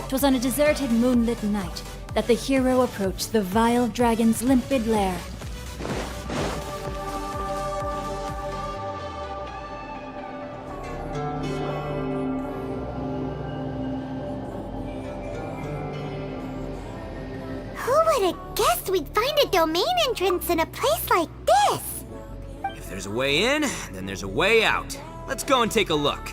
'Twas on a deserted moonlit night that the hero approached the vile dragon's limpid lair. Who would have guessed we'd find a domain entrance in a place like this? If there's a way in, then there's a way out. Let's go and take a look.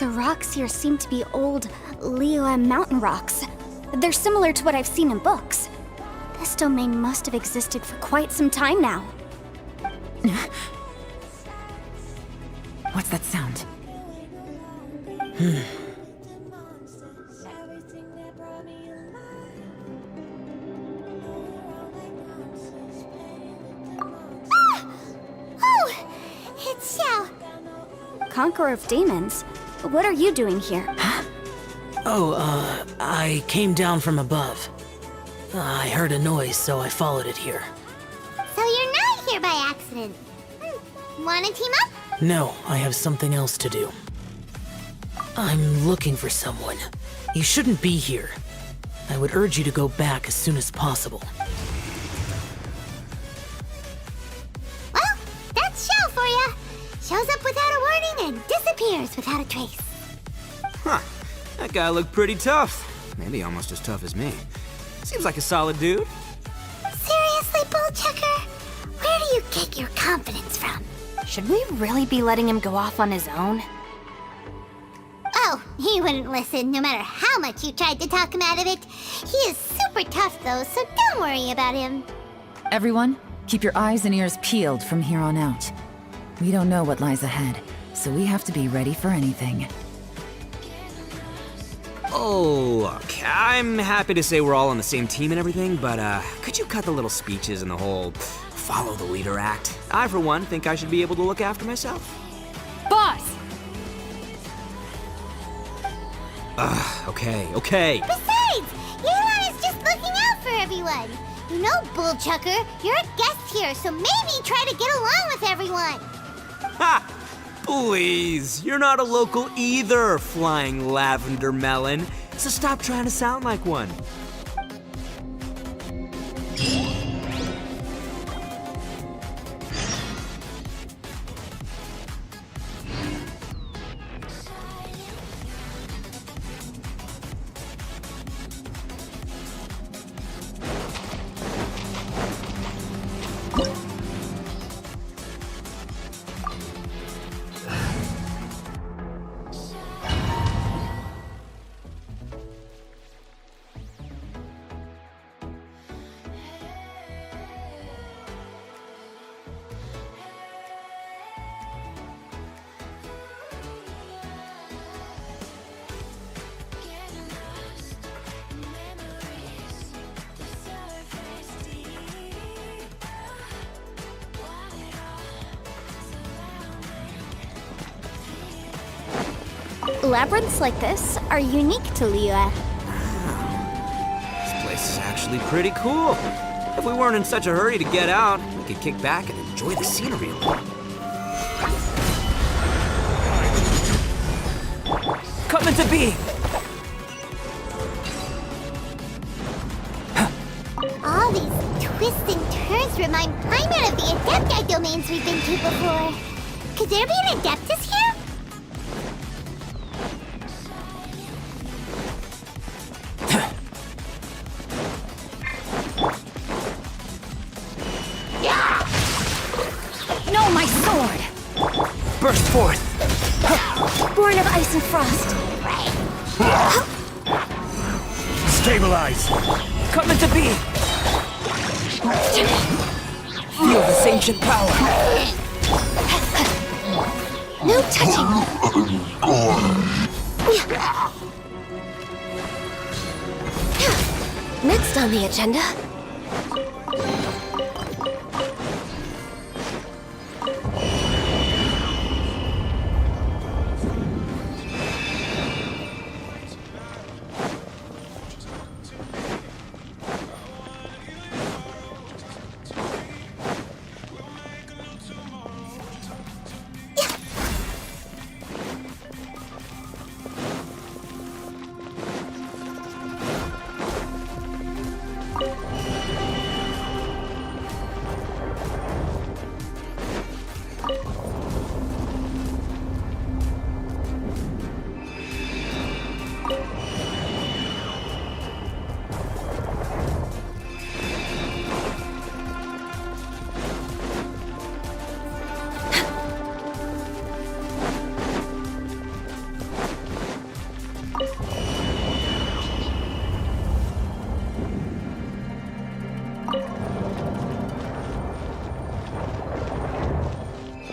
The rocks here seem to be old Liyue mountain rocks. They're similar to what I've seen in books. This domain must have existed for quite some time now. What's that sound? Oh! It's Xiao! Conqueror of Demons? What are you doing here? I came down from above. I heard a noise, so I followed it here. So you're not here by accident. Wanna team up? No, I have something else to do. I'm looking for someone. You shouldn't be here. I would urge you to go back as soon as possible. Well, that's Xiao for ya. Shows up without a warning and disappears without a trace. Huh. That guy looked pretty tough. Maybe almost as tough as me. Seems like a solid dude. Seriously, Bullchucker? Where do you get your confidence from? Should we really be letting him go off on his own? Oh, he wouldn't listen no matter how much you tried to talk him out of it. He is super tough though, so don't worry about him. Everyone, keep your eyes and ears peeled from here on out. We don't know what lies ahead, so we have to be ready for anything. Oh, look, I'm happy to say we're all on the same team and everything, but could you cut the little speeches and the whole follow the leader act? I, for one, think I should be able to look after myself. Boss! Okay. Besides, Yelan is just looking out for everyone. You know, Bullchucker, you're a guest here, so maybe try to get along with everyone. Ha! Please, you're not a local either, flying lavender melon. So stop trying to sound like one. Labyrinths like this are unique to Liyue. This place is actually pretty cool. If we weren't in such a hurry to get out, we could kick back and enjoy the scenery a little. Coming to be! All these twists and turns remind Paimon of the Adepti domains we've been to before. Could there be an Adeptus here? No, my sword! Burst forth! Born of ice and frost. Stabilize! Coming to be! Feel this ancient power! No touching! Next on the agenda.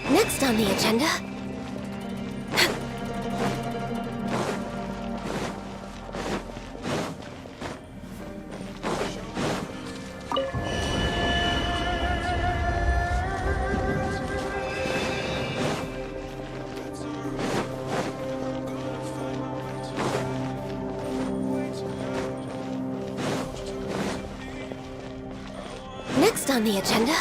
Next on the agenda. Next on the agenda.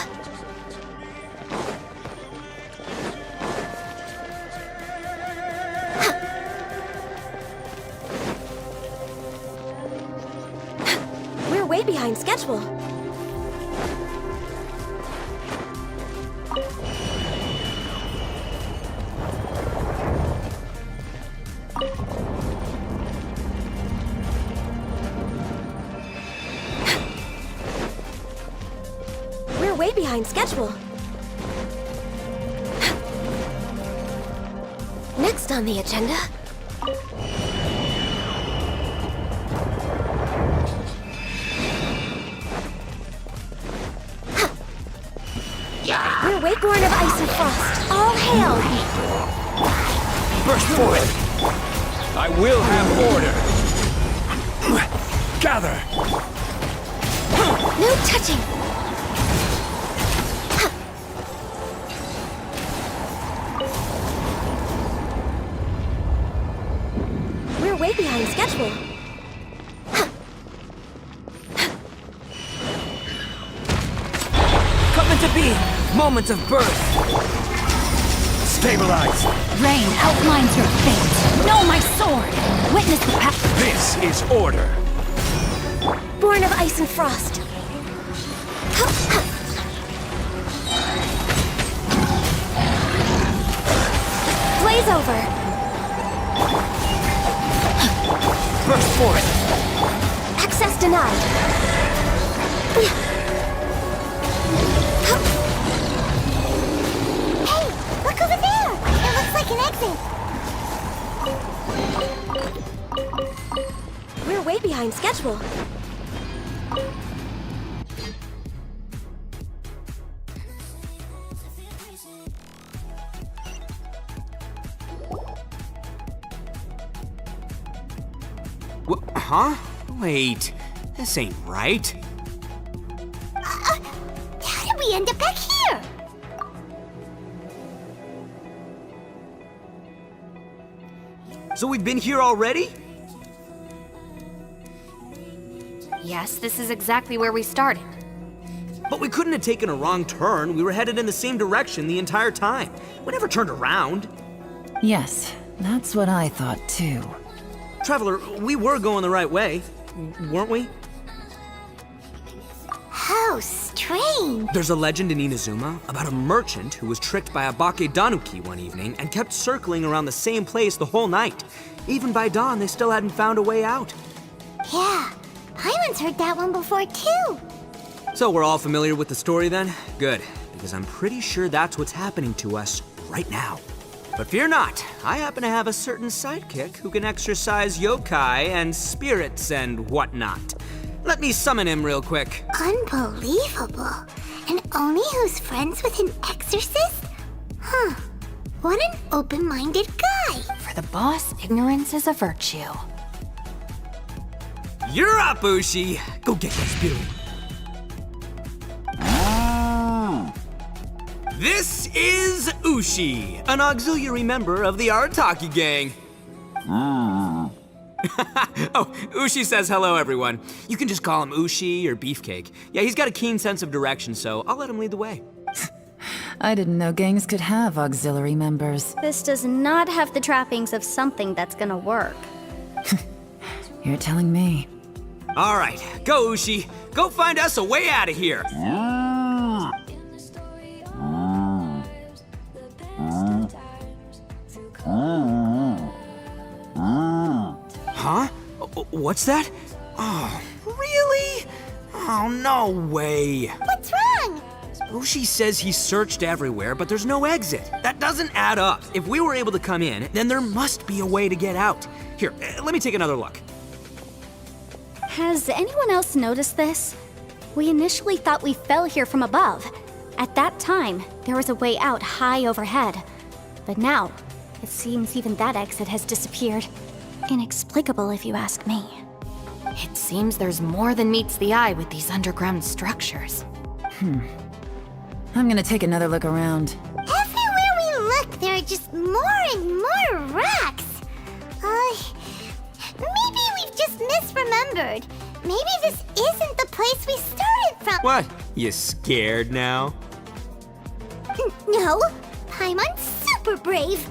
We're way behind schedule. We're way behind schedule. Next on the agenda. We're Wakeborn of Ice and Frost. All hail! Burst forward! I will have order! Gather! No touching! We're way behind schedule. Coming to be! Moments of birth! Stabilize! Rain outlines your fate. Know my sword. Witness the path. This is order! Born of Ice and Frost. Blaze over. Burst forward! Access denied. Hey, look over there! It looks like an exit. We're way behind schedule. Huh? Wait, this ain't right. How did we end up back here? So we've been here already? Yes, this is exactly where we started. But we couldn't have taken a wrong turn. We were headed in the same direction the entire time. We never turned around. Yes, that's what I thought too. Traveler, we were going the right way, weren't we? How strange. There's a legend in Inazuma about a merchant who was tricked by a Bakedanuki one evening and kept circling around the same place the whole night. Even by dawn, they still hadn't found a way out. Yeah, I once heard that one before too. So we're all familiar with the story then? Good, because I'm pretty sure that's what's happening to us right now. But fear not, I happen to have a certain sidekick who can exercise yokai and spirits and whatnot. Let me summon him real quick. Unbelievable. And Oni who's friends with an exorcist? Huh. What an open-minded guy! For the boss, ignorance is a virtue. You're up, Ushi! Go get that spear. This is Ushi, an auxiliary member of the Arataki gang. Oh, Ushi says hello, everyone. You can just call him Ushi or Beefcake. Yeah, he's got a keen sense of direction, so I'll let him lead the way. I didn't know gangs could have auxiliary members. This does not have the trappings of something that's gonna work. You're telling me. All right, go, Ushi. Go find us a way out of here. Huh? What's that? Oh, really? Oh, no way. What's wrong? Ushi says he searched everywhere, but there's no exit. That doesn't add up. If we were able to come in, then there must be a way to get out. Here, let me take another look. Has anyone else noticed this? We initially thought we fell here from above. At that time, there was a way out high overhead. But now, it seems even that exit has disappeared. Inexplicable if you ask me. It seems there's more than meets the eye with these underground structures. I'm gonna take another look around. Everywhere we look, there are just more and more rocks. Maybe we've just misremembered. Maybe this isn't the place we started from. What? You scared now? No, Paimon's super brave.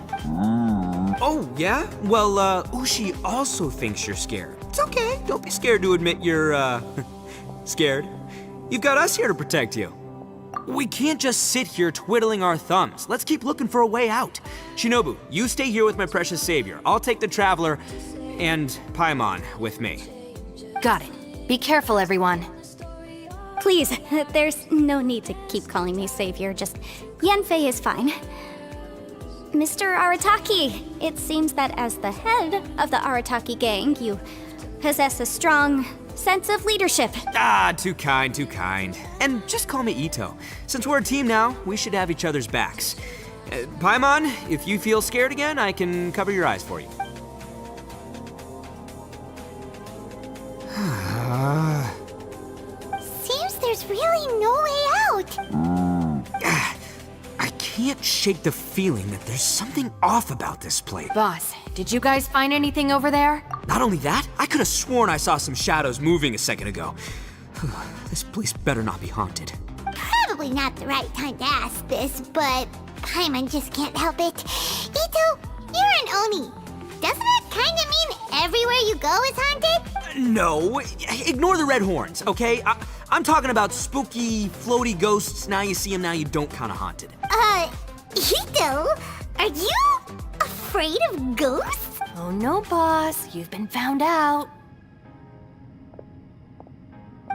Oh, yeah? Well, Ushi also thinks you're scared. It's okay. Don't be scared to admit you're, scared. You've got us here to protect you. We can't just sit here twiddling our thumbs. Let's keep looking for a way out. Shinobu, you stay here with my precious savior. I'll take the Traveler and Paimon with me. Got it. Be careful, everyone. Please, there's no need to keep calling me savior. Just Yanfei is fine. Mr. Arataki, it seems that as the head of the Arataki gang, you possess a strong sense of leadership. Ah, too kind, too kind. And just call me Ito. Since we're a team now, we should have each other's backs. Paimon, if you feel scared again, I can cover your eyes for you. Seems there's really no way out. I can't shake the feeling that there's something off about this place. Boss, did you guys find anything over there? Not only that, I could have sworn I saw some shadows moving a second ago. This place better not be haunted. Probably not the right time to ask this, but Paimon just can't help it. Ito, you're an Oni. Doesn't that kind of mean everywhere you go is haunted? No, ignore the red horns, okay? I'm talking about spooky, floaty ghosts. Now you see them, now you don't kind of haunted. Ito, are you afraid of ghosts? Oh no, boss. You've been found out.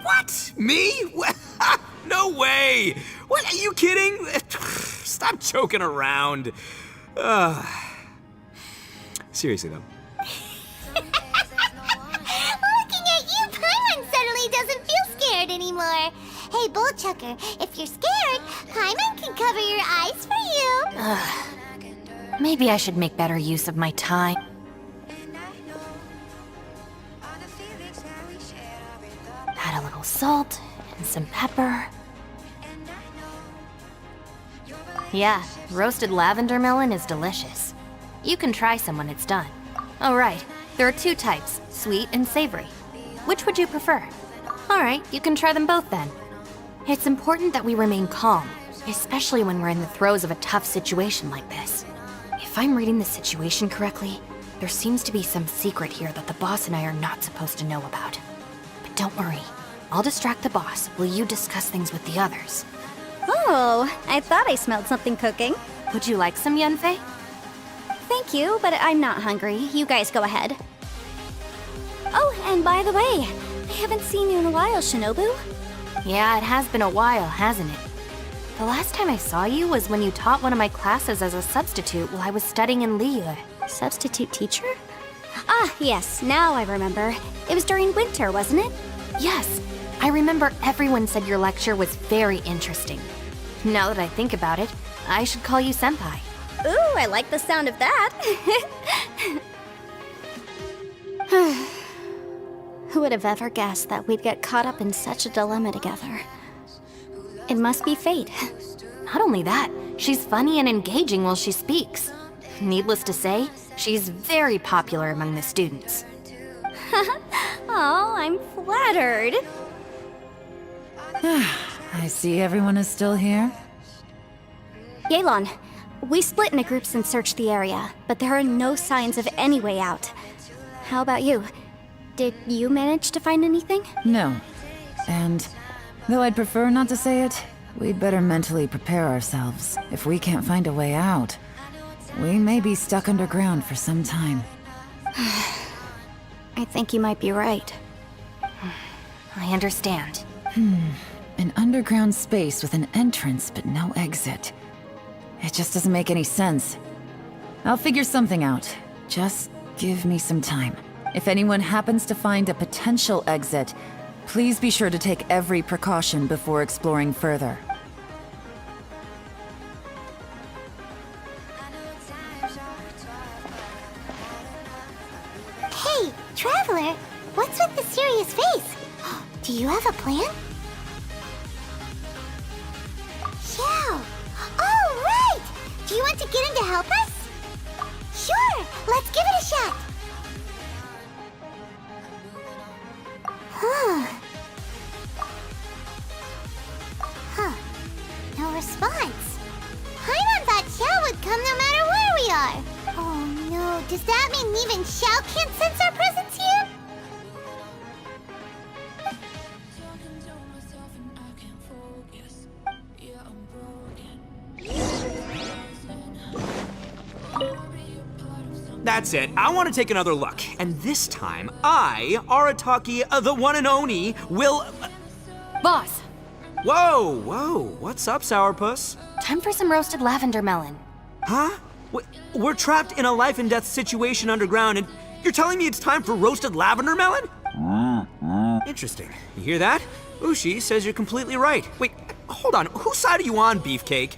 What? Me? No way! What, are you kidding? Stop joking around. Seriously though. Looking at you, Paimon suddenly doesn't feel scared anymore. Hey, Bullchucker, if you're scared, Paimon can cover your eyes for you. Maybe I should make better use of my time. Add a little salt and some pepper. Yeah, roasted lavender melon is delicious. You can try some when it's done. Oh right, there are two types, sweet and savory. Which would you prefer? All right, you can try them both then. It's important that we remain calm, especially when we're in the throes of a tough situation like this. If I'm reading the situation correctly, there seems to be some secret here that the boss and I are not supposed to know about. But don't worry, I'll distract the boss while you discuss things with the others. Oh, I thought I smelled something cooking. Would you like some, Yanfei? Thank you, but I'm not hungry. You guys go ahead. Oh, and by the way, I haven't seen you in a while, Shinobu. Yeah, it has been a while, hasn't it? The last time I saw you was when you taught one of my classes as a substitute while I was studying in Liyue. Substitute teacher? Ah, yes, now I remember. It was during winter, wasn't it? Yes, I remember everyone said your lecture was very interesting. Now that I think about it, I should call you Senpai. Ooh, I like the sound of that. Who would have ever guessed that we'd get caught up in such a dilemma together? It must be fate. Not only that, she's funny and engaging while she speaks. Needless to say, she's very popular among the students. Oh, I'm flattered. I see everyone is still here. Yelan, we split into groups and searched the area, but there are no signs of any way out. How about you? Did you manage to find anything? No. And though I'd prefer not to say it, we'd better mentally prepare ourselves. If we can't find a way out, we may be stuck underground for some time. I think you might be right. I understand. An underground space with an entrance but no exit. It just doesn't make any sense. I'll figure something out. Just give me some time. If anyone happens to find a potential exit, please be sure to take every precaution before exploring further. Hey, Traveler, what's with the serious face? Do you have a plan? Yeah. Oh, right! Do you want to get in to help us? Sure, let's give it a shot. No response. Paimon thought Xiao would come no matter where we are. Oh no, does that mean even Xiao can't sense our presence here? That's it. I want to take another look. And this time, I, Arataki, the one and only, will... Boss, Whoa. What's up, Sourpuss? time for some roasted lavender melon. Huh? We're trapped in a life and death situation underground, and you're telling me it's time for roasted lavender melon? Interesting. You hear that? Ushi says you're completely right. Wait, hold on. Whose side are you on, Beefcake?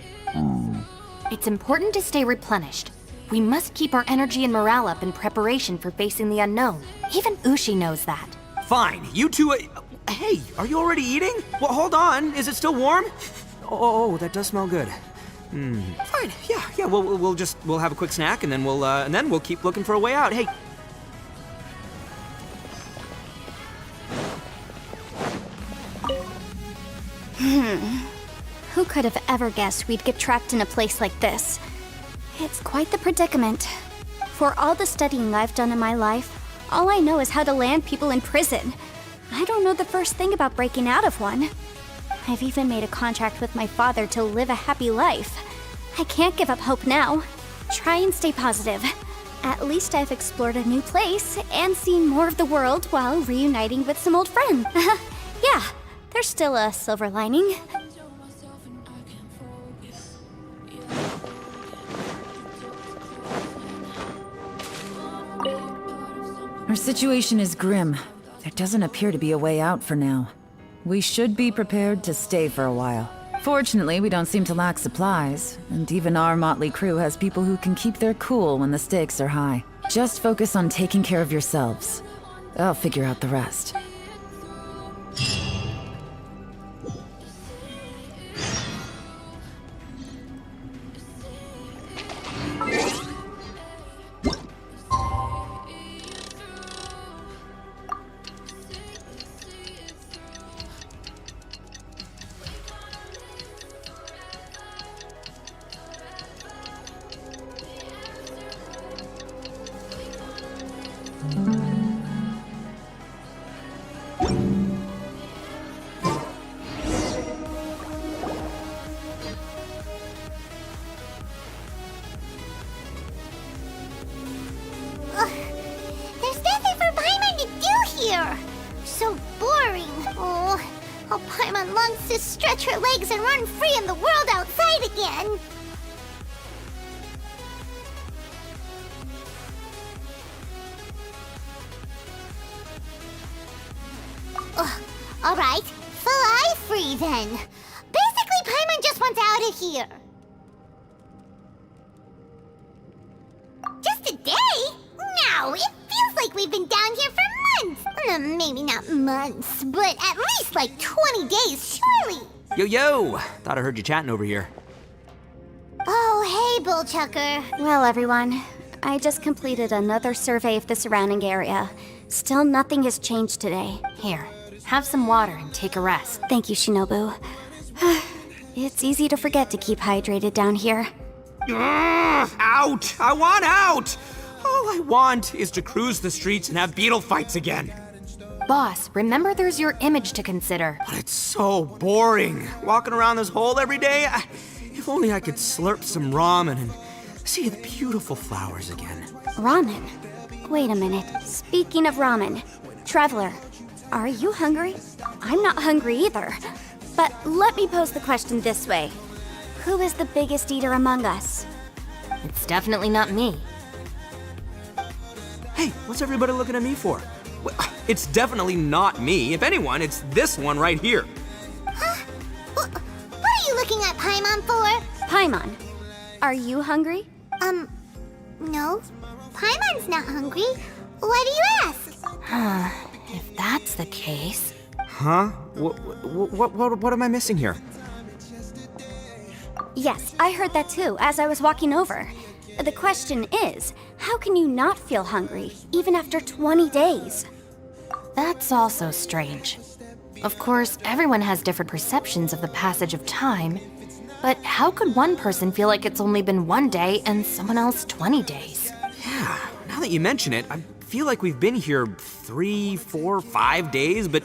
It's important to stay replenished. We must keep our energy and morale up in preparation for facing the unknown. Even Ushi knows that. Fine. You two... hey, are you already eating? Well, hold on. Is it still warm? Oh, that does smell good. Fine. Yeah. We'll have a quick snack, and then we'll keep looking for a way out. Hey. Who could have ever guessed we'd get trapped in a place like this? It's quite the predicament. For all the studying I've done in my life, all I know is how to land people in prison. I don't know the first thing about breaking out of one. I've even made a contract with my father to live a happy life. I can't give up hope now. Try and stay positive. At least I've explored a new place and seen more of the world while reuniting with some old friends. Yeah, there's still a silver lining. Our situation is grim. There doesn't appear to be a way out for now. We should be prepared to stay for a while. Fortunately, we don't seem to lack supplies, and even our motley crew has people who can keep their cool when the stakes are high. Just focus on taking care of yourselves. I'll figure out the rest. There's nothing for Paimon to do here. So boring. Oh, how Paimon longs to stretch her legs and run free in the world outside again. All right, fly free then. Basically, Paimon just wants out of here. Wow, it feels like we've been down here for months. Maybe not months, but at least like 20 days, surely. Yo! Thought I heard you chatting over here. Oh, hey, Bullchucker. Well, everyone, I just completed another survey of the surrounding area. Still nothing has changed today. Here, have some water and take a rest. Thank you, Shinobu. It's easy to forget to keep hydrated down here. Out! I want out! All I want is to cruise the streets and have beetle fights again. Boss, remember there's your image to consider. But it's so boring, walking around this hole every day. If only I could slurp some ramen and see the beautiful flowers again. Ramen? Wait a minute. Speaking of ramen, Traveler, are you hungry? I'm not hungry either. But let me pose the question this way. Who is the biggest eater among us? It's definitely not me. Hey, what's everybody looking at me for? It's definitely not me. If anyone, it's this one right here. Huh? What are you looking at Paimon for? Paimon, are you hungry? No. Paimon's not hungry. Why do you ask? If that's the case... Huh? What am I missing here? Yes, I heard that too, as I was walking over. The question is, how can you not feel hungry, even after 20 days? That's also strange. Of course, everyone has different perceptions of the passage of time, but how could one person feel like it's only been 1 day and someone else 20 days? Yeah, now that you mention it, I feel like we've been here 3, 4, 5 days, but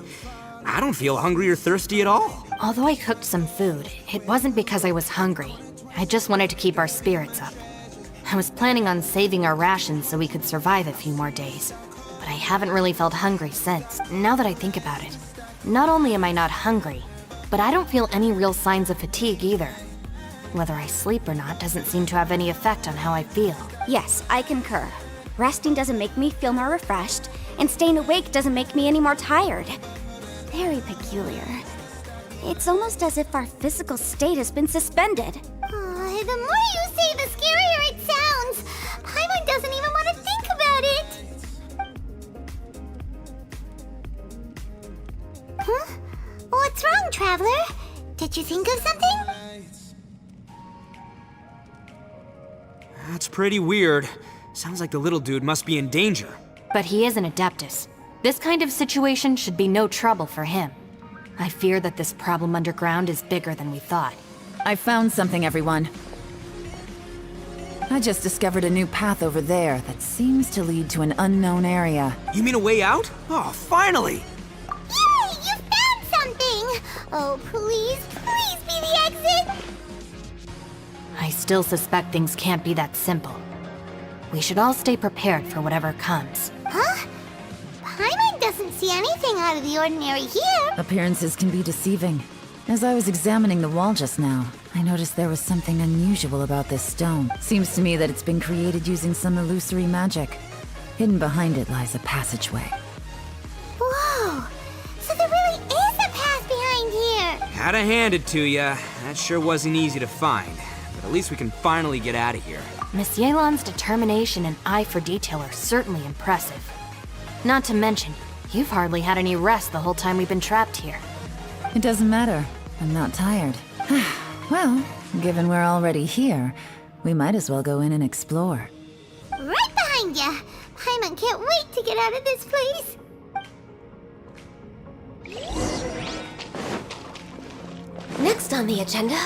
I don't feel hungry or thirsty at all. Although I cooked some food, it wasn't because I was hungry. I just wanted to keep our spirits up. I was planning on saving our rations so we could survive a few more days, but I haven't really felt hungry since, now that I think about it. Not only am I not hungry, but I don't feel any real signs of fatigue either. Whether I sleep or not doesn't seem to have any effect on how I feel. Yes, I concur. Resting doesn't make me feel more refreshed, and staying awake doesn't make me any more tired. Very peculiar. It's almost as if our physical state has been suspended. The more you say, the scarier it sounds. Paimon doesn't even want to think about it. Huh? What's wrong, Traveler? Did you think of something? That's pretty weird. Sounds like the little dude must be in danger. But he is an Adeptus. This kind of situation should be no trouble for him. I fear that this problem underground is bigger than we thought. I found something, everyone. I just discovered a new path over there that seems to lead to an unknown area. You mean a way out? Oh, finally! Yay! You found something! Oh, please be the exit! I still suspect things can't be that simple. We should all stay prepared for whatever comes. Huh? Paimon doesn't see anything out of the ordinary here. Appearances can be deceiving. As I was examining the wall just now, I noticed there was something unusual about this stone. Seems to me that it's been created using some illusory magic. Hidden behind it lies a passageway. Whoa! So there really is a path behind here! Had to hand it to ya. That sure wasn't easy to find. But at least we can finally get out of here. Miss Yelan's determination and eye for detail are certainly impressive. Not to mention, you've hardly had any rest the whole time we've been trapped here. It doesn't matter. I'm not tired. Well, given we're already here, we might as well go in and explore. Right behind ya! Paimon can't wait to get out of this place! Next on the agenda...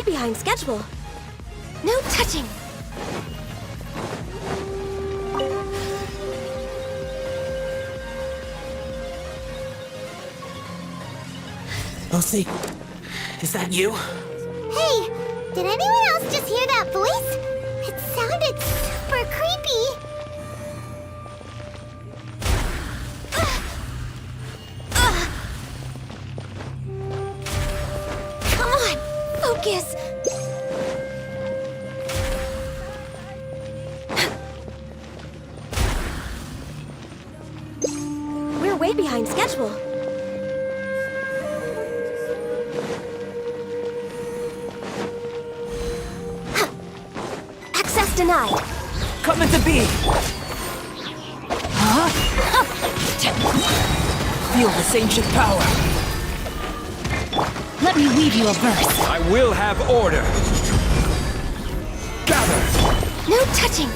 behind schedule. No touching. Lucy, is that you? Hey, did anyone else just hear that voice? It sounded super creepy. Come on, focus. We're way behind schedule. Access denied. Coming to be! Feel this ancient power. Let me weave you a verse. I will have order. Gather. No touching.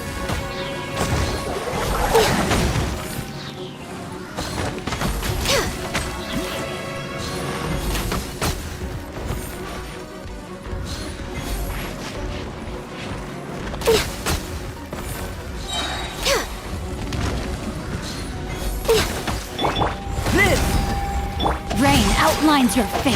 Rain outlines your fate.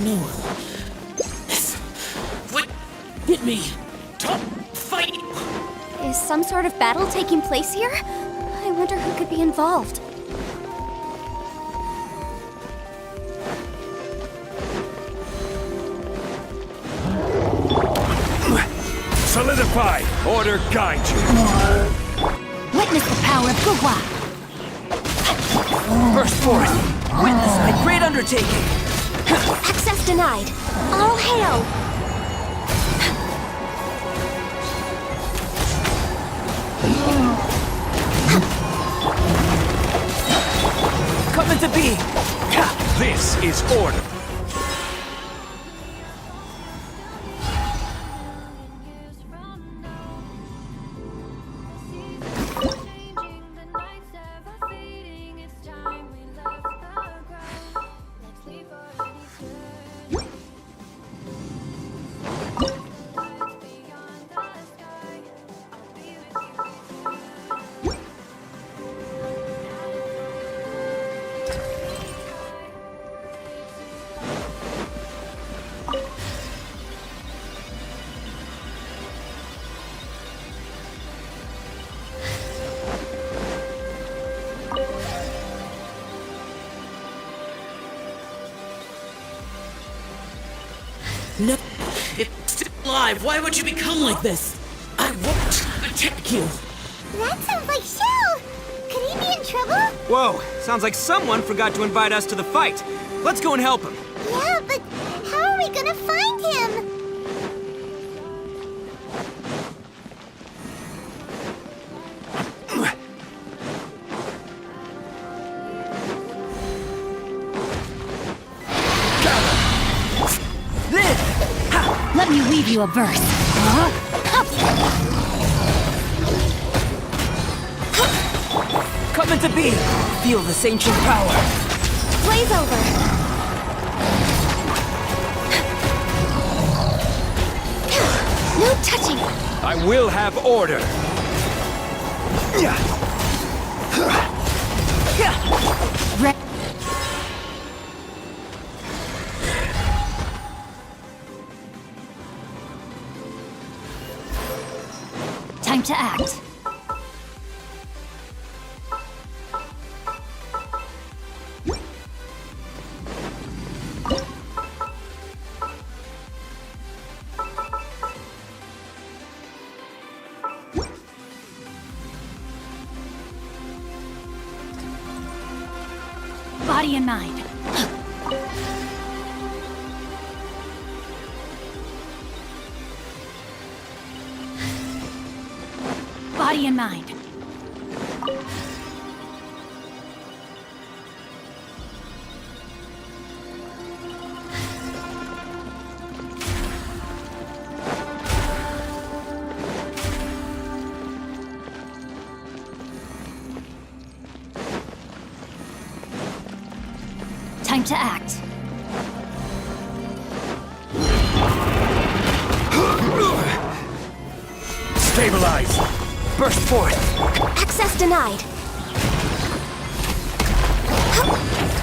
No. What? Hit me. Top fight. Is some sort of battle taking place here? I wonder who could be involved. Solidify. Order guide you. Witness the power of Gugwa. Burst forth. Witness my great undertaking. Access denied. All hail. Coming to be. This is order. No. It's still alive. Why would you become like this? I won't attack you. That sounds like Shell. Could he be in trouble? Whoa, sounds like someone forgot to invite us to the fight. Let's go and help him. Yeah, but how are we gonna find him? Let me weave you a verse. Come into being! Feel this ancient power! Blaze over! No touching! I will have order! Time to act. Body and mind. Body and mind. Time to act. Stabilize! Burst forth! Access denied.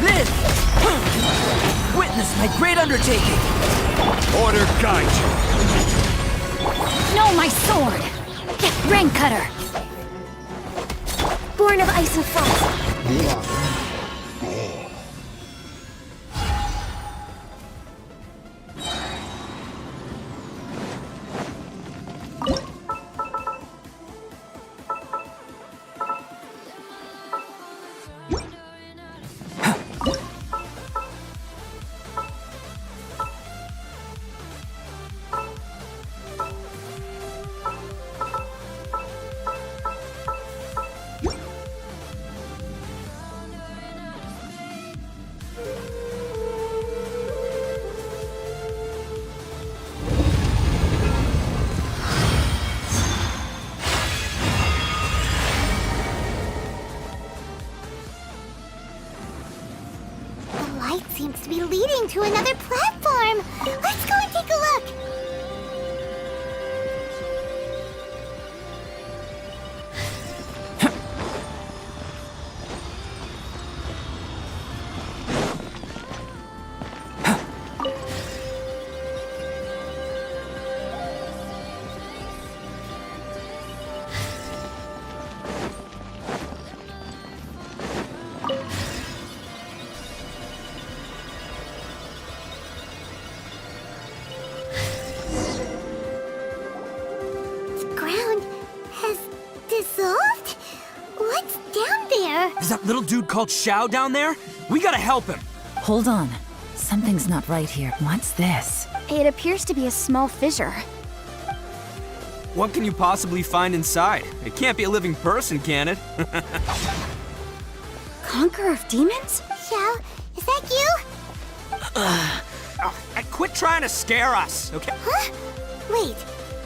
This! Witness my great undertaking! Order guide you! No, my sword! Rain cutter! Born of ice and frost. The light seems to be leading to another platform. Let's go and take a look. Dissolved? What's down there? Is that little dude called Xiao down there? We gotta help him! Hold on. Something's not right here. What's this? It appears to be a small fissure. What can you possibly find inside? It can't be a living person, can it? Conqueror of demons? Xiao, is that you? Quit trying to scare us, okay? Huh? Wait,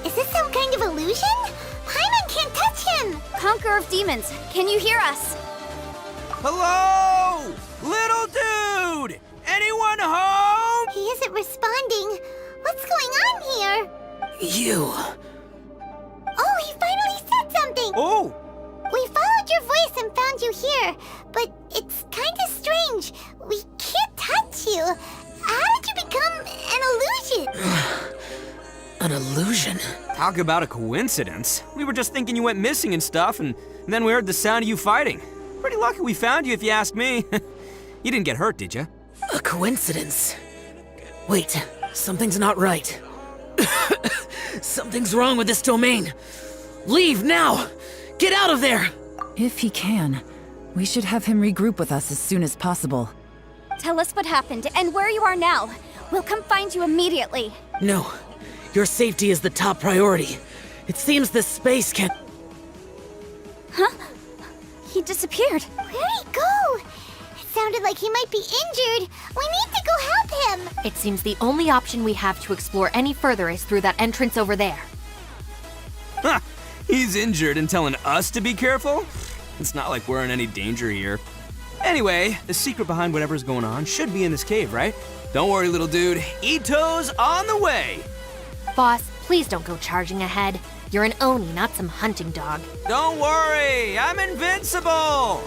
is this some kind of illusion? Paimon can't touch him! Conqueror of demons, can you hear us? Hello? Little dude! Anyone home? He isn't responding. What's going on here? You. Oh, he finally said something! Oh! We followed your voice and found you here, but it's kinda strange. We can't touch you. How did you become an illusion? An illusion? Talk about a coincidence. We were just thinking you went missing and stuff, and then we heard the sound of you fighting. Pretty lucky we found you, if you ask me. You didn't get hurt, did you? A coincidence? Wait, something's not right. Something's wrong with this domain. Leave now! Get out of there! If he can, we should have him regroup with us as soon as possible. Tell us what happened and where you are now. We'll come find you immediately. No. Your safety is the top priority. It seems this space can... Huh? He disappeared. Where'd he go? It sounded sounded like he might be injured. We need to go help him. It seems the only option we have to explore any further is through that entrance over there. Ha! He's injured and telling us to be careful? It's not like we're in any danger here. Anyway, the secret behind whatever's going on should be in this cave, right? Don't worry, little dude. Ito's on the way! Boss, please don't go charging ahead. You're an Oni, not some hunting dog. Don't worry, I'm invincible!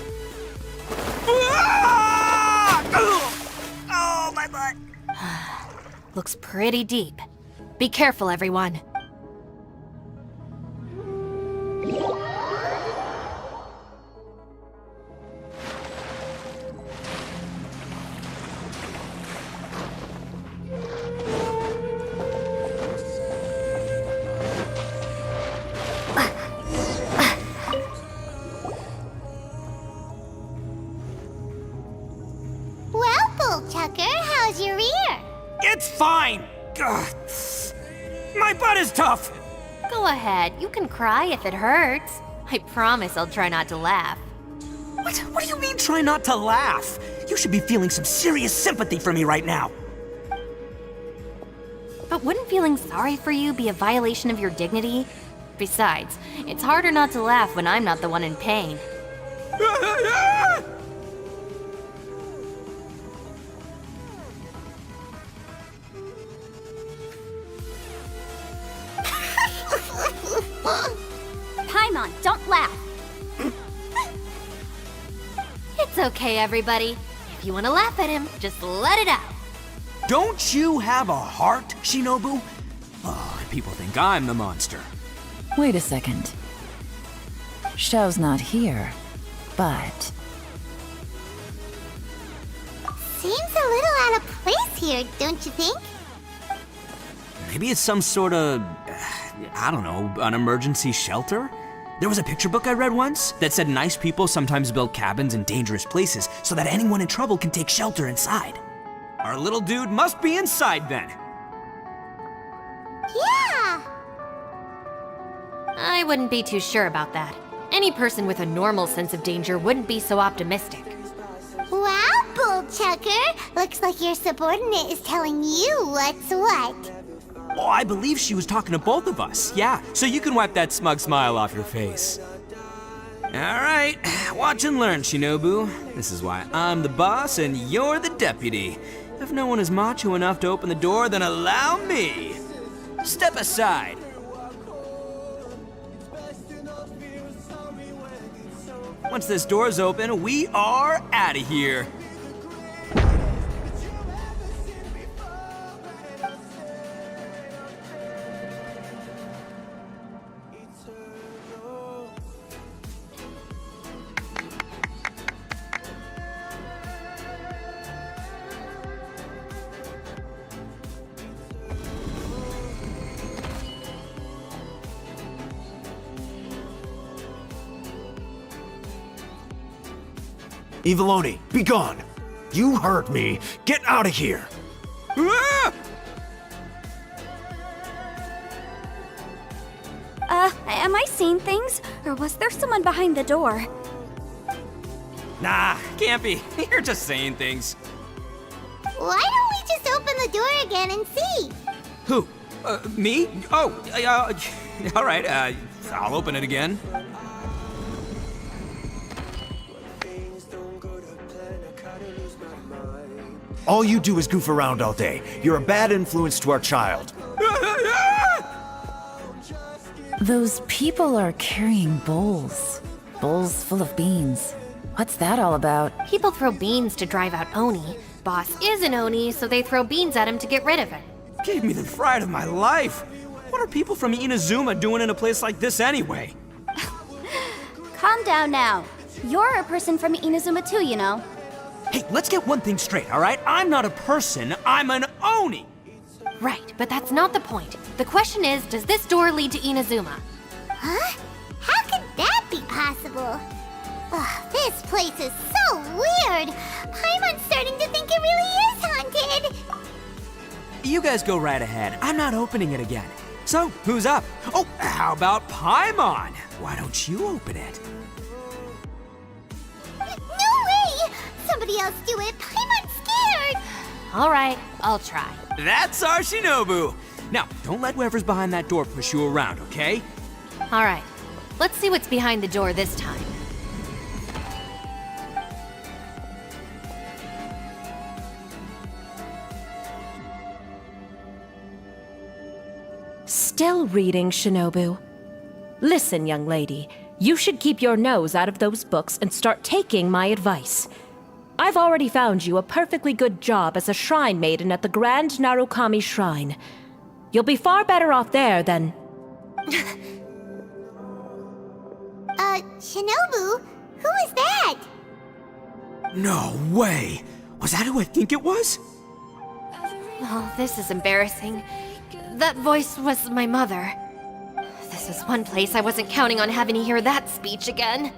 Ah! Oh, my butt! Looks pretty deep. Be careful, everyone. Well, Bullchucker, how's your ear? It's fine! Ugh. My butt is tough! Go ahead, you can cry if it hurts. I promise I'll try not to laugh. What do you mean try not to laugh? You should be feeling some serious sympathy for me right now. But wouldn't feeling sorry for you be a violation of your dignity? Besides, it's harder not to laugh when I'm not the one in pain. Paimon, don't laugh. It's okay, everybody. If you want to laugh at him, just let it out. Don't you have a heart, Shinobu? Oh, people think I'm the monster. Wait a second. Xiao's not here, but... Seems a little out of place here, don't you think? Maybe it's some sort of, I don't know, an emergency shelter? There was a picture book I read once that said nice people sometimes build cabins in dangerous places so that anyone in trouble can take shelter inside. Our little dude must be inside then. Yeah! I wouldn't be too sure about that. Any person with a normal sense of danger wouldn't be so optimistic. Wow, Bullchucker! Looks like your subordinate is telling you what's what. Oh, I believe she was talking to both of us. Yeah, so you can wipe that smug smile off your face. All right, watch and learn, Shinobu. This is why I'm the boss and you're the deputy. If no one is macho enough to open the door, then allow me. Step aside. Once this door's open, we are out of here. Eviloni, be gone! You heard me! Get out of here! Ah! Am I seeing things? Or was there someone behind the door? Nah, can't be. You're just saying things. Why don't we just open the door again and see? Who? Me? Oh, all right, I'll open it again. All you do is goof around all day. You're a bad influence to our child. Those people are carrying bowls. Bowls full of beans. What's that all about? People throw beans to drive out Oni. Boss is an Oni, so they throw beans at him to get rid of him. Gave me the fright of my life. What are people from Inazuma doing in a place like this anyway? Calm down now. You're a person from Inazuma too, you know. Hey, let's get one thing straight, all right? I'm not a person, I'm an Oni! Right, but that's not the point. The question is, does this door lead to Inazuma? Huh? How could that be possible? Ugh, this place is so weird. Paimon's starting to think it really is haunted. You guys go right ahead. I'm not opening it again. So, who's up? Oh, how about Paimon? Why don't you open it? No way! Somebody else do it. Paimon's scared. All right, I'll try. That's our Shinobu! Now, don't let whoever's behind that door push you around, okay? All right, let's see what's behind the door this time. Still reading, Shinobu. Listen, young lady, you should keep your nose out of those books and start taking my advice. I've already found you a perfectly good job as a shrine maiden at the Grand Narukami Shrine. You'll be far better off there than... Shinobu? Who is that? No way! Was that who I think it was? Oh, this is embarrassing. That voice was my mother. This is one place I wasn't counting on having to hear that speech again.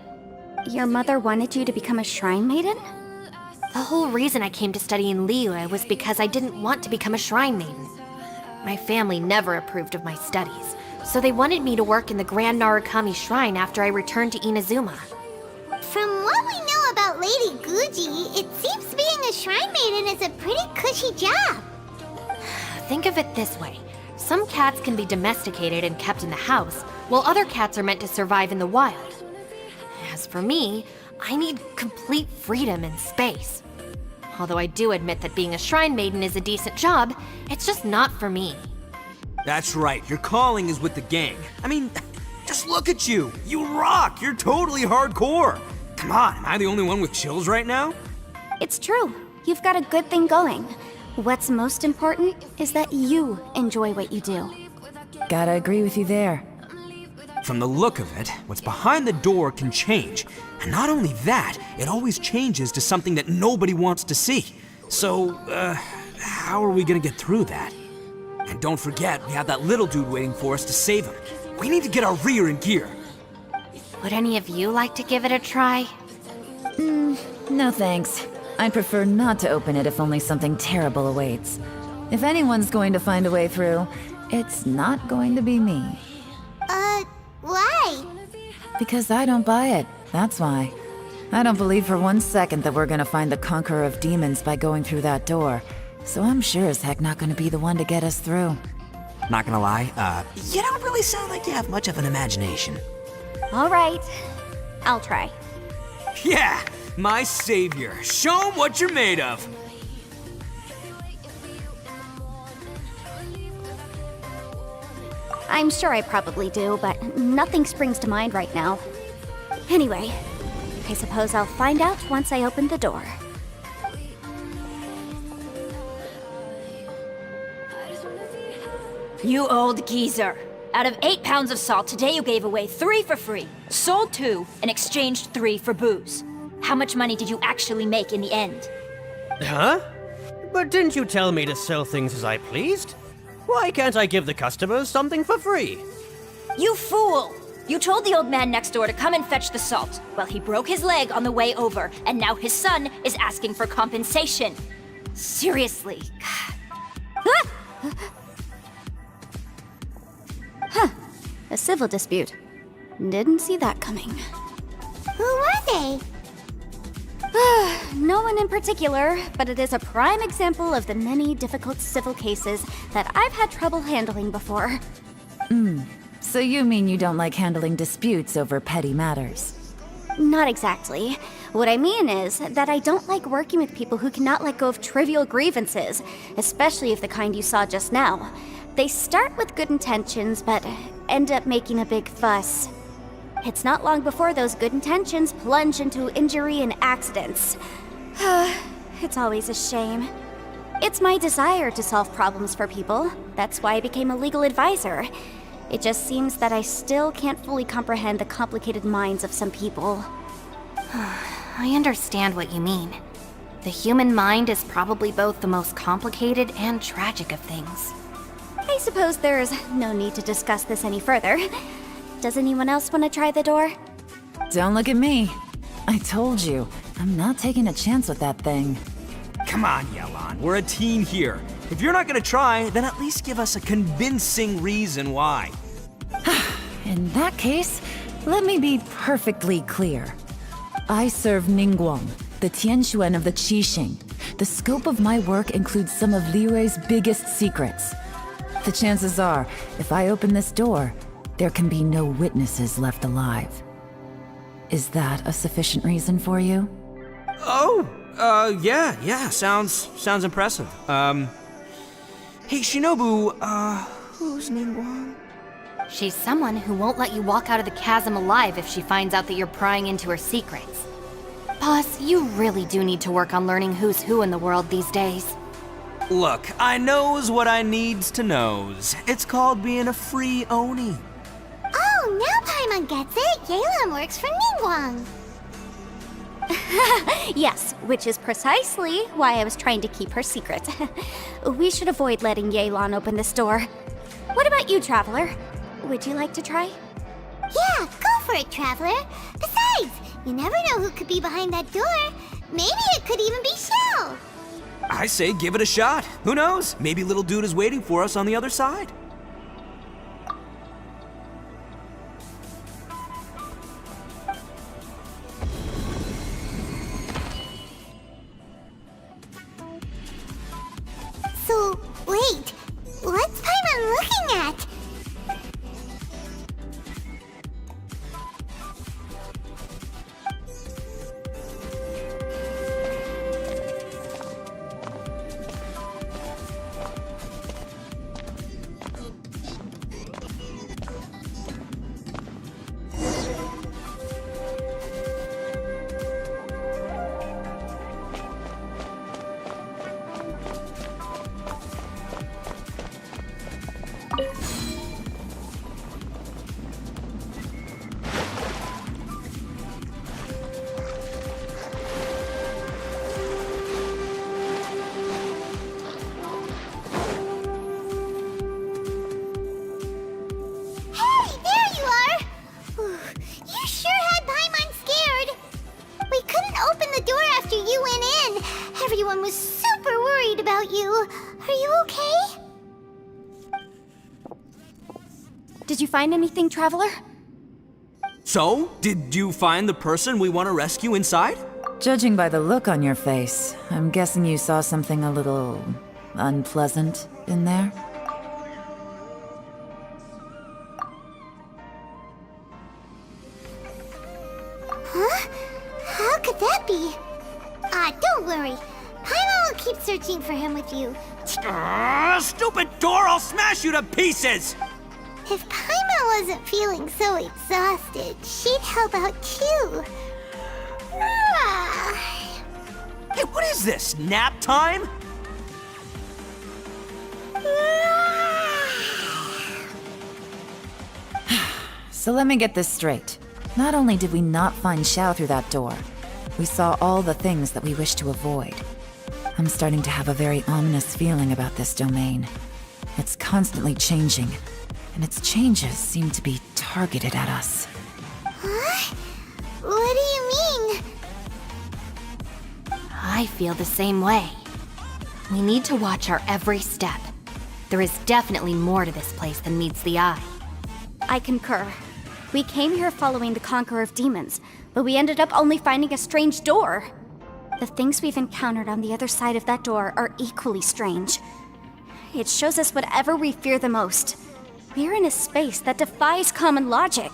Your mother wanted you to become a shrine maiden? The whole reason I came to study in Liyue was because I didn't want to become a shrine maiden. My family never approved of my studies, so they wanted me to work in the Grand Narukami Shrine after I returned to Inazuma. From what we know about Lady Guji, it seems being a shrine maiden is a pretty cushy job. Think of it this way. Some cats can be domesticated and kept in the house, while other cats are meant to survive in the wild. As for me, I need complete freedom and space. Although I do admit that being a shrine maiden is a decent job, it's just not for me. That's right, your calling is with the gang. I mean, just look at you. You rock, you're totally hardcore. Come on, am I the only one with chills right now? It's true. You've got a good thing going. What's most important is that you enjoy what you do. Gotta agree with you there. From the look of it, what's behind the door can change. And not only that, it always changes to something that nobody wants to see. So, how are we gonna get through that? And don't forget, we have that little dude waiting for us to save him. We need to get our rear in gear. Would any of you like to give it a try? No thanks. I'd prefer not to open it if only something terrible awaits. If anyone's going to find a way through, it's not going to be me. Why? Because I don't buy it, that's why. I don't believe for 1 second that we're gonna find the Conqueror of Demons by going through that door. So I'm sure as heck not gonna be the one to get us through. Not gonna lie, you don't really sound like you have much of an imagination. All right, I'll try. Yeah, my savior. Show 'em what you're made of. I'm sure I probably do, but nothing springs to mind right now. Anyway, I suppose I'll find out once I open the door. You old geezer. Out of 8 pounds of salt, today you gave away 3 for free, sold 2, and exchanged 3 for booze. How much money did you actually make in the end? Huh? But didn't you tell me to sell things as I pleased? Why can't I give the customers something for free? You fool! You told the old man next door to come and fetch the salt. Well, he broke his leg on the way over, and now his son is asking for compensation. Seriously. A civil dispute. Didn't see that coming. Who were they? No one in particular, but it is a prime example of the many difficult civil cases that I've had trouble handling before. So you mean you don't like handling disputes over petty matters? Not exactly. What I mean is that I don't like working with people who cannot let go of trivial grievances, especially of the kind you saw just now. They start with good intentions, but end up making a big fuss. It's not long before those good intentions plunge into injury and accidents. It's always a shame. It's my desire to solve problems for people. That's why I became a legal advisor. It just seems that I still can't fully comprehend the complicated minds of some people. I understand what you mean. The human mind is probably both the most complicated and tragic of things. I suppose there's no need to discuss this any further. Does anyone else want to try the door? Don't look at me. I told you, I'm not taking a chance with that thing. Come on, Yelan, we're a team here. If you're not gonna try, then at least give us a convincing reason why. In that case, let me be perfectly clear. I serve Ningguang, the Tianxuan of the Qixing. The scope of my work includes some of Liyue's biggest secrets. The chances are, if I open this door, there can be no witnesses left alive. Is that a sufficient reason for you? Oh, yeah, sounds impressive. Hey, Shinobu, who's Ningguang? She's someone who won't let you walk out of the chasm alive if she finds out that you're prying into her secrets. Boss, you really do need to work on learning who's who in the world these days. Look, I knows what I needs to knows. It's called being a free Oni. Oh, now Paimon gets it. Yelan works for Ningguang. Yes, which is precisely why I was trying to keep her secret. We should avoid letting Yelan open this door. What about you, Traveler? Would you like to try? Yeah, go for it, Traveler. Besides, you never know who could be behind that door. Maybe it could even be Shell. I say give it a shot. Who knows? Maybe little dude is waiting for us on the other side. So, wait. What's Paimon looking at? Everyone was super worried about you. Are you okay? Did you find anything, Traveler? So, did you find the person we want to rescue inside? Judging by the look on your face, I'm guessing you saw something a little unpleasant in there? Huh? How could that be? Don't worry. Paimon will keep searching for him with you. Stupid door! I'll smash you to pieces! If Paimon wasn't feeling so exhausted, she'd help out too. Hey, what is this? Nap time? So let me get this straight. Not only did we not find Xiao through that door, we saw all the things that we wish to avoid. I'm starting to have a very ominous feeling about this domain. It's constantly changing, and its changes seem to be targeted at us. Huh? What do you mean? I feel the same way. We need to watch our every step. There is definitely more to this place than meets the eye. I concur. We came here following the Conqueror of Demons, but we ended up only finding a strange door. The things we've encountered on the other side of that door are equally strange. It shows us whatever we fear the most. We're in a space that defies common logic.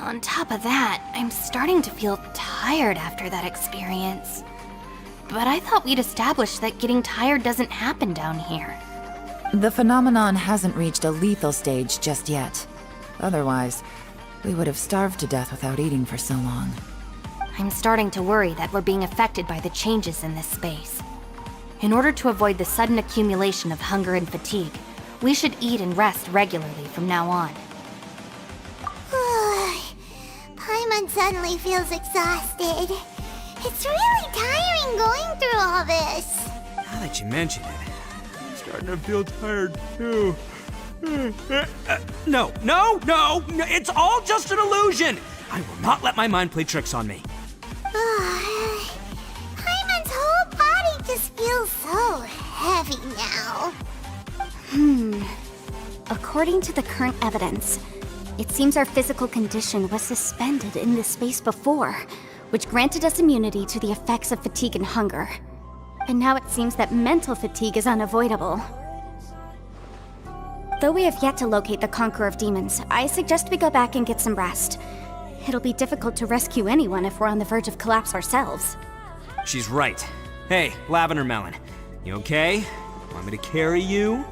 On top of that, I'm starting to feel tired after that experience. But I thought we'd established that getting tired doesn't happen down here. The phenomenon hasn't reached a lethal stage just yet. Otherwise, we would have starved to death without eating for so long. I'm starting to worry that we're being affected by the changes in this space. In order to avoid the sudden accumulation of hunger and fatigue, we should eat and rest regularly from now on. Paimon suddenly feels exhausted. It's really tiring going through all this. Now that you mention it, I'm starting to feel tired too. No, it's all just an illusion! I will not let my mind play tricks on me. Paimon's whole body just feels so heavy now. According to the current evidence, it seems our physical condition was suspended in this space before, which granted us immunity to the effects of fatigue and hunger. And now it seems that mental fatigue is unavoidable. Though we have yet to locate the Conqueror of Demons, I suggest we go back and get some rest. It'll be difficult to rescue anyone if we're on the verge of collapse ourselves. She's right. Hey, Lavender Melon, you okay? Want me to carry you?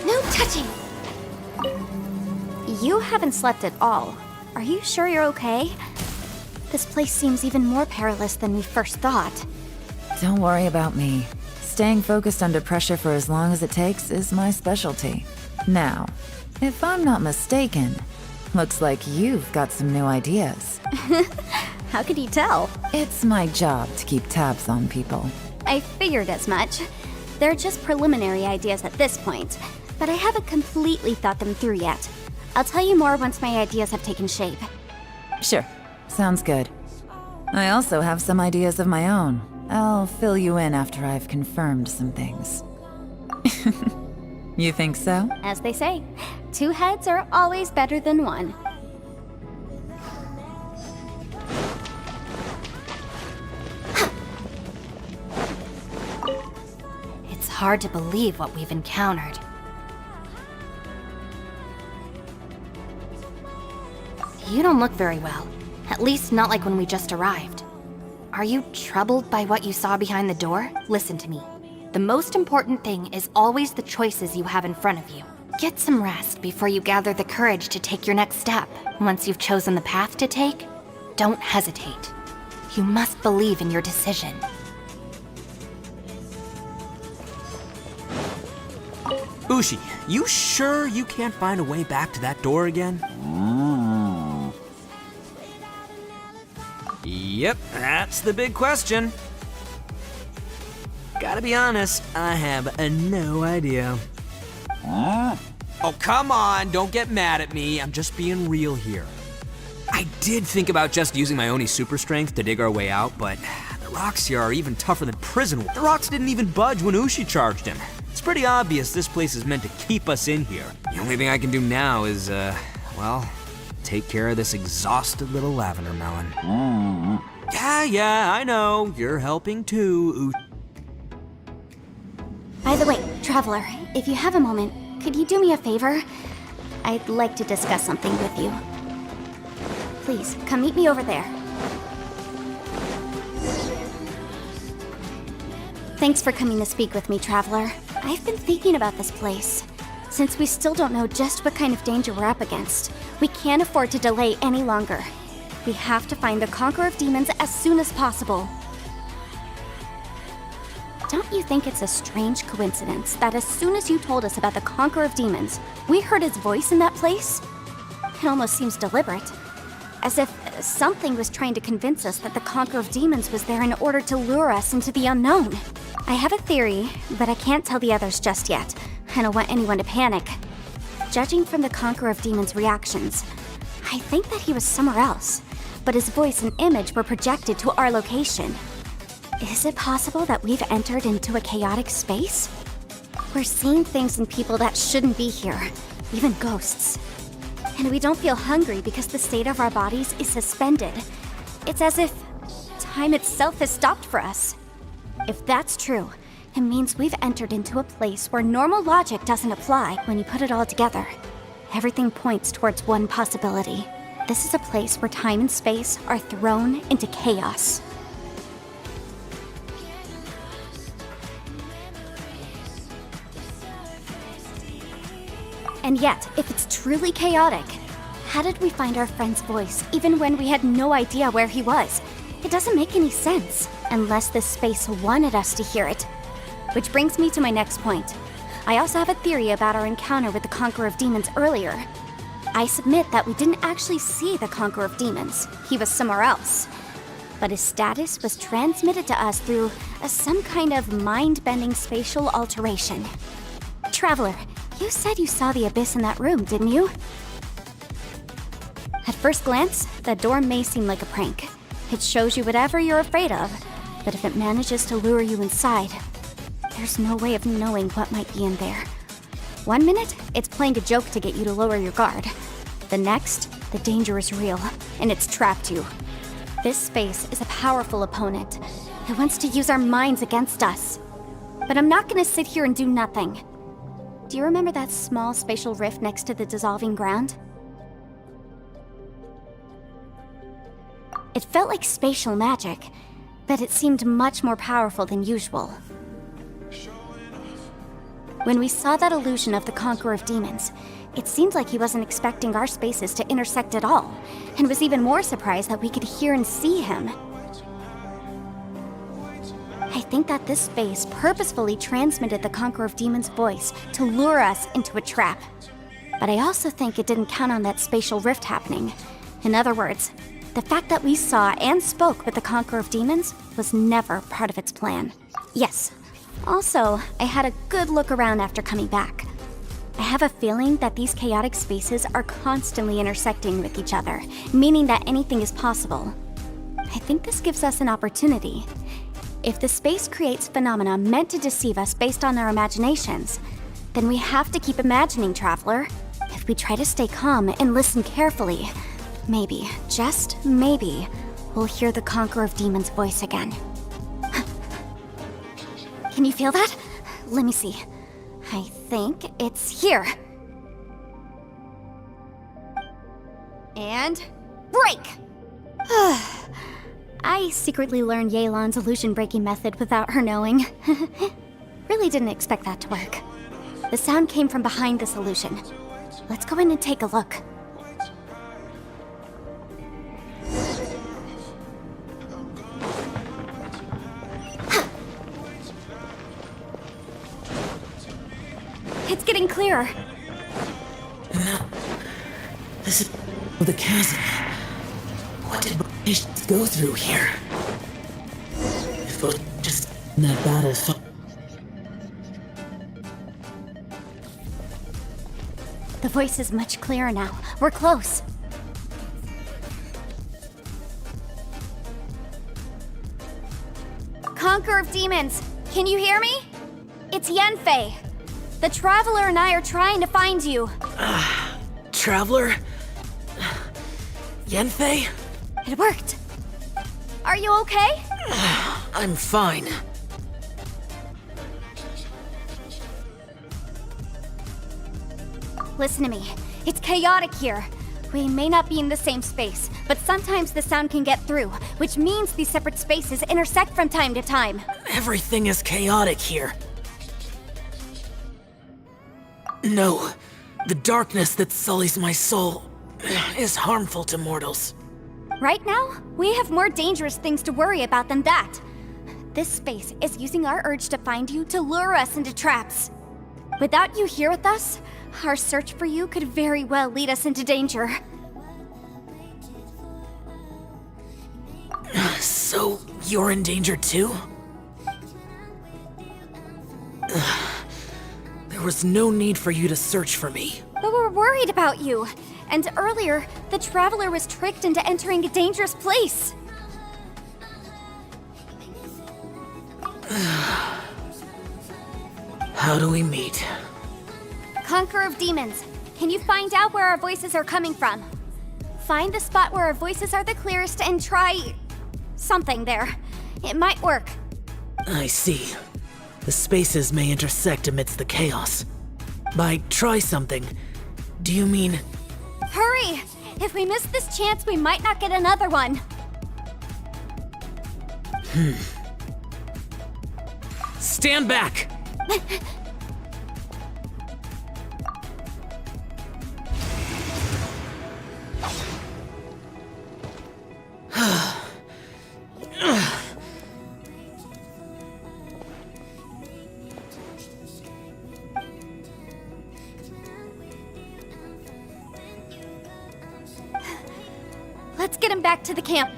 No touching! You haven't slept at all. Are you sure you're okay? This place seems even more perilous than we first thought. Don't worry about me. Staying focused under pressure for as long as it takes is my specialty. Now, if I'm not mistaken, looks like you've got some new ideas. How could you tell? It's my job to keep tabs on people. I figured as much. They're just preliminary ideas at this point, but I haven't completely thought them through yet. I'll tell you more once my ideas have taken shape. Sure, sounds good. I also have some ideas of my own. I'll fill you in after I've confirmed some things. You think so? As they say, 2 heads are always better than 1. It's hard to believe what we've encountered. You don't look very well. At least not like when we just arrived. Are you troubled by what you saw behind the door? Listen to me. The most important thing is always the choices you have in front of you. Get some rest before you gather the courage to take your next step. Once you've chosen the path to take, don't hesitate. You must believe in your decision. Ushi, you sure you can't find a way back to that door again? Yep, that's the big question. Gotta be honest, I have no idea. Oh, come on, don't get mad at me. I'm just being real here. I did think about just using my Oni super strength to dig our way out, but the rocks here are even tougher than prison. The rocks didn't even budge when Ushi charged him. It's pretty obvious this place is meant to keep us in here. The only thing I can do now is, well, take care of this exhausted little Lavender Melon. Yeah, I know. You're helping too, By the way, Traveler, if you have a moment, could you do me a favor? I'd like to discuss something with you. Please, come meet me over there. Thanks for coming to speak with me, Traveler. I've been thinking about this place. Since we still don't know just what kind of danger we're up against, we can't afford to delay any longer. We have to find the Conqueror of Demons as soon as possible. Don't you think it's a strange coincidence that as soon as you told us about the Conqueror of Demons, we heard his voice in that place? It almost seems deliberate. As if something was trying to convince us that the Conqueror of Demons was there in order to lure us into the unknown. I have a theory, but I can't tell the others just yet. I don't want anyone to panic. Judging from the Conqueror of Demons' reactions, I think that he was somewhere else, but his voice and image were projected to our location. Is it possible that we've entered into a chaotic space? We're seeing things in people that shouldn't be here, even ghosts. And we don't feel hungry because the state of our bodies is suspended. It's as if time itself has stopped for us. If that's true, it means we've entered into a place where normal logic doesn't apply. When you put it all together, everything points towards one possibility. This is a place where time and space are thrown into chaos. And yet, if it's truly chaotic, how did we find our friend's voice even when we had no idea where he was? It doesn't make any sense, unless this space wanted us to hear it. Which brings me to my next point. I also have a theory about our encounter with the Conqueror of Demons earlier. I submit that we didn't actually see the Conqueror of Demons. He was somewhere else. But his status was transmitted to us through some kind of mind-bending spatial alteration. Traveler, you said you saw the abyss in that room, didn't you? At first glance, the door may seem like a prank. It shows you whatever you're afraid of, but if it manages to lure you inside, there's no way of knowing what might be in there. 1 minute, it's playing a joke to get you to lower your guard. The next, the danger is real, and it's trapped you. This space is a powerful opponent. It wants to use our minds against us. But I'm not gonna sit here and do nothing. Do you remember that small spatial rift next to the dissolving ground? It felt like spatial magic, but it seemed much more powerful than usual. When we saw that illusion of the Conqueror of Demons, it seemed like he wasn't expecting our spaces to intersect at all, and was even more surprised that we could hear and see him. I think that this space purposefully transmitted the Conqueror of Demons' voice to lure us into a trap. But I also think it didn't count on that spatial rift happening. In other words, the fact that we saw and spoke with the Conqueror of Demons was never part of its plan. Yes. Also, I had a good look around after coming back. I have a feeling that these chaotic spaces are constantly intersecting with each other, meaning that anything is possible. I think this gives us an opportunity. If the space creates phenomena meant to deceive us based on our imaginations, then we have to keep imagining, Traveler. If we try to stay calm and listen carefully, maybe, just maybe, we'll hear the Conqueror of Demons' voice again. Can you feel that? Let me see. I think it's here. And break! I secretly learned Yelan's illusion-breaking method without her knowing. Really didn't expect that to work. The sound came from behind this illusion. Let's go in and take a look. It's getting clearer. No. This is the chasm. What did patients go through here? If it was just that bad as fuck. The voice is much clearer now. We're close. Conqueror of Demons, can you hear me? It's Yenfei. The Traveler and I are trying to find you. Traveler? Yenfei? It worked. Are you okay? I'm fine. Listen to me. It's chaotic here. We may not be in the same space, but sometimes the sound can get through, which means these separate spaces intersect from time to time. Everything is chaotic here. No, the darkness that sullies my soul is harmful to mortals. Right now, we have more dangerous things to worry about than that. This space is using our urge to find you to lure us into traps. Without you here with us, our search for you could very well lead us into danger. So, you're in danger too? There was no need for you to search for me. But we're worried about you. And earlier, the Traveler was tricked into entering a dangerous place. How do we meet? Conqueror of Demons, can you find out where our voices are coming from? Find the spot where our voices are the clearest and try something there. It might work. I see. The spaces may intersect amidst the chaos. By try something, do you mean... Hurry! If we miss this chance, we might not get another one. Stand back! get him back to the camp.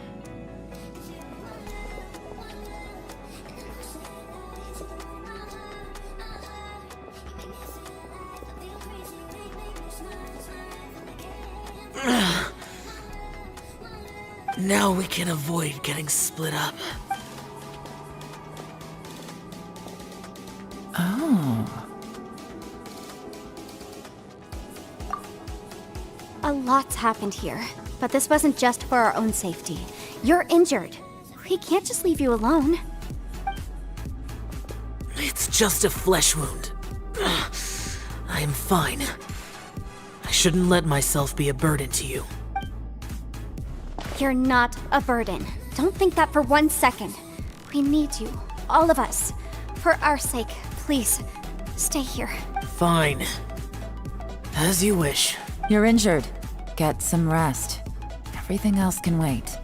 Now we can avoid getting split up. Oh. A lot's happened here, but this wasn't just for our own safety. You're injured. We can't just leave you alone. It's just a flesh wound. I am fine. I shouldn't let myself be a burden to you. You're not a burden. Don't think that for 1 second. We need you, all of us. For our sake, please, stay here. Fine. As you wish. You're injured. Get some rest. Everything else can wait.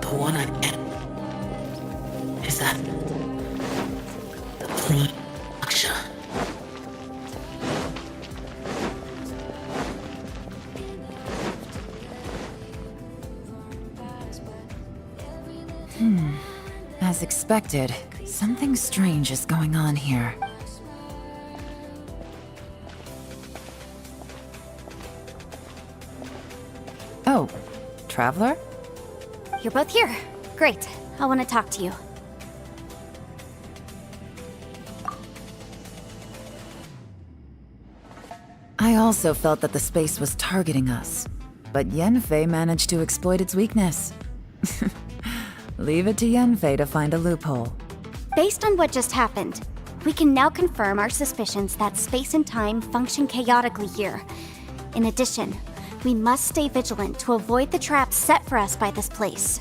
The one I get is that the Aksha. As expected, something strange is going on here. Oh, Traveler? You're both here. Great. I want to talk to you. I also felt that the space was targeting us, but Yenfei managed to exploit its weakness. Leave it to Yenfei to find a loophole. Based on what just happened, we can now confirm our suspicions that space and time function chaotically here. In addition, we must stay vigilant to avoid the traps set for us by this place.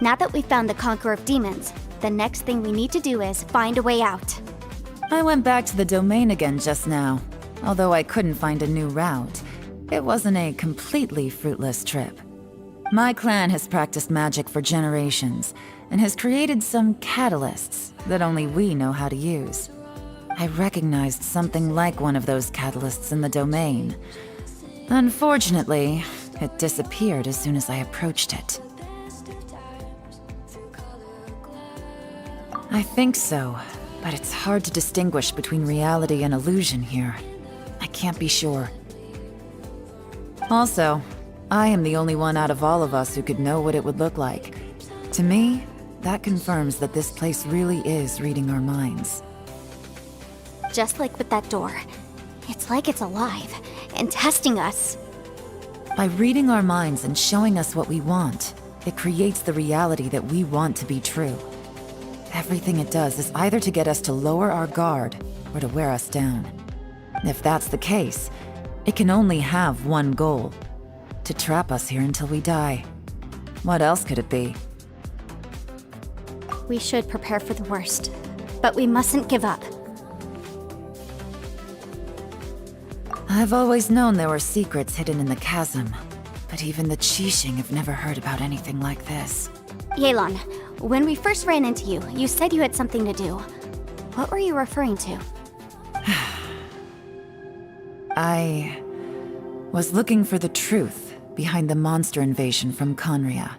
Now that we've found the Conqueror of Demons, the next thing we need to do is find a way out. I went back to the domain again just now. Although I couldn't find a new route, it wasn't a completely fruitless trip. My clan has practiced magic for generations, and has created some catalysts that only we know how to use. I recognized something like one of those catalysts in the domain. Unfortunately, it disappeared as soon as I approached it. I think so, but it's hard to distinguish between reality and illusion here. I can't be sure. Also, I am the only one out of all of us who could know what it would look like. To me, that confirms that this place really is reading our minds. Just like with that door. It's like it's alive and testing us. By reading our minds and showing us what we want, it creates the reality that we want to be true. Everything it does is either to get us to lower our guard or to wear us down. If that's the case, it can only have one goal: to trap us here until we die. What else could it be? We should prepare for the worst, but we mustn't give up. I've always known there were secrets hidden in the chasm, but even the Qixing have never heard about anything like this. Yelan, when we first ran into you, you said you had something to do. What were you referring to? I was looking for the truth behind the monster invasion from Conria.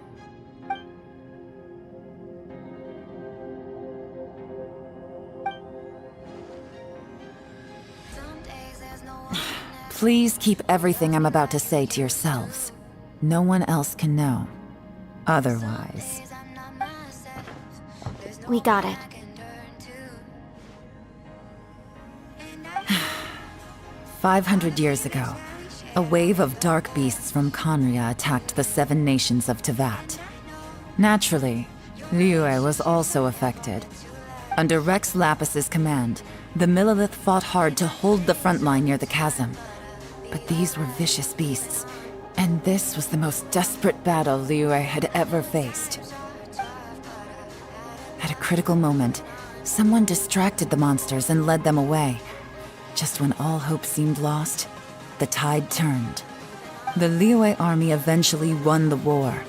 Please keep everything I'm about to say to yourselves. No one else can know. Otherwise... We got it. 500 years ago, a wave of dark beasts from Conria attacked the 7 nations of Tevat. Naturally, Liyue was also affected. Under Rex Lapis's command, the Millelith fought hard to hold the front line near the chasm. But these were vicious beasts, and this was the most desperate battle Liyue had ever faced. At a critical moment, Someone distracted the monsters and led them away. Just when all hope seemed lost, the tide turned. The Liyue army eventually won the war.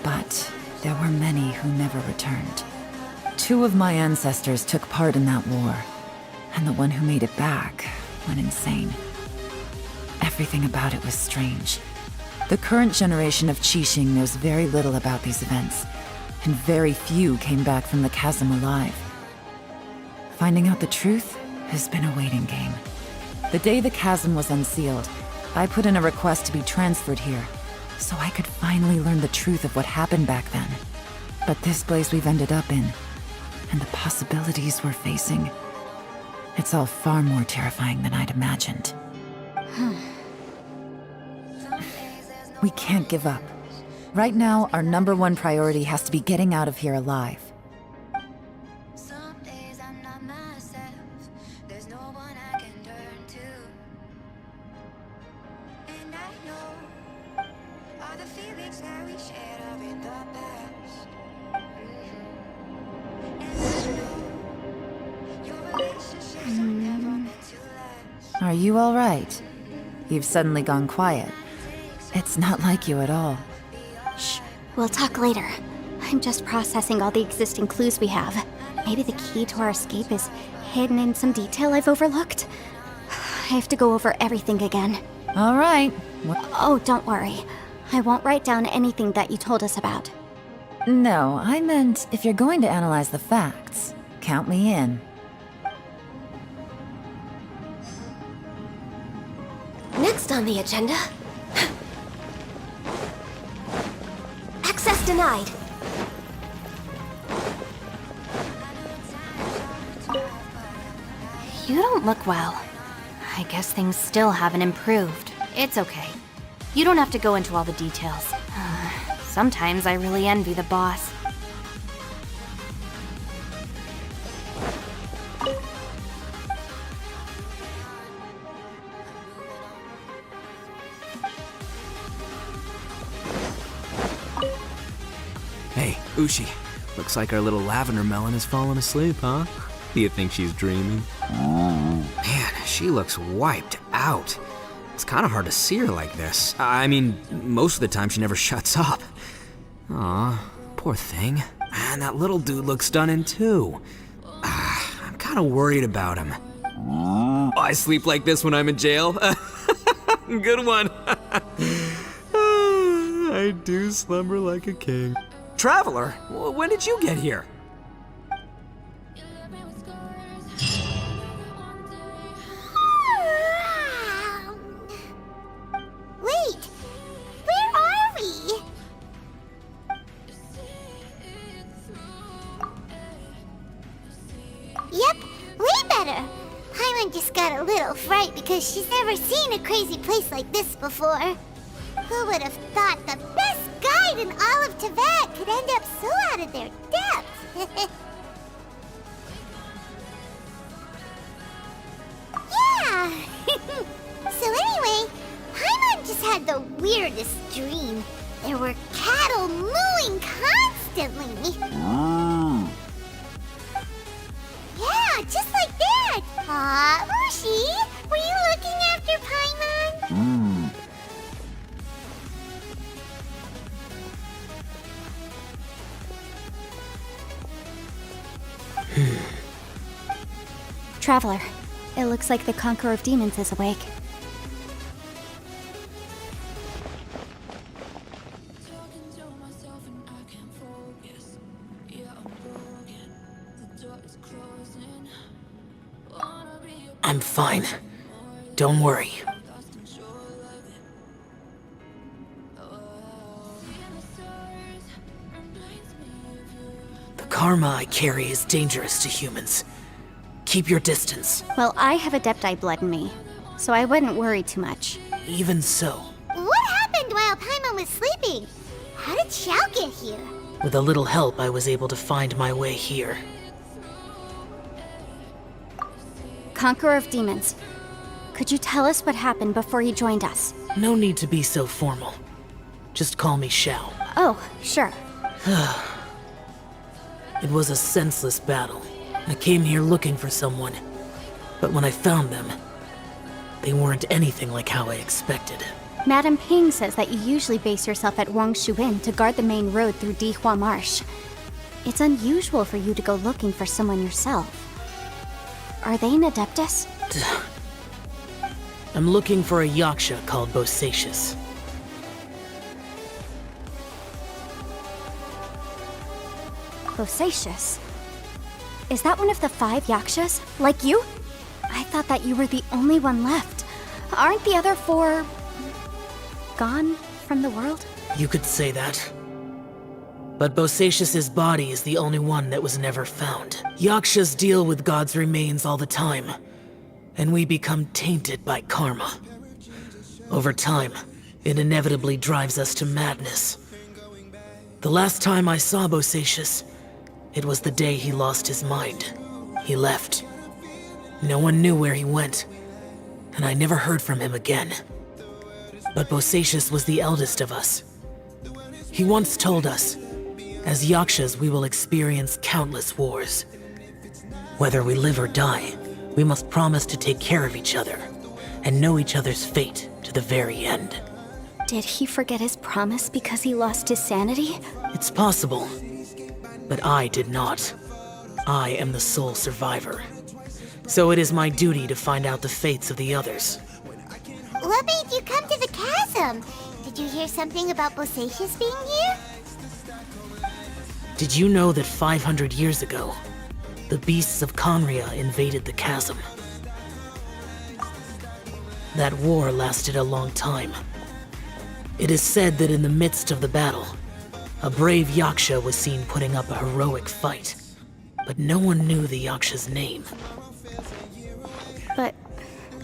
But there were many who never returned. 2 of my ancestors took part in that war, and the one who made it back went insane. Everything about it was strange. The current generation of Qixing knows very little about these events, and very few came back from the chasm alive. Finding out the truth has been a waiting game. The day the chasm was unsealed, I put in a request to be transferred here, so I could finally learn the truth of what happened back then. But this place we've ended up in, and the possibilities we're facing, it's all far more terrifying than I'd imagined. We can't give up. Right now, our #1 priority has to be getting out of here alive. Are you all right? You've suddenly gone quiet. It's not like you at all. Shh, we'll talk later. I'm just processing all the existing clues we have. Maybe the key to our escape is hidden in some detail I've overlooked. I have to go over everything again. All right. Oh, don't worry. I won't write down anything that you told us about. No, I meant if you're going to analyze the facts, count me in. Next on the agenda... Access denied. You don't look well. I guess things still haven't improved. It's okay. You don't have to go into all the details. Sometimes I really envy the boss. Hey, Ushi. Looks like our little lavender melon has fallen asleep, huh? Do you think she's dreaming? Man, she looks wiped out. It's kind of hard to see her like this. I mean, most of the time she never shuts up. Aw, poor thing. Man, that little dude looks stunning too. I'm kind of worried about him. Oh, I sleep like this when I'm in jail. Good one. I do slumber like a king. Traveler, when did you get here? Wait, where are we? Yep, way better. Paimon just got a little fright because she's never seen a crazy place like this before. Who would have thought the best guide in all of Tibet could end up so out of their depth? Yeah! So anyway, Paimon just had the weirdest dream. There were cattle mooing constantly. Yeah, just like that. Aw, Ushi, were you looking after Paimon? Traveler, it looks like the Conqueror of Demons is awake. I'm fine. Don't worry. The karma I carry is dangerous to humans. Keep your distance. Well, I have Adepti blood in me, so I wouldn't worry too much. Even so, What happened while Paimon was sleeping? How did Xiao get here? with a little help, I was able to find my way here. Conqueror of Demons, could you tell us what happened before you joined us? No need to be so formal. Just call me Xiao. Oh, sure. It was a senseless battle. I came here looking for someone, but when I found them, they weren't anything like how I expected. Madam Ping says that you usually base yourself at Wangshu Inn to guard the main road through Dihua Marsh. It's unusual for you to go looking for someone yourself. Are they an Adeptus? I'm looking for a Yaksha called Bosacius. Bosacius? Is that one of the 5 Yakshas? Like you? I thought that you were the only one left. Aren't the other 4... gone from the world? You could say that. But Bosacius's body is the only one that was never found. Yakshas deal with God's remains all the time, and we become tainted by karma. Over time, it inevitably drives us to madness. The last time I saw Bosacius, it was the day he lost his mind. He left. No one knew where he went, and I never heard from him again. But Bosacius was the eldest of us. He once told us, as Yakshas we will experience countless wars. Whether we live or die, we must promise to take care of each other, and know each other's fate to the very end. Did he forget his promise because he lost his sanity? It's possible, but I did not. I am the sole survivor. So it is my duty to find out the fates of the others. What made you come to the chasm? Did you hear something about Bosacius being here? Did you know that 500 years ago, the beasts of Conria invaded the chasm? That war lasted a long time. It is said that in the midst of the battle, a brave Yaksha was seen putting up a heroic fight, but no one knew the Yaksha's name. But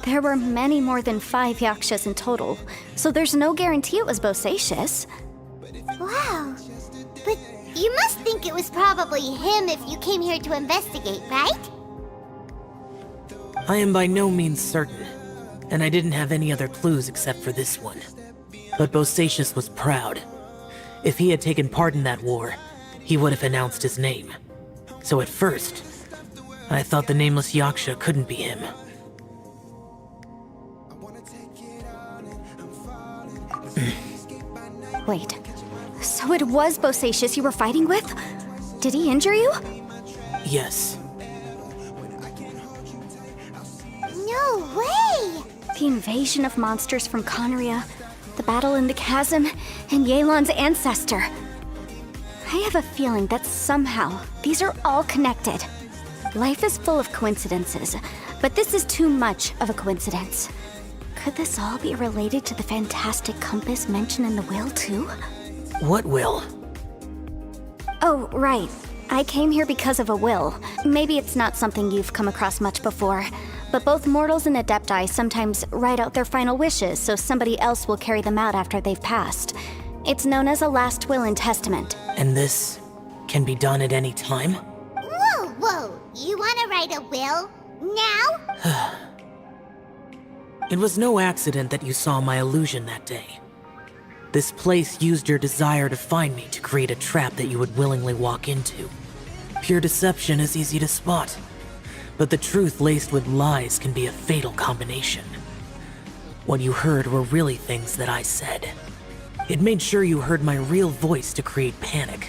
there were many more than 5 Yakshas in total, so there's no guarantee it was Bosacius. Wow. But you must think it was probably him if you came here to investigate, right? I am by no means certain, and I didn't have any other clues except for this one. But Bosacius was proud. If he had taken part in that war, he would have announced his name. So at first, I thought the nameless Yaksha couldn't be him. Wait, so it was Bosacius you were fighting with? Did he injure you? Yes. No way! The invasion of monsters from Conria, the battle in the chasm, and Yelan's ancestor. I have a feeling that somehow these are all connected. Life is full of coincidences, but this is too much of a coincidence. Could this all be related to the fantastic compass mentioned in the will, too? What will? Oh, right. I came here because of a will. Maybe it's not something you've come across much before, but both mortals and Adepti sometimes write out their final wishes so somebody else will carry them out after they've passed. It's known as a last will and testament. And this can be done at any time? Whoa, whoa! You wanna write a will? Now? It was no accident that you saw my illusion that day. This place used your desire to find me to create a trap that you would willingly walk into. Pure deception is easy to spot, but the truth laced with lies can be a fatal combination. What you heard were really things that I said. It made sure you heard my real voice to create panic.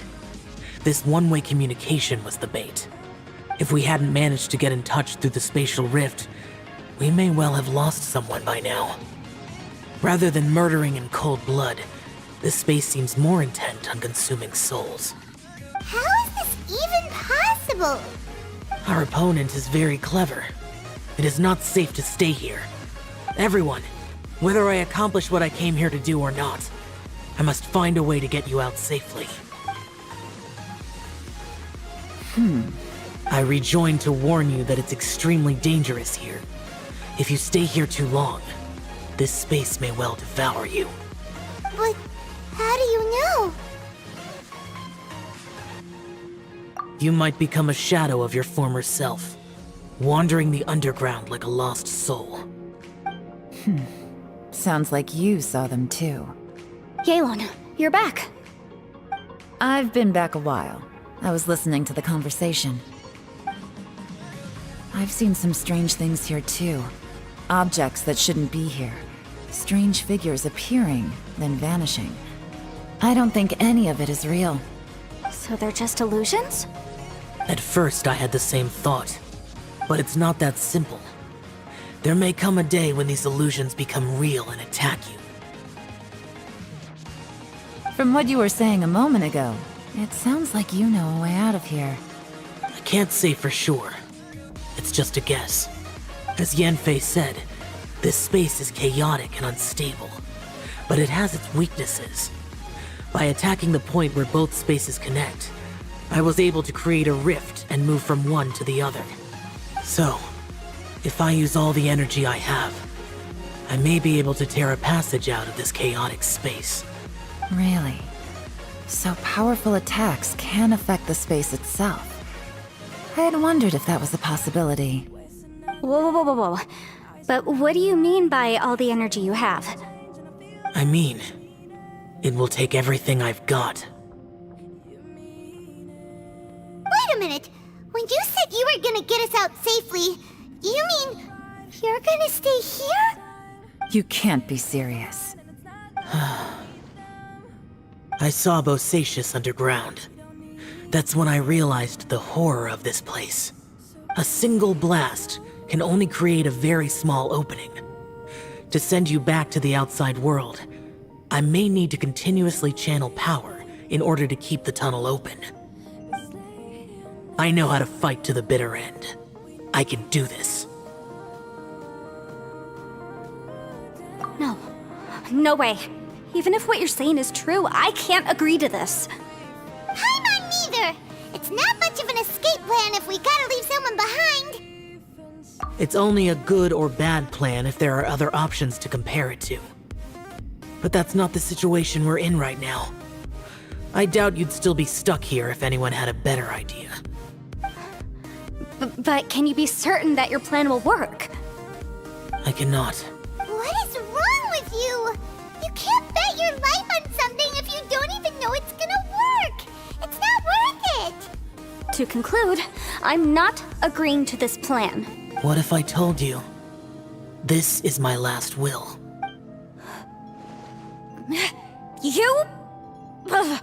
This one-way communication was the bait. If we hadn't managed to get in touch through the spatial rift, we may well have lost someone by now. Rather than murdering in cold blood, this space seems more intent on consuming souls. How is this even possible? Our opponent is very clever. It is not safe to stay here. Everyone, whether I accomplish what I came here to do or not, I must find a way to get you out safely. I rejoined to warn you that it's extremely dangerous here. If you stay here too long, this space may well devour you. But how do you know? You might become a shadow of your former self, wandering the underground like a lost soul. Sounds like you saw them too. Yelan, you're back. I've been back a while. I was listening to the conversation. I've seen some strange things here too. Objects that shouldn't be here. Strange figures appearing, then vanishing. I don't think any of it is real. So they're just illusions? At first, I had the same thought. But it's not that simple. There may come a day when these illusions become real and attack you. From what you were saying a moment ago, it sounds like you know a way out of here. I can't say for sure. It's just a guess. As Yanfei said, this space is chaotic and unstable, but it has its weaknesses. By attacking the point where both spaces connect, I was able to create a rift and move from one to the other. So, if I use all the energy I have, I may be able to tear a passage out of this chaotic space. Really? So powerful attacks can affect the space itself. I had wondered if that was a possibility. Whoa, whoa, whoa, whoa, whoa. But what do you mean by all the energy you have? I mean, it will take everything I've got. Wait a minute! When you said you were gonna get us out safely, you mean you're gonna stay here? You can't be serious. I saw Bosacius underground. That's when I realized the horror of this place. A single blast can only create a very small opening. To send you back to the outside world, I may need to continuously channel power in order to keep the tunnel open. I know how to fight to the bitter end. I can do this. No. No way. Even if what you're saying is true, I can't agree to this. I'm not neither! It's not much of an escape plan if we gotta leave someone behind! It's only a good or bad plan if there are other options to compare it to. But that's not the situation we're in right now. I doubt you'd still be stuck here if anyone had a better idea. But can you be certain that your plan will work? I cannot. What is wrong with you? You can't bet your life on something if you don't even know it's gonna work! It's not worth it! To conclude, I'm not agreeing to this plan. What if I told you? This is my last will. You? Ugh.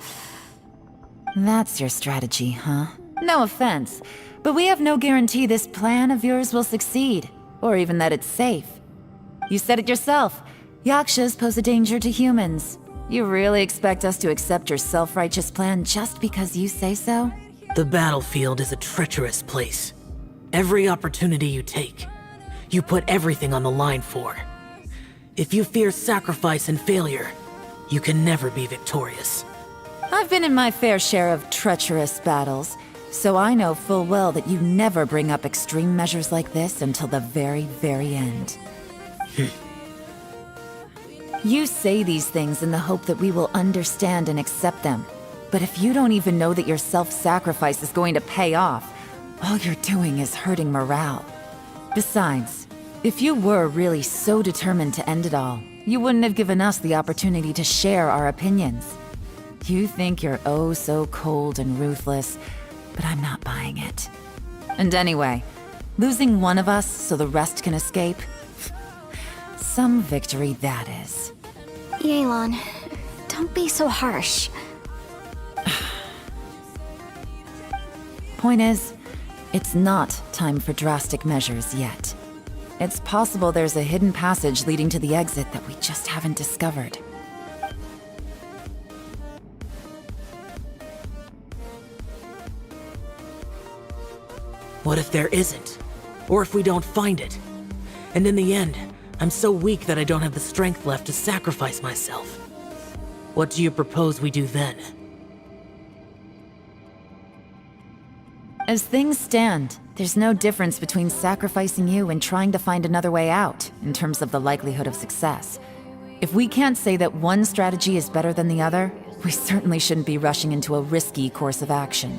That's your strategy, huh? No offense, but we have no guarantee this plan of yours will succeed, or even that it's safe. You said it yourself. Yakshas pose a danger to humans. You really expect us to accept your self-righteous plan just because you say so? The battlefield is a treacherous place. Every opportunity you take, you put everything on the line for. If you fear sacrifice and failure, you can never be victorious. I've been in my fair share of treacherous battles, so I know full well that you never bring up extreme measures like this until the very, very end. You say these things in the hope that we will understand and accept them. But if you don't even know that your self-sacrifice is going to pay off, all you're doing is hurting morale. Besides, if you were really so determined to end it all, you wouldn't have given us the opportunity to share our opinions. You think you're oh so cold and ruthless, but I'm not buying it. And anyway, losing one of us so the rest can escape? Some victory that is. Yelan, don't be so harsh. Point is, it's not time for drastic measures yet. It's possible there's a hidden passage leading to the exit that we just haven't discovered. What if there isn't? Or if we don't find it? And in the end, I'm so weak that I don't have the strength left to sacrifice myself. What do you propose we do then? As things stand, there's no difference between sacrificing you and trying to find another way out, in terms of the likelihood of success. If we can't say that one strategy is better than the other, we certainly shouldn't be rushing into a risky course of action.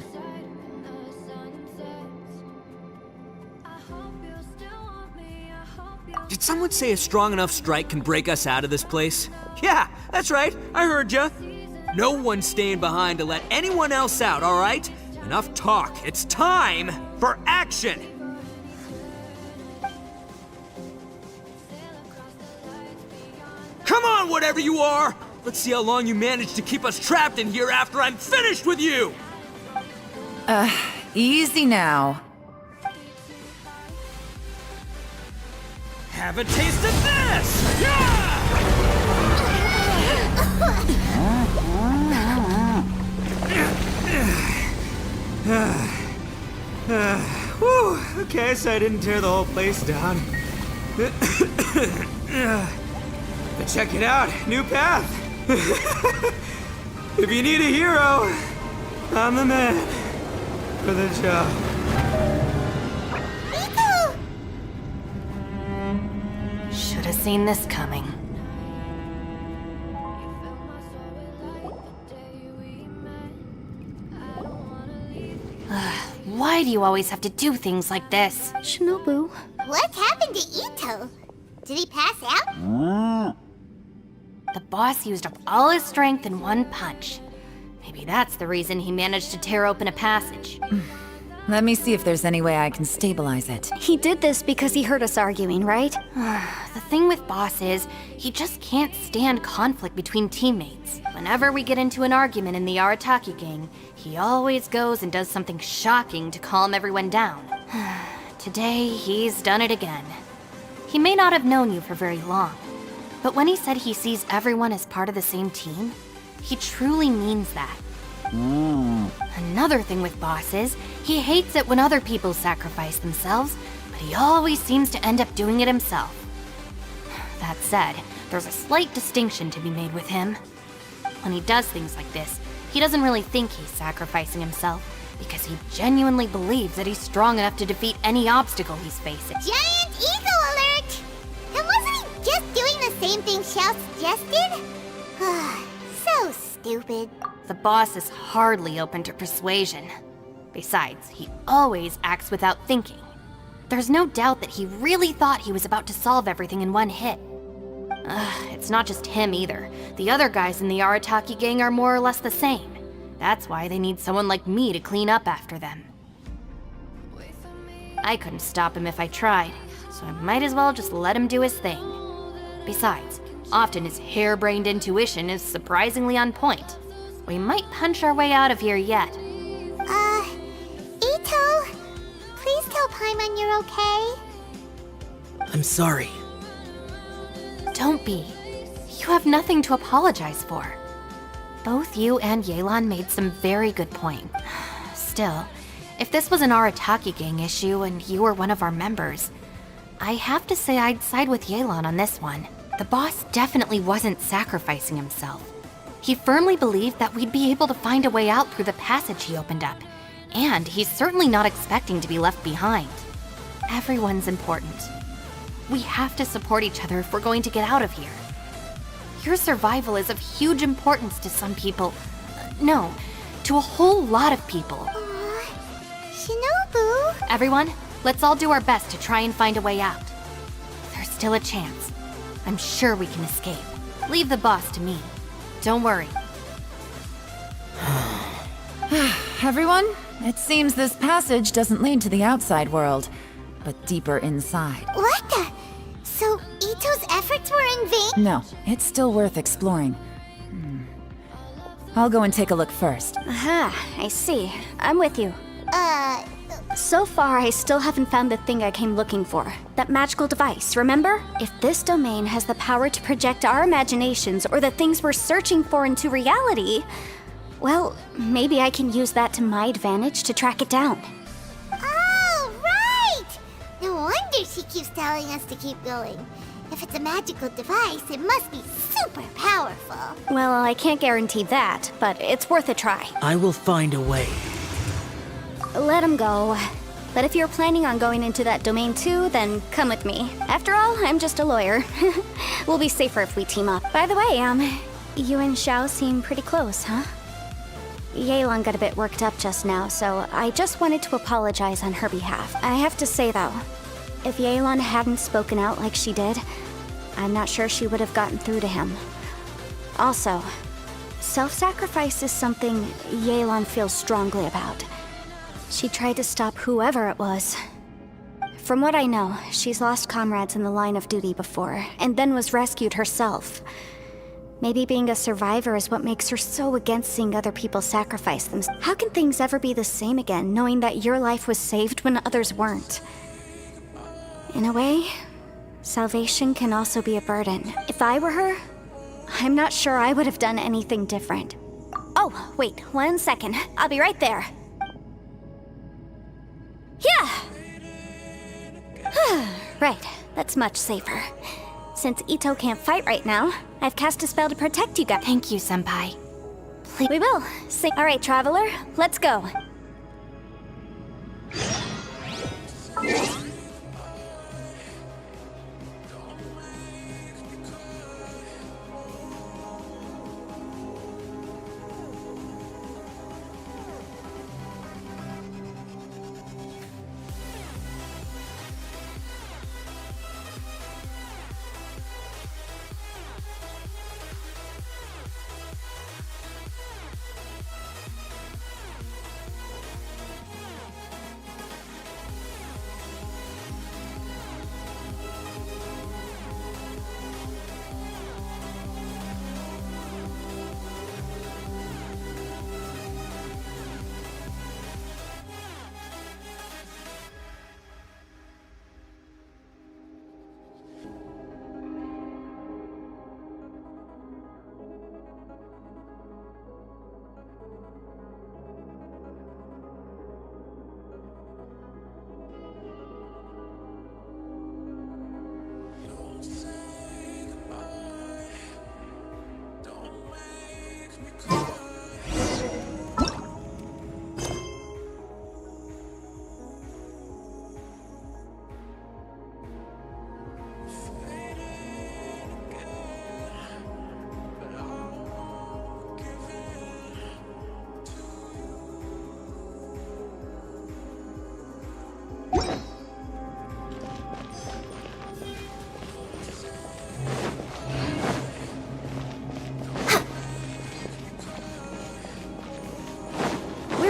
Did someone say a strong enough strike can break us out of this place? Yeah, that's right, I heard ya. No one's staying behind to let anyone else out, all right? Enough talk, it's time for action! Come on, whatever you are! Let's see how long you manage to keep us trapped in here after I'm finished with you! Easy now. Have a taste of this! Yeah! Whew, okay, so I didn't tear the whole place down. But check it out, new path. If you need a hero, I'm the man for the job. Should have seen this coming. Why do you always have to do things like this? Shinobu. What happened to Ito? Did he pass out? The boss used up all his strength in one punch. Maybe that's the reason he managed to tear open a passage. Let me see if there's any way I can stabilize it. He did this because he heard us arguing, right? The thing with Boss is, he just can't stand conflict between teammates. Whenever we get into an argument in the Arataki gang, he always goes and does something shocking to calm everyone down. Today, he's done it again. He may not have known you for very long, but when he said he sees everyone as part of the same team, he truly means that. Another thing with Boss is, he hates it when other people sacrifice themselves, but he always seems to end up doing it himself. That said, there's a slight distinction to be made with him. When he does things like this, he doesn't really think he's sacrificing himself, because he genuinely believes that he's strong enough to defeat any obstacle he's facing. Giant eagle alert! And wasn't he just doing the same thing Xiao suggested? So stupid. The boss is hardly open to persuasion. Besides, he always acts without thinking. There's no doubt that he really thought he was about to solve everything in one hit. It's not just him either. The other guys in the Arataki gang are more or less the same. That's why they need someone like me to clean up after them. I couldn't stop him if I tried, so I might as well just let him do his thing. Besides, often his harebrained intuition is surprisingly on point. We might punch our way out of here yet. Ito, please tell Paimon you're okay. I'm sorry. Don't be. You have nothing to apologize for. Both you and Yelan made some very good points. Still, if this was an Arataki gang issue and you were one of our members, I have to say I'd side with Yelan on this one. The boss definitely wasn't sacrificing himself. He firmly believed that we'd be able to find a way out through the passage he opened up, and he's certainly not expecting to be left behind. Everyone's important. We have to support each other if we're going to get out of here. Your survival is of huge importance to some people. No, to a whole lot of people. Shinobu! Everyone, let's all do our best to try and find a way out. There's still a chance. I'm sure we can escape. Leave the boss to me. Don't worry. Everyone, it seems this passage doesn't lead to the outside world, but deeper inside. What the? So Ito's efforts were in vain? No, it's still worth exploring. I'll go and take a look first. Aha, I see. I'm with you. So far, I still haven't found the thing I came looking for. That magical device, remember? If this domain has the power to project our imaginations or the things we're searching for into reality, well, maybe I can use that to my advantage to track it down. Oh, right! No wonder she keeps telling us to keep going. If it's a magical device, it must be super powerful. Well, I can't guarantee that, but it's worth a try. I will find a way. Let him go. But if you're planning on going into that domain too, then come with me. After all, I'm just a lawyer. We'll be safer if we team up. By the way, you and Xiao seem pretty close, huh? Yelan got a bit worked up just now, so I just wanted to apologize on her behalf. I have to say though, if Yelan hadn't spoken out like she did, I'm not sure she would have gotten through to him. Also, self-sacrifice is something Yelan feels strongly about. She tried to stop whoever it was. From what I know, she's lost comrades in the line of duty before, and then was rescued herself. Maybe being a survivor is what makes her so against seeing other people sacrifice themselves. How can things ever be the same again, knowing that your life was saved when others weren't? In a way, salvation can also be a burden. If I were her, I'm not sure I would have done anything different. Oh, wait, 1 second. I'll be right there. Yeah! Right, that's much safer. Since Ito can't fight right now, I've cast a spell to protect you guys. Thank you, Senpai. Please. We will. All right, Traveler, let's go.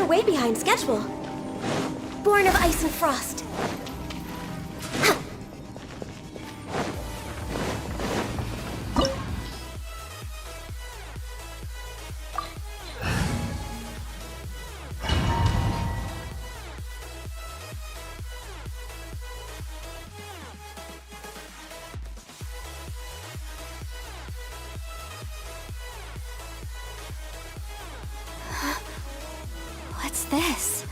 Way behind schedule. Born of ice and frost. What's this?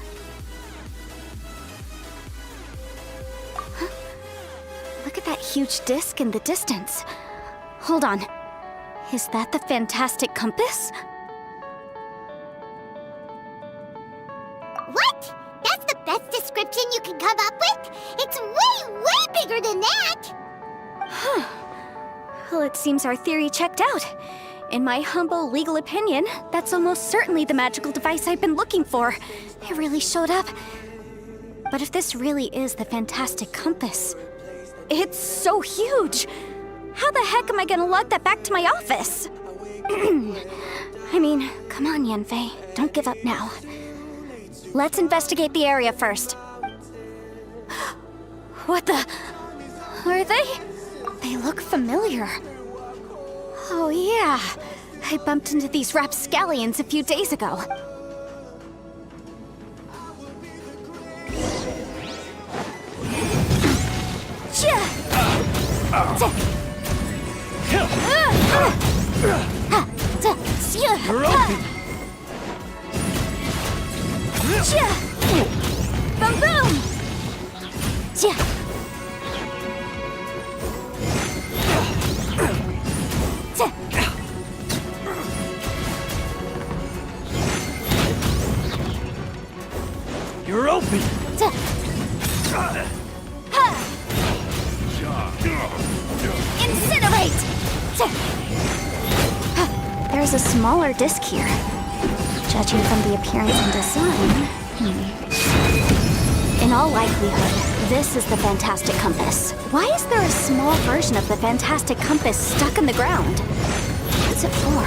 Huh? Look at that huge disc in the distance. Hold on. Is that the fantastic compass? What? That's the best description you can come up with? It's way, way bigger than that! Huh. Well, it seems our theory checked out. In my humble legal opinion, that's almost certainly the magical device I've been looking for. It really showed up. But if this really is the fantastic compass, it's so huge! How the heck am I gonna lug that back to my office? I mean, come on, Yanfei. Don't give up now. Let's investigate the area first. What the... Are they? They look familiar. Oh yeah, I bumped into these rapscallions a few days ago. Boom boom! You're open! Incinerate! There's a smaller disc here. Judging from the appearance and design... In all likelihood, this is the Fantastic Compass. Why is there a small version of the Fantastic Compass stuck in the ground? What's it for?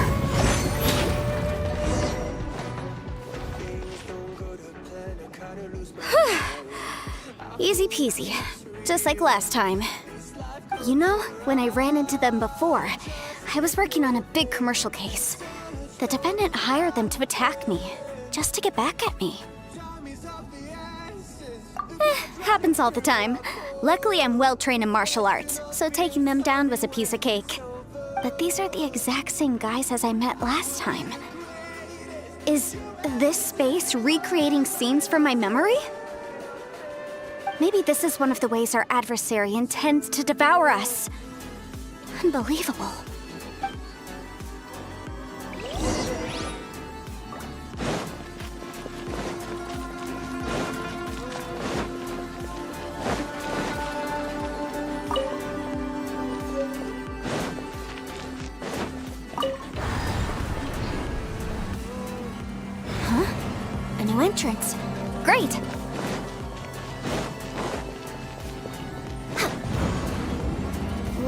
Easy peasy. just like last time. You know, when I ran into them before, I was working on a big commercial case. The defendant hired them to attack me, just to get back at me. Happens all the time. Luckily, I'm well trained in martial arts, so taking them down was a piece of cake. But these are the exact same guys as I met last time. Is this space recreating scenes from my memory? Maybe this is one of the ways our adversary intends to devour us. Unbelievable. A new entrance. Great!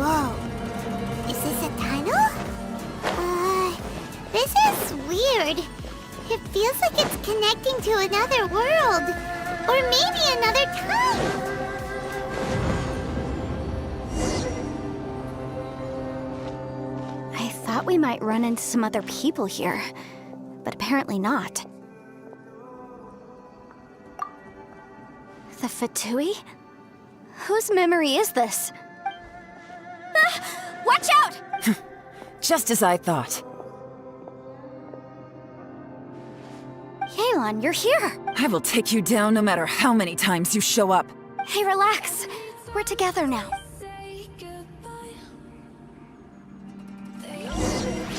Whoa. Is this a tunnel? This is weird. It feels like it's connecting to another world. Or maybe another time. I thought we might run into some other people here, but apparently not. The Fatui? Whose memory is this? Ah, watch out! Just as I thought. Yelan, you're here! I will take you down no matter how many times you show up. Hey, relax. We're together now.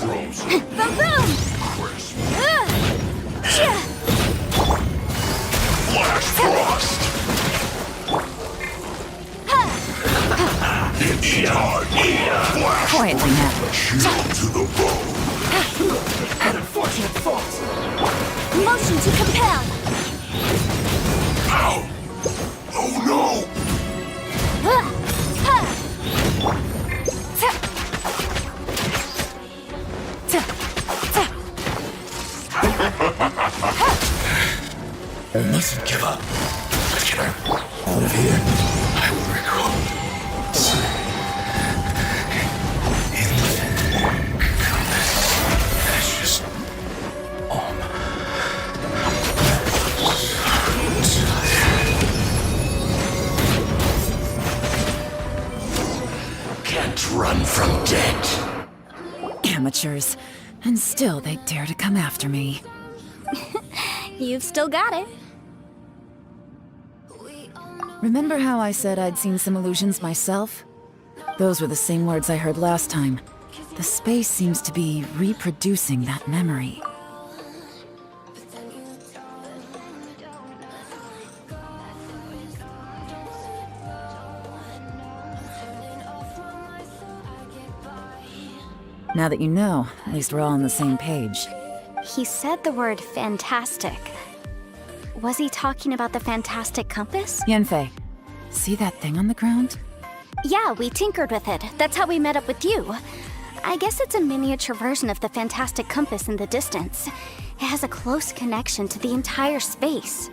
Boom, boom! Flash Frost! It's time for Flash Quietly now. Shield to the bone. An unfortunate fault. Motion to compel! Ow! Oh no! I mustn't give up. Let's get her out of here. I will recall. That's just Can't run from dead. Amateurs. And still they dare to come after me. You've still got it. Remember how I said I'd seen some illusions myself? Those were the same words I heard last time. The space seems to be reproducing that memory. Now that you know, at least we're all on the same page. He said the word fantastic. Was he talking about the fantastic compass? Yanfei, see that thing on the ground? Yeah, we tinkered with it. That's how we met up with you. I guess it's a miniature version of the fantastic compass in the distance. It has a close connection to the entire space.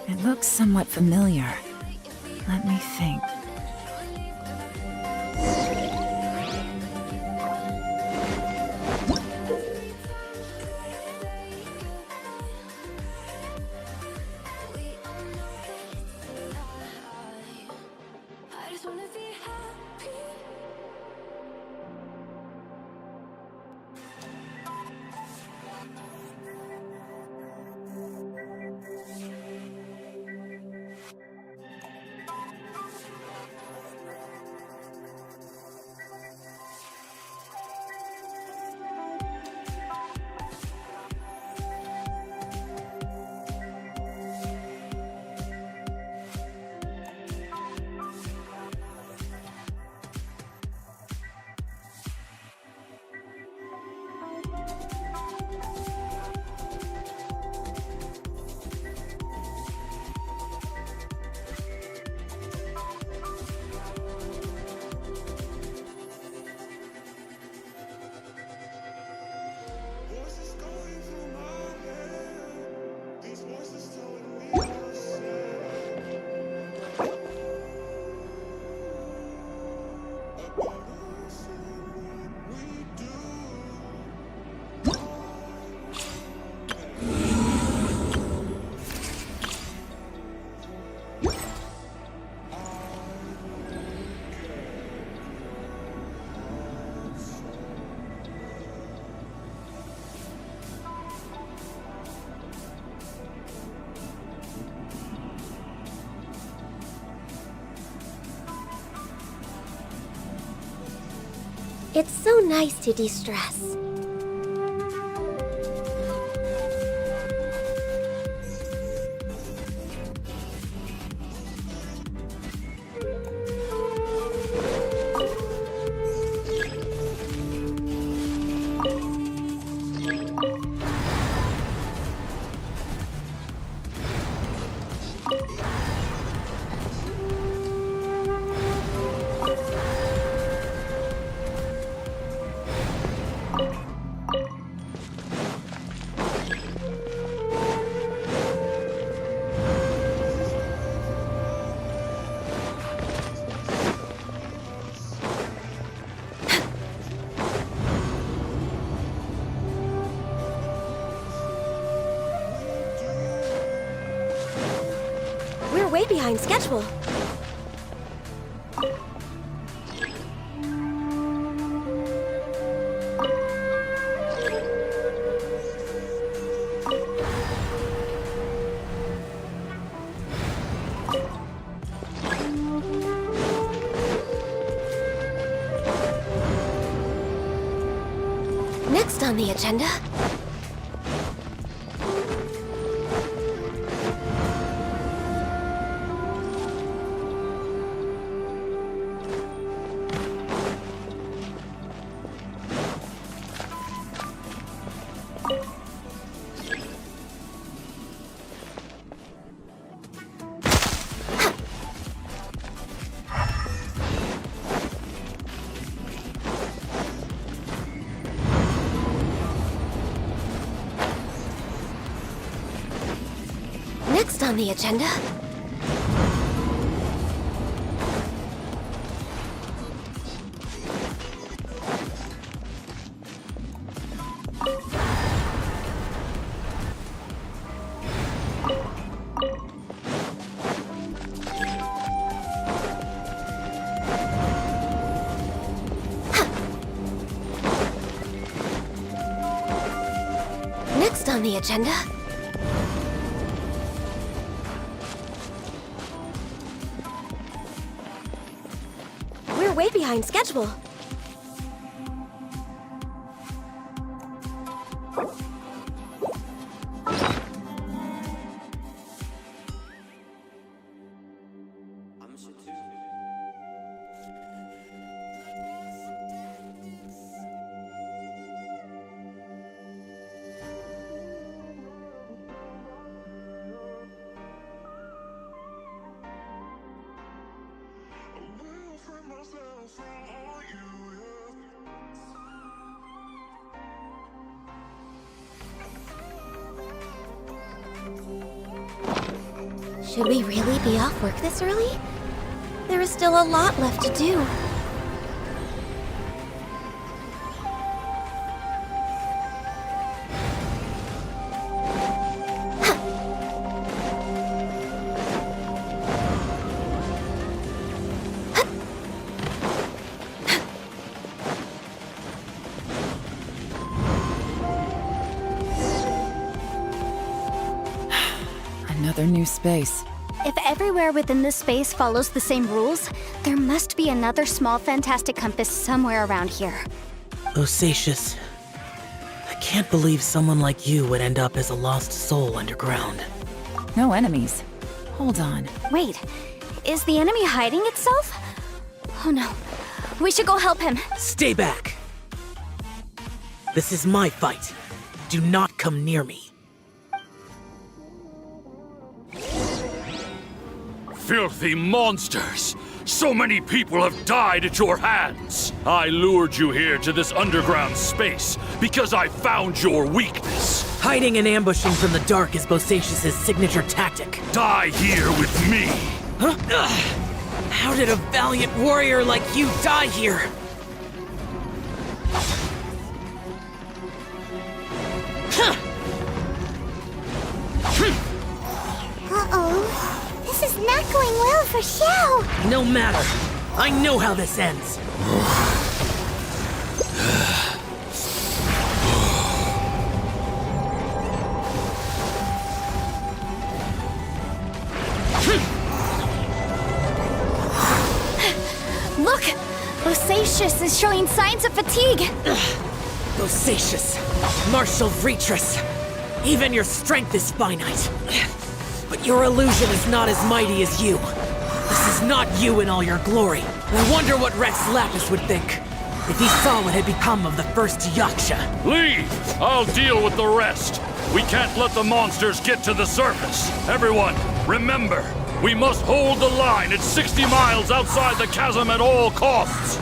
It looks somewhat familiar. Let me think. It's so nice to de-stress. We're way behind schedule. Next on the agenda. Next on the agenda. Next on the agenda. We're way behind schedule. Should we really be off work this early? There is still a lot left to do. Another new space. If everywhere within this space follows the same rules, there must be another small fantastic compass somewhere around here. Bosacius. I can't believe someone like you would end up as a lost soul underground. No enemies. Hold on. Wait, is the enemy hiding itself? Oh no, we should go help him. Stay back! This is my fight. Do not come near me. Filthy monsters! So many people have died at your hands! I lured you here to this underground space because I found your weakness! Hiding and ambushing from the dark is Bosacius' signature tactic. Die here with me! Huh? How did a valiant warrior like you die here? Uh-oh. This is not going well for Xiao. No matter. I know how this ends. Look! Bosacius is showing signs of fatigue. Bosacius, Martial Vretress, even your strength is finite. But your illusion is not as mighty as you. This is not you in all your glory. I wonder what Rex Lapis would think if he saw what had become of the first Yaksha. Leave! I'll deal with the rest. We can't let the monsters get to the surface. Everyone, remember, we must hold the line at 60 miles outside the chasm at all costs.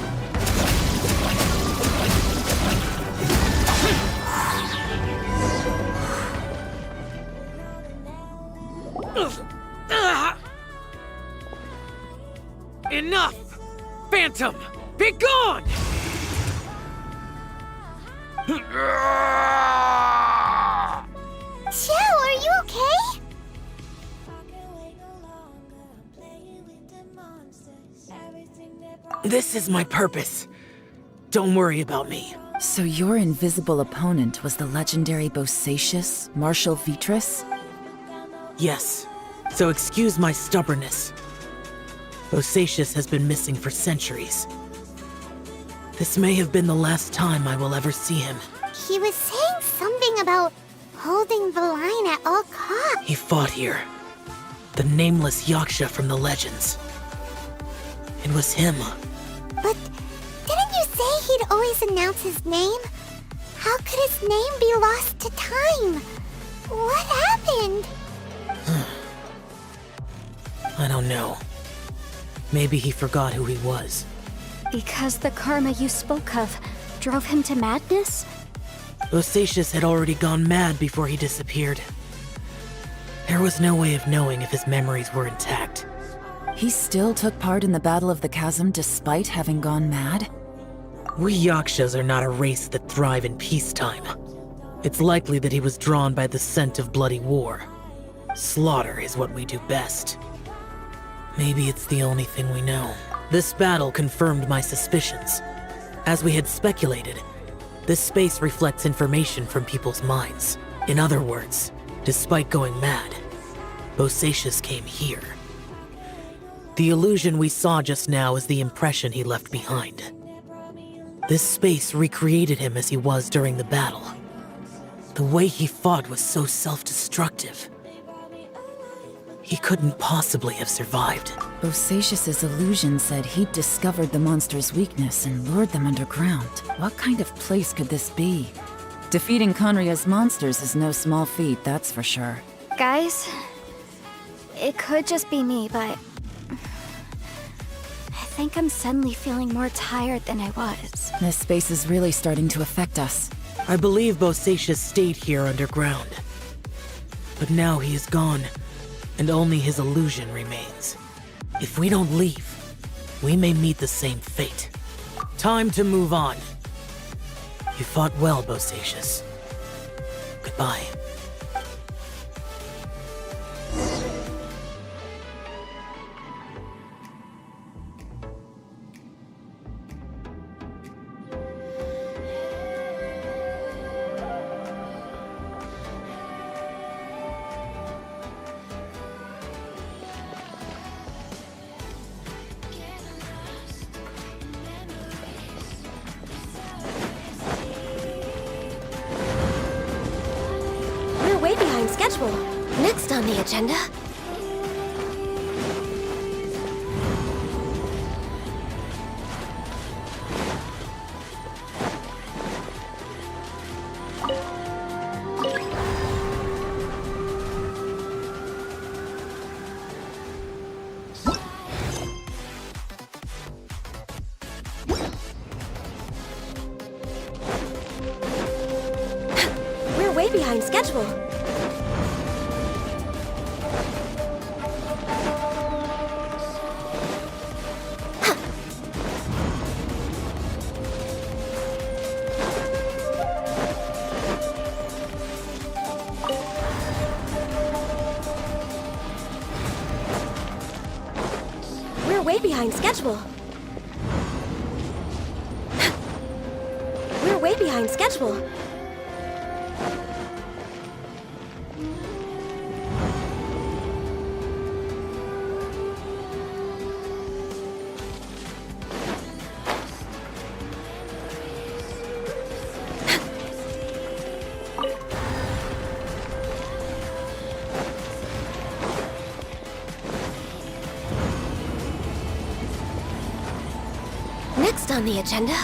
Enough! Phantom, be gone! Joe, are you okay? This is my purpose. Don't worry about me. So your invisible opponent was the legendary Bosacius, Martial Vretress? Yes, so excuse my stubbornness. Bosacius has been missing for centuries. This may have been the last time I will ever see him. He was saying something about holding the line at all costs. He fought here. The nameless Yaksha from the legends. It was him. But didn't you say he'd always announce his name? How could his name be lost to time? What happened? I don't know. Maybe he forgot who he was. Because the karma you spoke of drove him to madness? Bosacius had already gone mad before he disappeared. There was no way of knowing if his memories were intact. He still took part in the Battle of the Chasm despite having gone mad? We Yakshas are not a race that thrive in peacetime. It's likely that he was drawn by the scent of bloody war. Slaughter is what we do best. Maybe it's the only thing we know. This battle confirmed my suspicions. As we had speculated, this space reflects information from people's minds. In other words, despite going mad, Bosacius came here. The illusion we saw just now is the impression he left behind. This space recreated him as he was during the battle. The way he fought was so self-destructive. He couldn't possibly have survived. Bosacius's illusion said he'd discovered the monster's weakness and lured them underground. What kind of place could this be? Defeating Conria's monsters is no small feat, that's for sure. Guys, it could just be me, but I think I'm suddenly feeling more tired than I was. This space is really starting to affect us. I believe Bosacius stayed here underground. But now he is gone, and only his illusion remains. If we don't leave, we may meet the same fate. Time to move on. You fought well, Bosacius. Goodbye. Way behind schedule. Next on the agenda. We're way behind schedule. Way behind schedule. We're way behind schedule. Next on the agenda...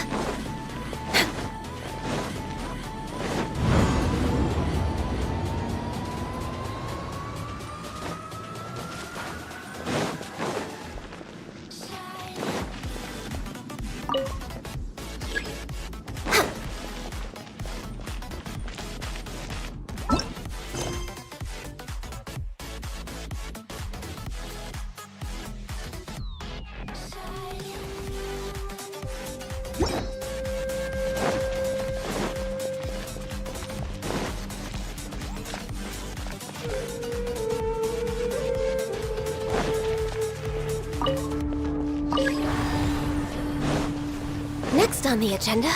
Next on the agenda...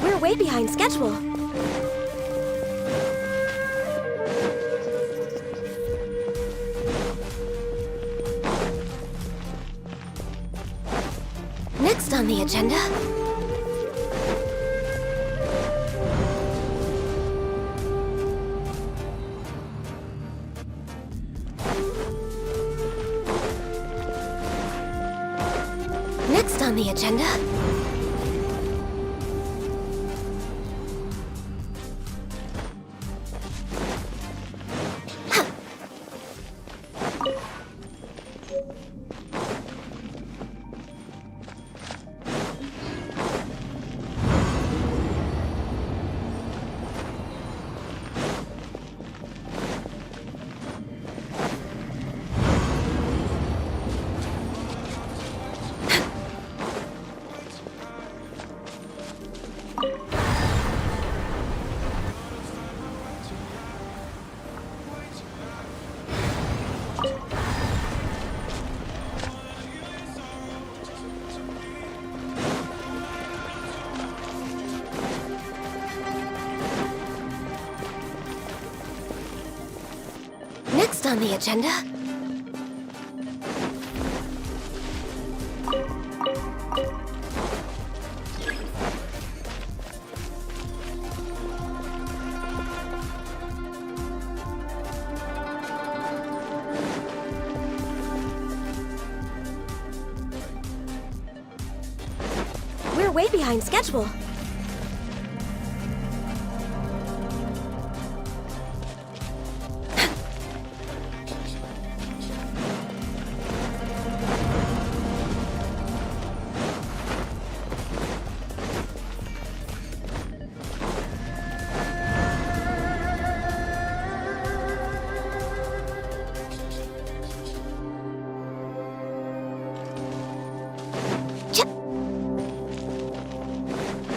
We're way behind schedule. Next on the agenda... Next on the agenda... Next on the agenda... We're way behind schedule.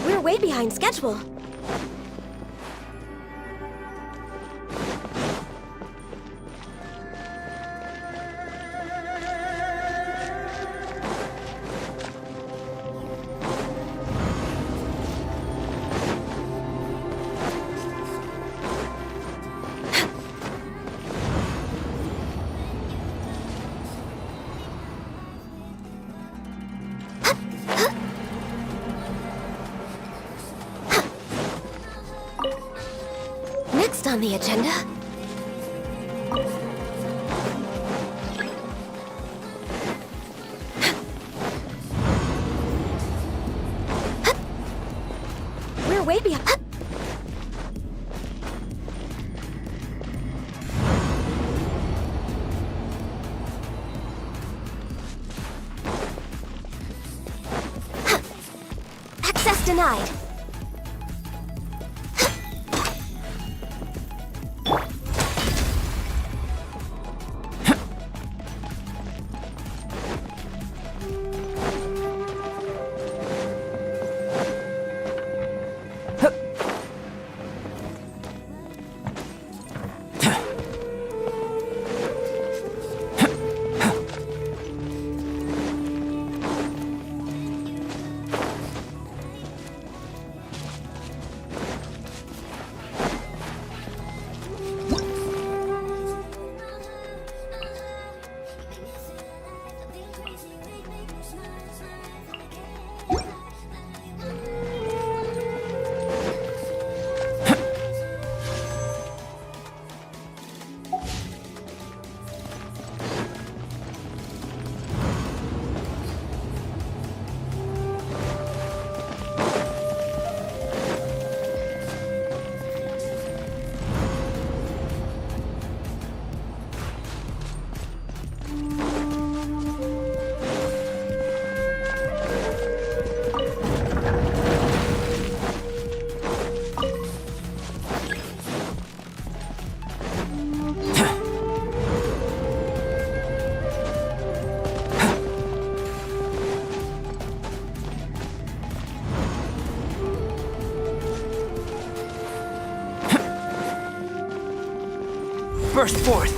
We're way behind schedule. Next on the agenda... We're way behind... Access denied. burst forth.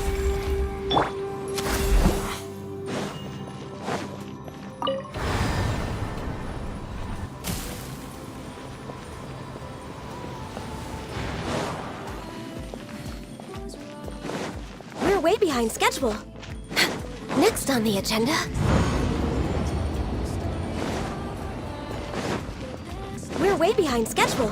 We're way behind schedule. Next on the agenda. We're way behind schedule.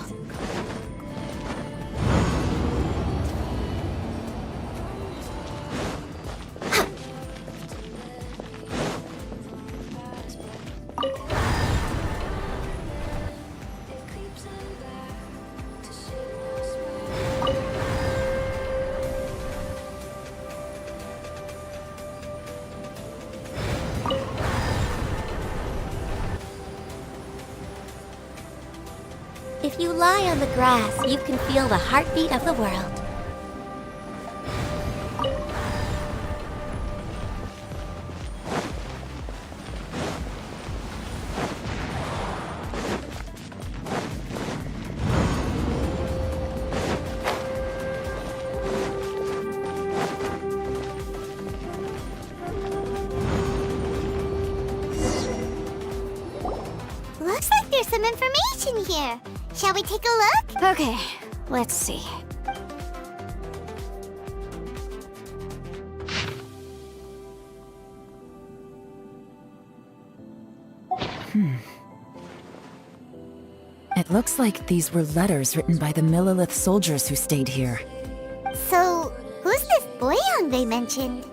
If you lie on the grass, you can feel the heartbeat of the world. Looks like there's some information here. Shall we take a look? Okay, let's see. It looks like these were letters written by the Millilith soldiers who stayed here. So, who's this Boyang they mentioned?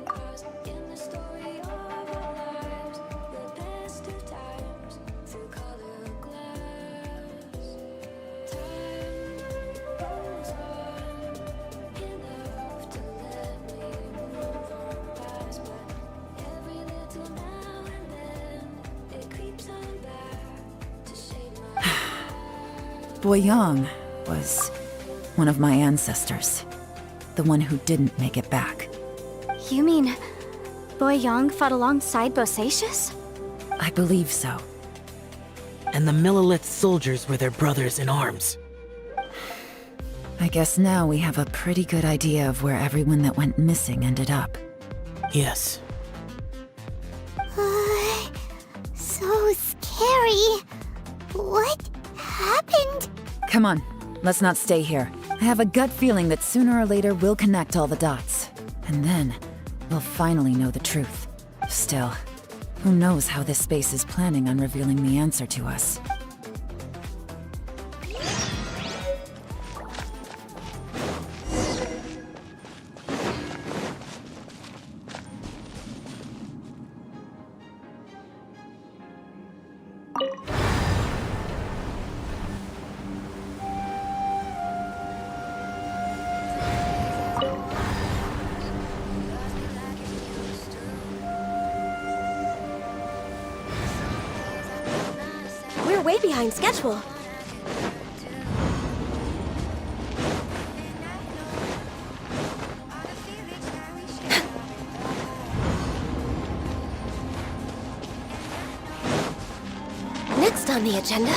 Boyang was one of my ancestors. The one who didn't make it back. You mean Boyang fought alongside Bosacius? I believe so. And the Millilith soldiers were their brothers in arms. I guess now we have a pretty good idea of where everyone that went missing ended up. Yes. So scary. What happened? Come on, let's not stay here. I have a gut feeling that sooner or later we'll connect all the dots. And then, we'll finally know the truth. Still, who knows how this space is planning on revealing the answer to us. We're way behind schedule. Next on the agenda.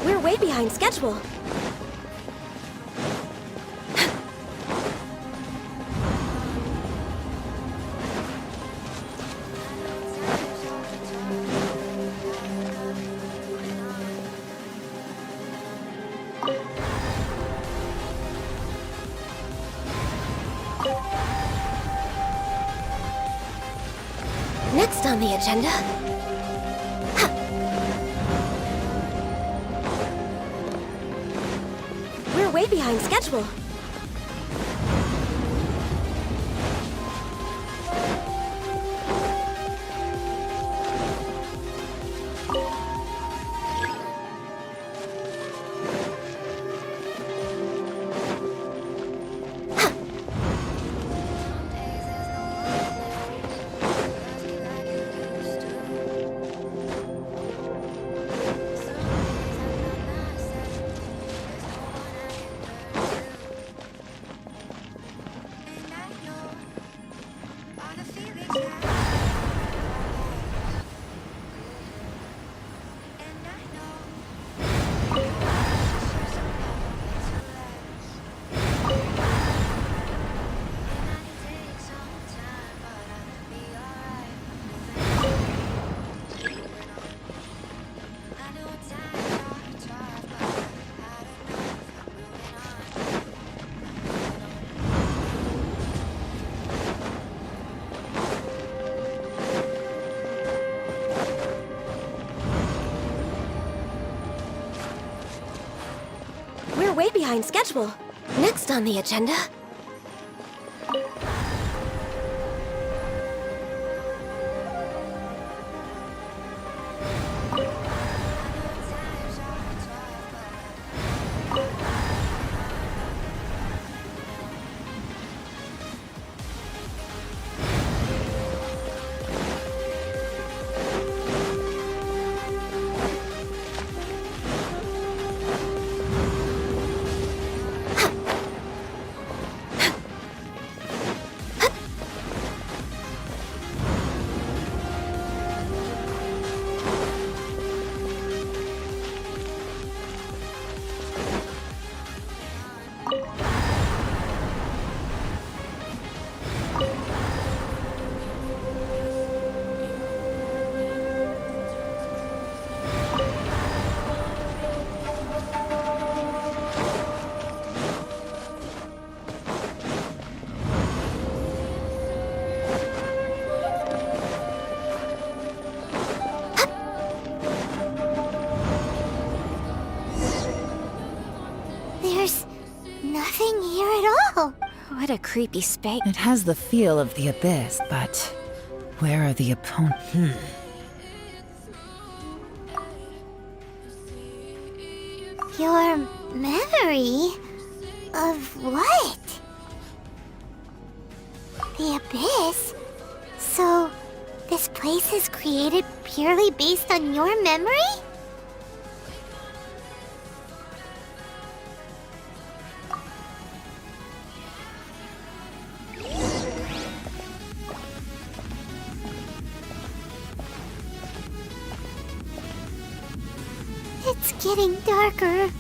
We're way behind schedule. Next on the agenda. We're way behind schedule. way behind schedule. Next on the agenda... There's nothing here at all. What a creepy space. It has the feel of the abyss, but where are the opponents? Your memory of what? The abyss? So, this place is created purely based on your memory? It's getting darker.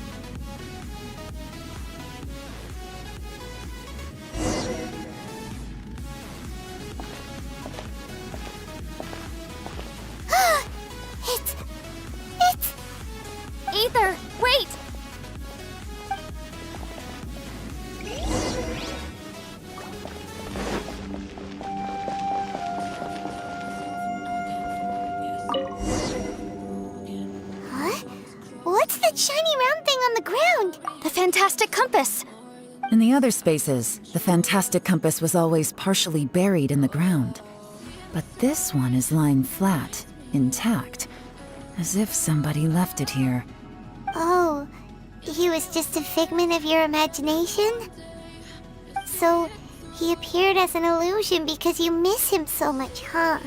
It's... Ether, wait! Huh? What's that shiny round thing on the ground? The fantastic compass! In the other spaces, the fantastic compass was always partially buried in the ground. But this one is lying flat, intact, as if somebody left it here. Oh, he was just a figment of your imagination? So, he appeared as an illusion because you miss him so much, huh?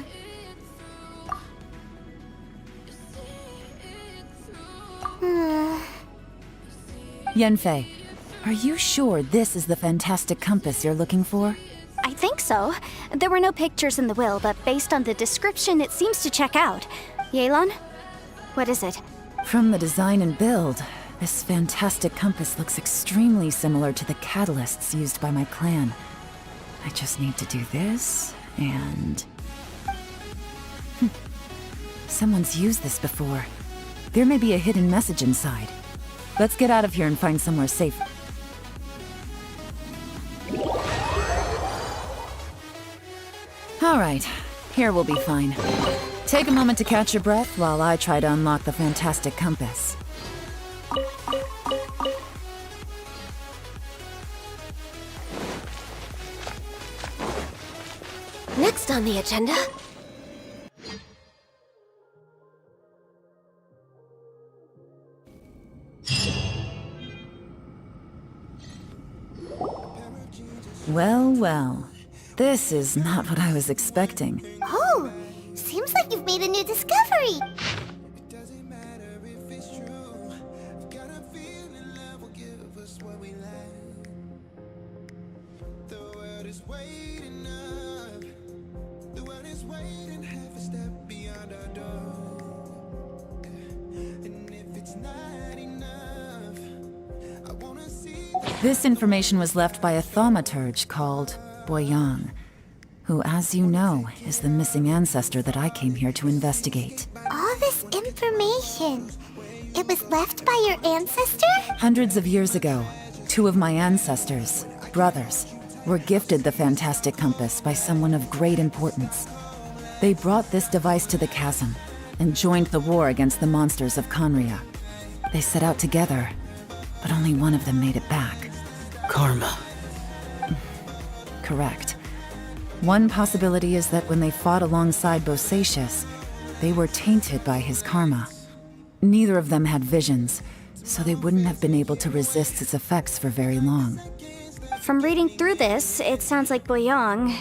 Yanfei, are you sure this is the fantastic compass you're looking for? I think so. There were no pictures in the will, but based on the description, it seems to check out. Yelan? What is it? From the design and build, this fantastic compass looks extremely similar to the catalysts used by my clan. I just need to do this, and... Someone's used this before. There may be a hidden message inside. Let's get out of here and find somewhere safe. All right, here we'll be fine. Take a moment to catch your breath while I try to unlock the fantastic compass. Next on the agenda... Well, well. This is not what I was expecting. Oh, seems like you've made a new discovery. This information was left by a thaumaturge called Boyang, who, as you know, is the missing ancestor that I came here to investigate. All this information, it was left by your ancestor? Hundreds of years ago, two of my ancestors, brothers, were gifted the fantastic compass by someone of great importance. They brought this device to the chasm and joined the war against the monsters of Conria. They set out together, but only one of them made it back. Karma. Correct. One possibility is that when they fought alongside Bosacius, they were tainted by his karma. Neither of them had visions, so they wouldn't have been able to resist its effects for very long. From reading through this, it sounds like Boyang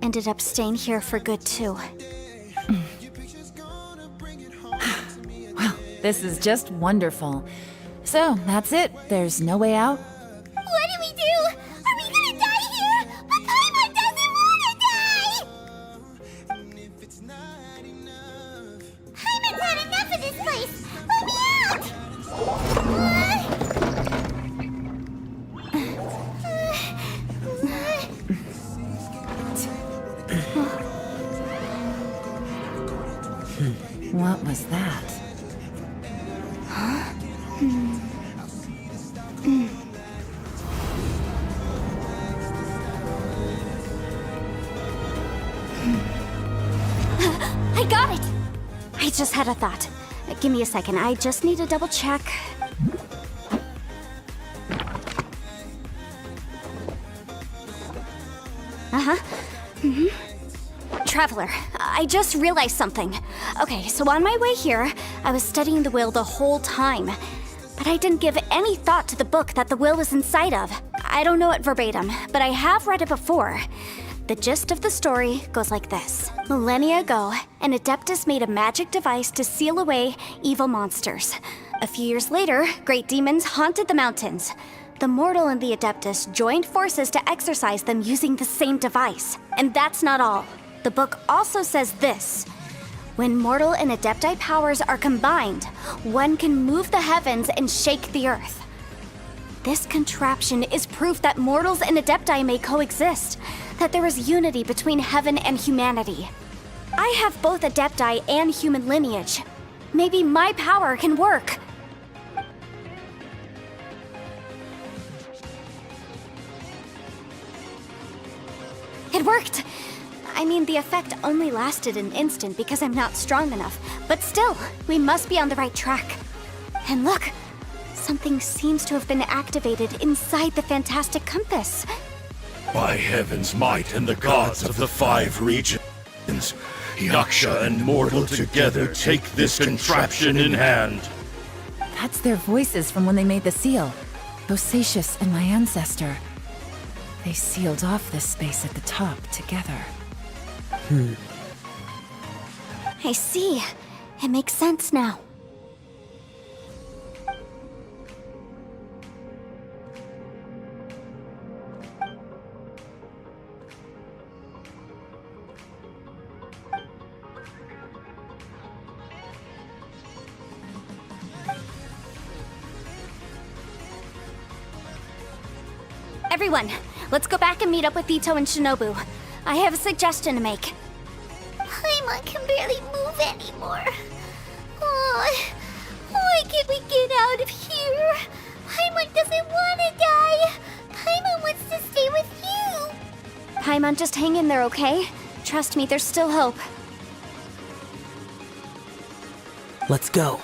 ended up staying here for good too. Well, this is just wonderful. So, that's it. There's no way out? What do we do? Are we gonna die here? But Paimon doesn't wanna die! Paimon's had enough of this place! Let me out! What was that? I got it! I just had a thought. Give me a second, I just need to double check. Traveler, I just realized something. Okay, so on my way here, I was studying the will the whole time. But I didn't give any thought to the book that the will was inside of. I don't know it verbatim, but I have read it before. The gist of the story goes like this. Millennia ago, an Adeptus made a magic device to seal away evil monsters. A few years later, great demons haunted the mountains. The mortal and the Adeptus joined forces to exorcise them using the same device. And that's not all. The book also says this. When mortal and Adepti powers are combined, one can move the heavens and shake the earth. This contraption is proof that mortals and Adepti may coexist, that there is unity between heaven and humanity. I have both Adepti and human lineage. Maybe my power can work. It worked! I mean, the effect only lasted an instant because I'm not strong enough, but still, we must be on the right track. And look, something seems to have been activated inside the fantastic compass. By heaven's might and the gods of the 5 regions, Yaksha and mortal together take this contraption in hand. That's their voices from when they made the seal. Bosacius and my ancestor. They sealed off this space at the top together. I see. It makes sense now. Everyone, let's go back and meet up with Ito and Shinobu. I have a suggestion to make. Paimon can barely move anymore. Oh, why can't we get out of here? Paimon doesn't want to die. Paimon wants to stay with you. Paimon, just hang in there, okay? Trust me, there's still hope. Let's go.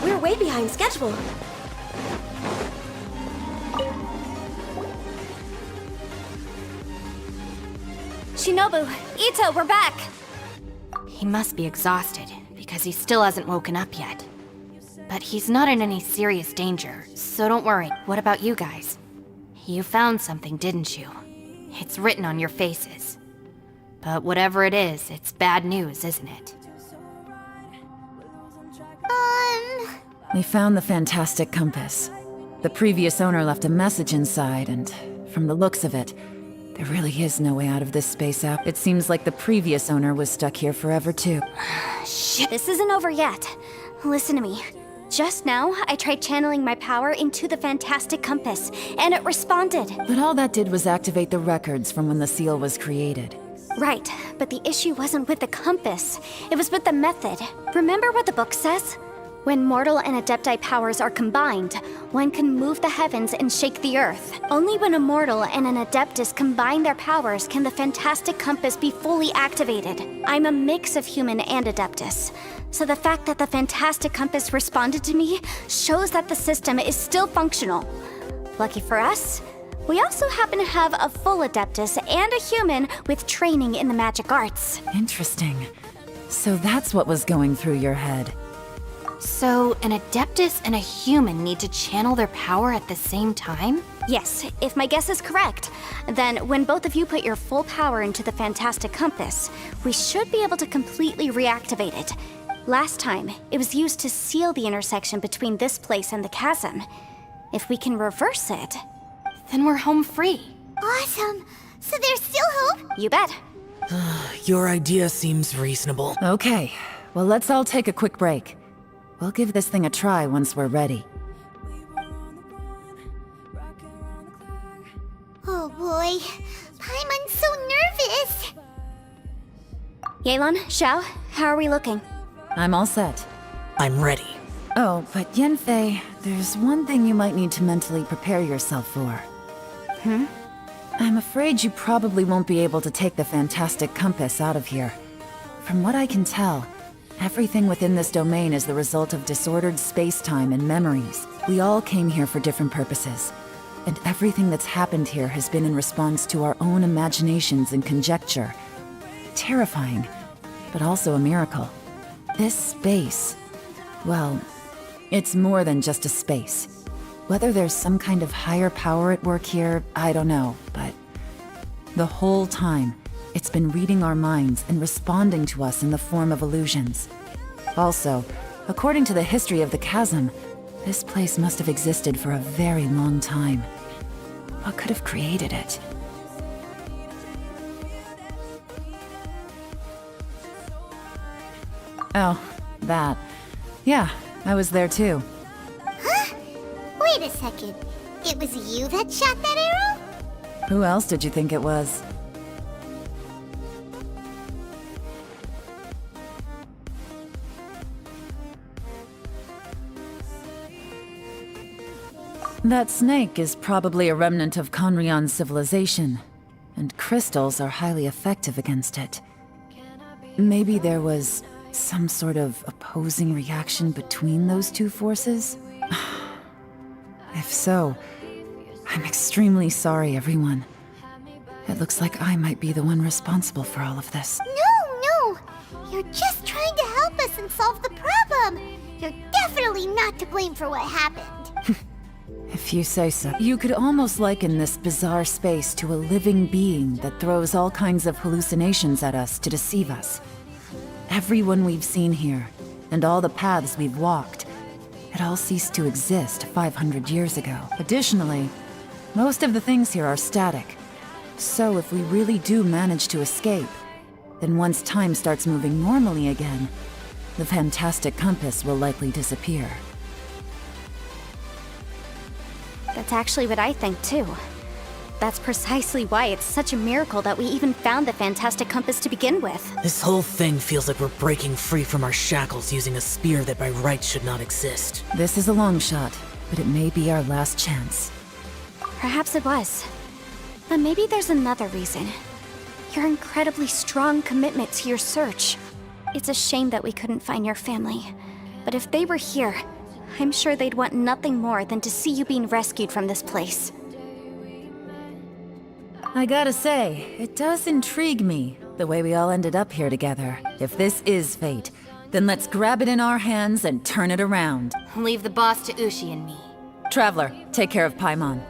We're way behind schedule. Shinobu, Ito, we're back! He must be exhausted, because he still hasn't woken up yet. But he's not in any serious danger, so don't worry. What about you guys? You found something, didn't you? It's written on your faces. But whatever it is, it's bad news, isn't it? We found the fantastic compass. The previous owner left a message inside, and from the looks of it, there really is no way out of this space app. It seems like the previous owner was stuck here forever, too. Shit, this isn't over yet. Listen to me. Just now, I tried channeling my power into the fantastic compass, and it responded. But all that did was activate the records from when the seal was created. Right, but the issue wasn't with the compass. It was with the method. Remember what the book says? When mortal and adepti powers are combined, one can move the heavens and shake the earth. Only when a mortal and an adeptus combine their powers can the fantastic compass be fully activated. I'm a mix of human and adeptus, so the fact that the fantastic compass responded to me shows that the system is still functional. Lucky for us, we also happen to have a full adeptus and a human with training in the magic arts. Interesting. So that's what was going through your head. So, an Adeptus and a human need to channel their power at the same time? Yes, if my guess is correct, then when both of you put your full power into the fantastic compass, we should be able to completely reactivate it. Last time, it was used to seal the intersection between this place and the chasm. If we can reverse it, then we're home free. Awesome! So there's still hope? You bet. Your idea seems reasonable. Okay, well, let's all take a quick break. We'll give this thing a try once we're ready. Oh boy, Paimon's so nervous! Yelan, Xiao, how are we looking? I'm all set. I'm ready. Oh, but Yanfei, there's one thing you might need to mentally prepare yourself for. I'm afraid you probably won't be able to take the fantastic compass out of here. From what I can tell, everything within this domain is the result of disordered space-time and memories. We all came here for different purposes, and everything that's happened here has been in response to our own imaginations and conjecture. Terrifying, but also a miracle. This space, well, it's more than just a space. Whether there's some kind of higher power at work here, I don't know, but the whole time, it's been reading our minds and responding to us in the form of illusions. Also, according to the history of the chasm, this place must have existed for a very long time. What could have created it? Oh, that. Yeah, I was there too. Huh? Wait a second. It was you that shot that arrow? Who else did you think it was? That snake is probably a remnant of Conrion's civilization, and crystals are highly effective against it. Maybe there was some sort of opposing reaction between those two forces? If so, I'm extremely sorry, everyone. It looks like I might be the one responsible for all of this. No! You're just trying to help us and solve the problem! You're definitely not to blame for what happened. If you say so. You could almost liken this bizarre space to a living being that throws all kinds of hallucinations at us to deceive us. Everyone we've seen here, and all the paths we've walked, it all ceased to exist 500 years ago. Additionally, most of the things here are static. So if we really do manage to escape, then once time starts moving normally again, the fantastic compass will likely disappear. That's actually what I think too. That's precisely why it's such a miracle that we even found the fantastic compass to begin with. This whole thing feels like we're breaking free from our shackles using a spear that by rights should not exist. This is a long shot, but it may be our last chance. Perhaps it was. But maybe there's another reason. Your incredibly strong commitment to your search. It's a shame that we couldn't find your family. But if they were here, I'm sure they'd want nothing more than to see you being rescued from this place. I gotta say, it does intrigue me, the way we all ended up here together. If this is fate, then let's grab it in our hands and turn it around. Leave the boss to Ushi and me. Traveler, take care of Paimon.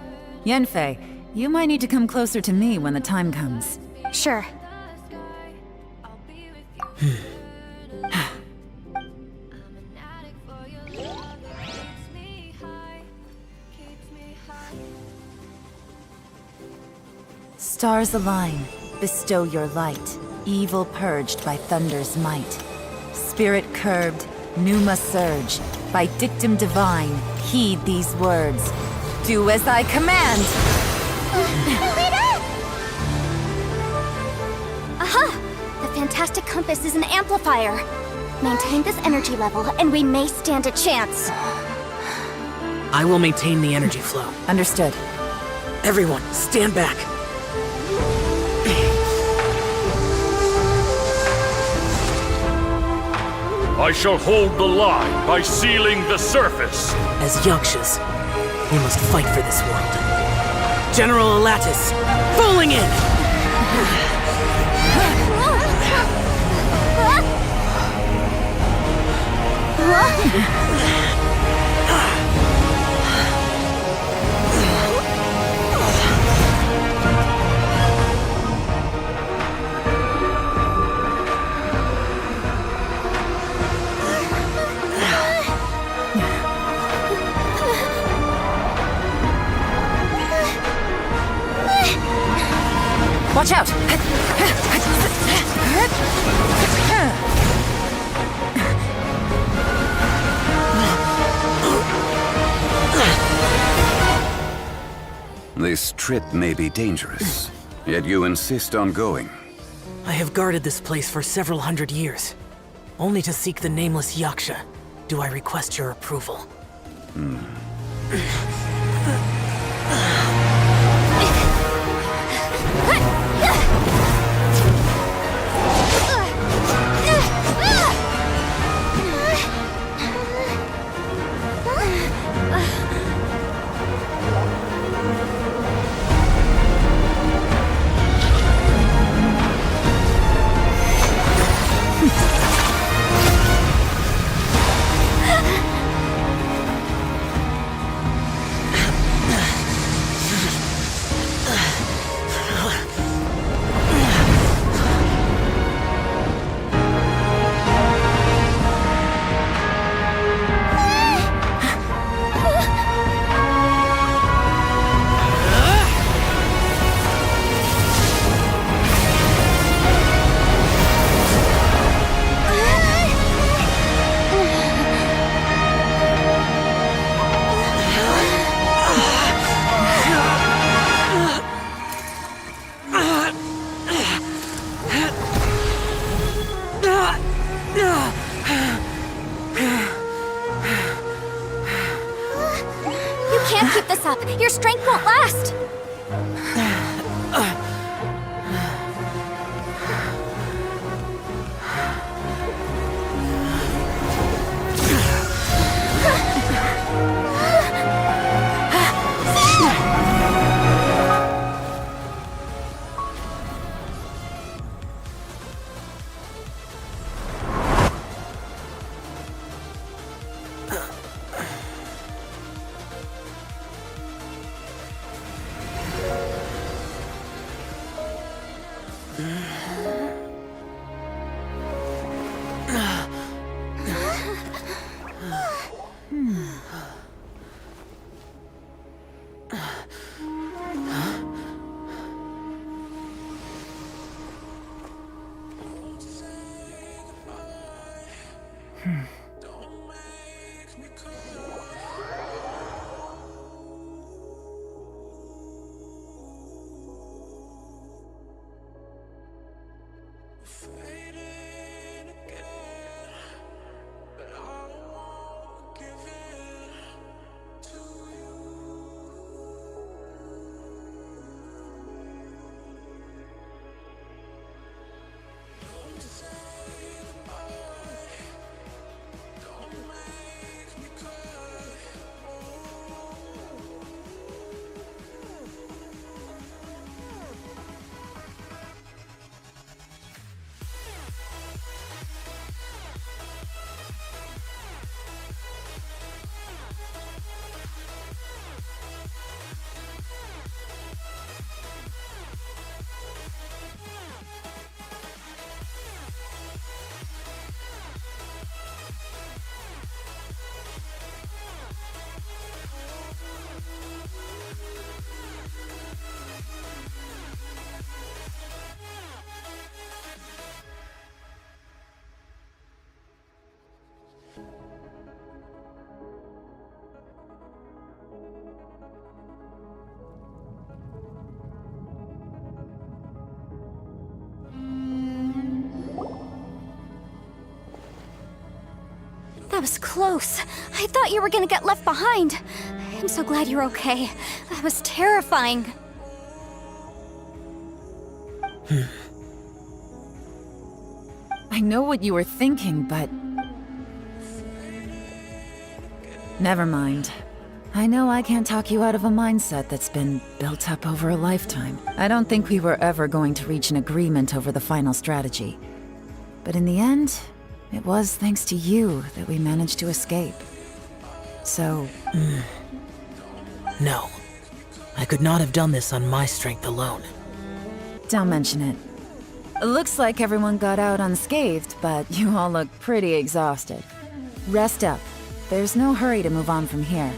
Yanfei, you might need to come closer to me when the time comes. Sure. Stars align, bestow your light, evil purged by thunder's might. Spirit curbed, pneuma surge, by dictum divine, heed these words. Do as I command! Aha! The fantastic compass is an amplifier. Maintain this energy level, and we may stand a chance. I will maintain the energy flow. Understood. Everyone, stand back. I shall hold the line by sealing the surface. As Yakshas, we must fight for this world. General Alatus, falling in! Watch out! This trip may be dangerous, yet you insist on going. I have guarded this place for several hundred years. Only to seek the nameless Yaksha, do I request your approval. Your strength won't last! was close. I thought you were gonna get left behind. I'm so glad you're okay. That was terrifying. I know what you were thinking, but... Never mind. I know I can't talk you out of a mindset that's been built up over a lifetime. I don't think we were ever going to reach an agreement over the final strategy. But in the end, it was thanks to you that we managed to escape. So... No. I could not have done this on my strength alone. Don't mention it. It looks like everyone got out unscathed, but you all look pretty exhausted. Rest up. There's no hurry to move on from here.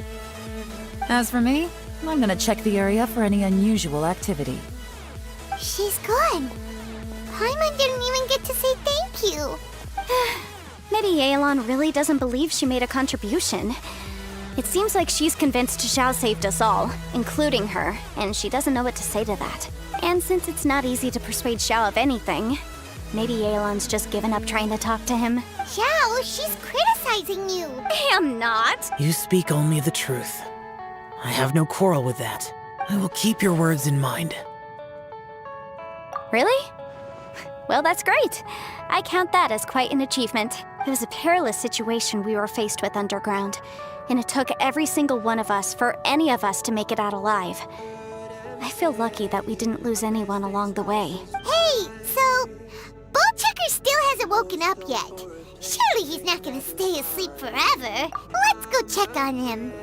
As for me, I'm gonna check the area for any unusual activity. She's gone. Paimon didn't even get to say thank you. Maybe Yelan really doesn't believe she made a contribution. It seems like she's convinced Xiao saved us all, including her, and she doesn't know what to say to that. And since it's not easy to persuade Xiao of anything, maybe Yelan's just given up trying to talk to him. Xiao, she's criticizing you. I am not. You speak only the truth. I have no quarrel with that. I will keep your words in mind. Really? Well, that's great. I count that as quite an achievement. It was a perilous situation we were faced with underground, and it took every single one of us for any of us to make it out alive. I feel lucky that we didn't lose anyone along the way. Hey, so Bullchecker still hasn't woken up yet. Surely he's not gonna stay asleep forever. Let's go check on him.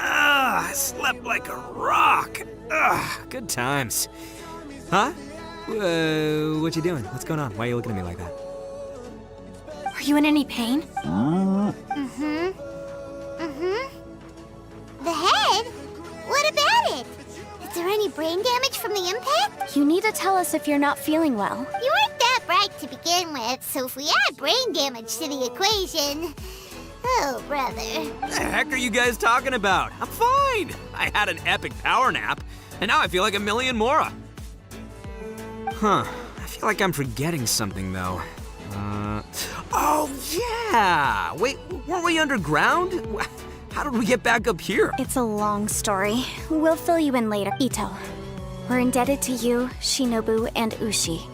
I slept like a rock. Good times. Huh? What you doing? What's going on? Why are you looking at me like that? Are you in any pain? The head? What about it? Is there any brain damage from the impact? You need to tell us if you're not feeling well. You weren't that bright to begin with, so if we add brain damage to the equation... Oh, brother. What the heck are you guys talking about? I'm fine. I had an epic power nap, and now I feel like a million more. Huh. I feel like I'm forgetting something, though. Oh, yeah! Wait, weren't we underground? How did we get back up here? It's a long story. We'll fill you in later. Ito, we're indebted to you, Shinobu, and Ushi.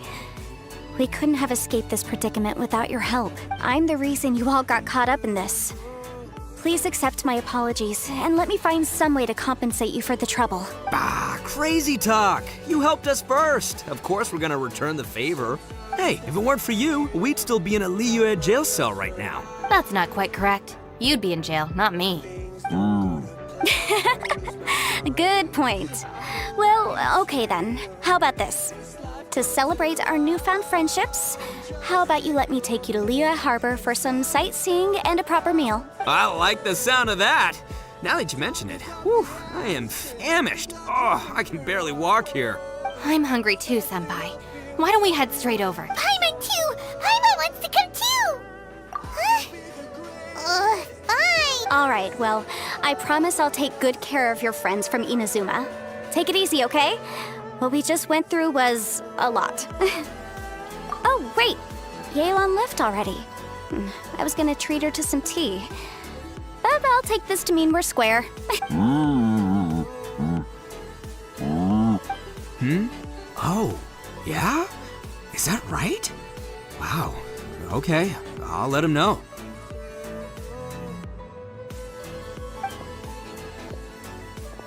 We couldn't have escaped this predicament without your help. I'm the reason you all got caught up in this. Please accept my apologies, and let me find some way to compensate you for the trouble. Crazy talk! You helped us first. Of course we're gonna return the favor. Hey, if it weren't for you, we'd still be in a Liyue jail cell right now. That's not quite correct. You'd be in jail, not me. Good point. Well, okay then. How about this? To celebrate our newfound friendships, how about you let me take you to Liyue Harbor for some sightseeing and a proper meal? I like the sound of that. Now that you mention it, whew, I am famished. Oh, I can barely walk here. I'm hungry too, Senpai. Why don't we head straight over? Paimon too! Paimon wants to come too! Fine. All right, well, I promise I'll take good care of your friends from Inazuma. Take it easy, okay? What we just went through was a lot. Oh, wait! Yelan left already. I was gonna treat her to some tea. But I'll take this to mean we're square. Oh, yeah? Is that right? Wow. Okay, I'll let him know.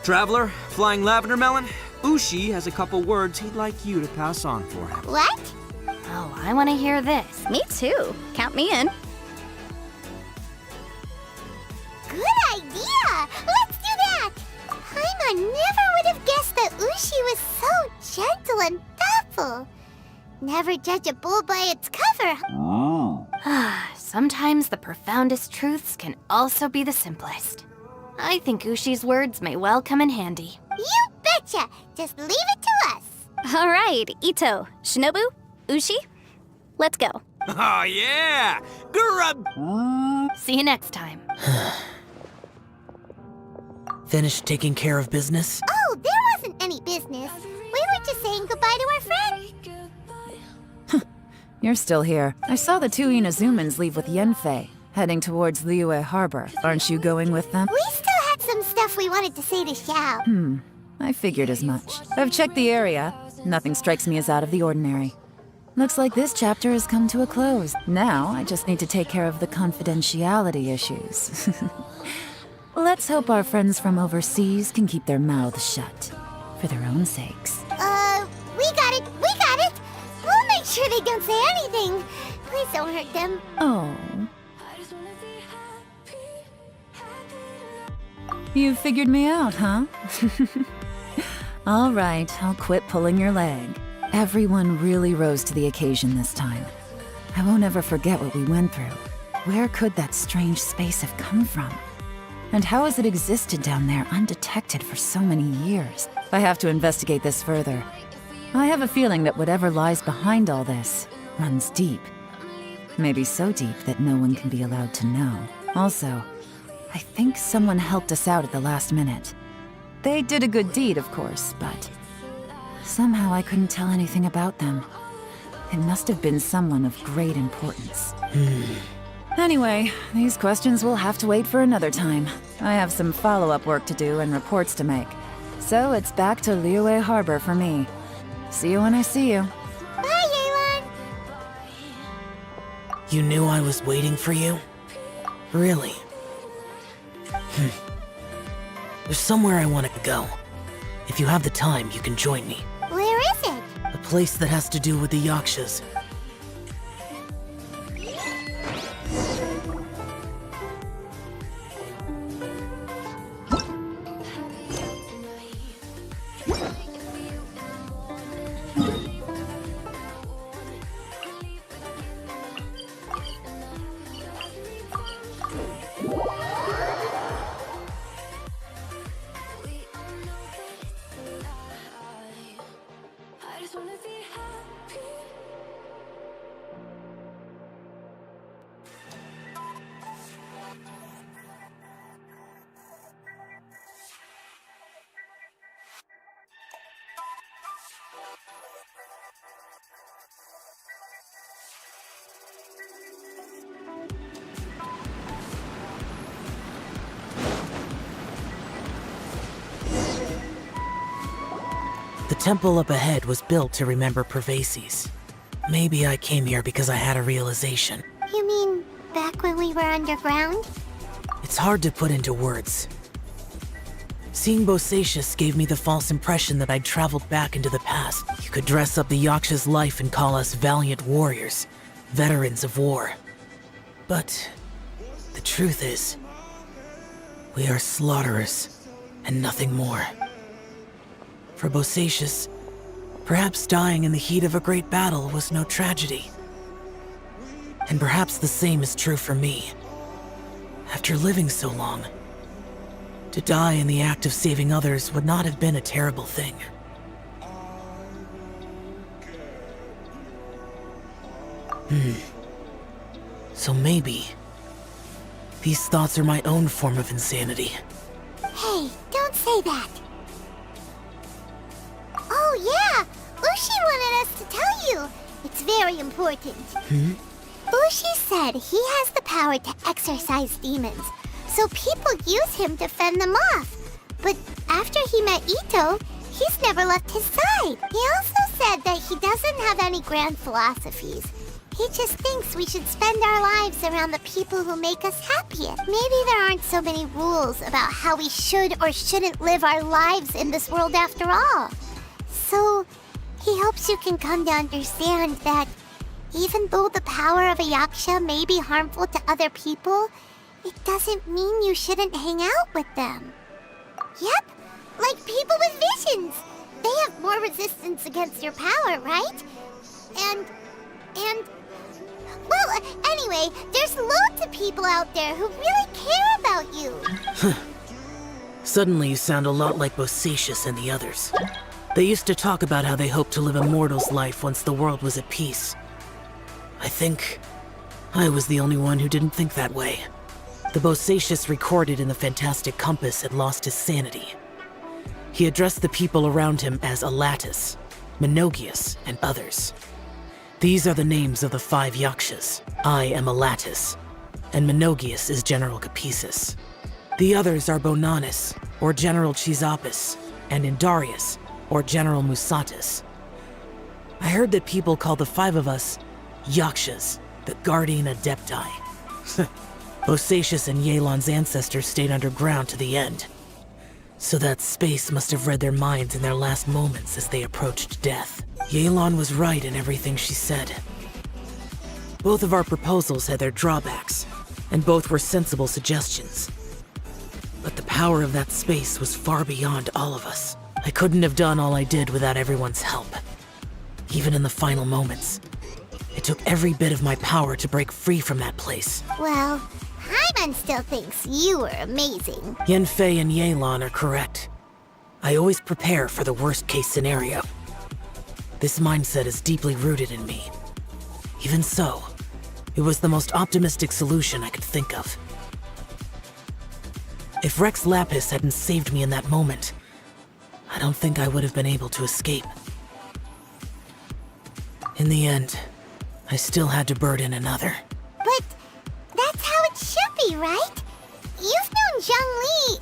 Traveler, Flying Lavender Melon, Ushi has a couple words he'd like you to pass on for him. What? Oh, I want to hear this. Me too. Count me in. Good idea! Let's do that! Paimon never would have guessed that Ushi was so gentle and thoughtful. Never judge a bull by its cover. Sometimes the profoundest truths can also be the simplest. I think Ushi's words may well come in handy. You betcha! Just leave it to us. All right, Ito, Shinobu, Ushi, let's go. Oh, yeah! Grub! See you next time. Finished taking care of business? Oh, there wasn't any business. We were just saying goodbye to our friend. You're still here. I saw the two Inazumans leave with Yenfei, heading towards Liyue Harbor. Aren't you going with them? We still had some stuff we wanted to say to Xiao. I figured as much. I've checked the area. Nothing strikes me as out of the ordinary. Looks like this chapter has come to a close. Now, I just need to take care of the confidentiality issues. Let's hope our friends from overseas can keep their mouths shut. For their own sakes. We got it! We got it! We'll make sure they don't say anything. Please don't hurt them. Oh. You figured me out, huh? All right, I'll quit pulling your leg. Everyone really rose to the occasion this time. I won't ever forget what we went through. Where could that strange space have come from? And how has it existed down there undetected for so many years? I have to investigate this further. I have a feeling that whatever lies behind all this runs deep. Maybe so deep that no one can be allowed to know. Also, I think someone helped us out at the last minute. They did a good deed, of course, but somehow I couldn't tell anything about them. It must have been someone of great importance. Anyway, these questions will have to wait for another time. I have some follow-up work to do and reports to make. So it's back to Liyue Harbor for me. See you when I see you. Bye, Yelan! You knew I was waiting for you? Really? There's somewhere I want to go. If you have the time, you can join me. Where is it? A place that has to do with the Yakshas. The temple up ahead was built to remember Pervases. Maybe I came here because I had a realization. You mean back when we were underground? It's hard to put into words. Seeing Bosacius gave me the false impression that I'd traveled back into the past. You could dress up the Yaksha's life and call us valiant warriors, veterans of war. But the truth is, we are slaughterers and nothing more. For Bosacius, perhaps dying in the heat of a great battle was no tragedy. And perhaps the same is true for me. After living so long, to die in the act of saving others would not have been a terrible thing. So maybe these thoughts are my own form of insanity. Hey, don't say that. Oh yeah, Ushi wanted us to tell you. It's very important. Ushi said he has the power to exorcise demons, so people use him to fend them off. But after he met Ito, he's never left his side. He also said that he doesn't have any grand philosophies. He just thinks we should spend our lives around the people who make us happiest. Maybe there aren't so many rules about how we should or shouldn't live our lives in this world after all. So, he hopes you can come to understand that even though the power of a Yaksha may be harmful to other people, it doesn't mean you shouldn't hang out with them. Yep, like people with visions. They have more resistance against your power, right? And... Well, anyway, there's loads of people out there who really care about you. Suddenly you sound a lot like Bosacius and the others. They used to talk about how they hoped to live a mortal's life once the world was at peace. I think I was the only one who didn't think that way. The Bosacius recorded in the Fantastic Compass had lost his sanity. He addressed the people around him as Alatus, Menogius, and others. These are the names of the 5 Yakshas. I am Elatus, and Menogius is General Capesus. The others are Bonanis, or General Chisapis, and Indarius, or General Musatus. I heard that people call the 5 of us Yakshas, the Guardian Adepti. Bosacius and Yelan's ancestors stayed underground to the end. So that space must have read their minds in their last moments as they approached death. Yelan was right in everything she said. Both of our proposals had their drawbacks, and both were sensible suggestions. But the power of that space was far beyond all of us. I couldn't have done all I did without everyone's help. Even in the final moments, it took every bit of my power to break free from that place. Well, Paimon still thinks you were amazing. Yenfei and Yelan are correct. I always prepare for the worst-case scenario. This mindset is deeply rooted in me. Even so, it was the most optimistic solution I could think of. If Rex Lapis hadn't saved me in that moment, I don't think I would have been able to escape. In the end, I still had to burden another. But that's how it should be, right? You've known Zhongli,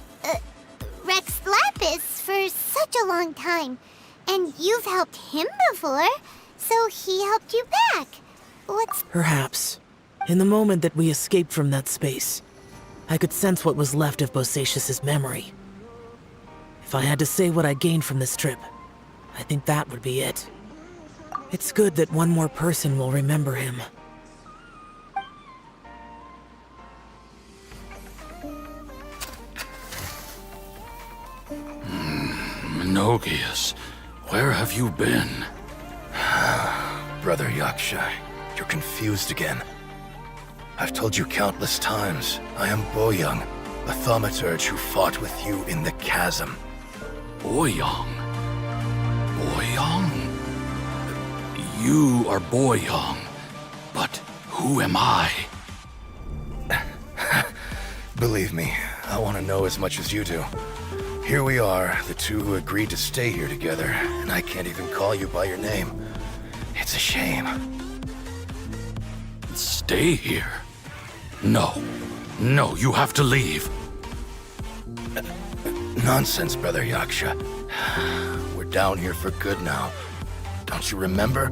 Rex Lapis, for such a long time. And you've helped him before, so he helped you back. What's... Perhaps. In the moment that we escaped from that space, I could sense what was left of Bosacius's memory. If I had to say what I gained from this trip, I think that would be it. It's good that one more person will remember him. Menogius, where have you been? Brother Yaksha, you're confused again. I've told you countless times, I am Boyoung, a thaumaturge who fought with you in the chasm. Boyoung? Boyoung? You are Boyoung, but who am I? Believe me, I want to know as much as you do. Here we are, the two who agreed to stay here together, and I can't even call you by your name. It's a shame. Stay here? No. No, you have to leave. Nonsense, Brother Yaksha. We're down here for good now. Don't you remember?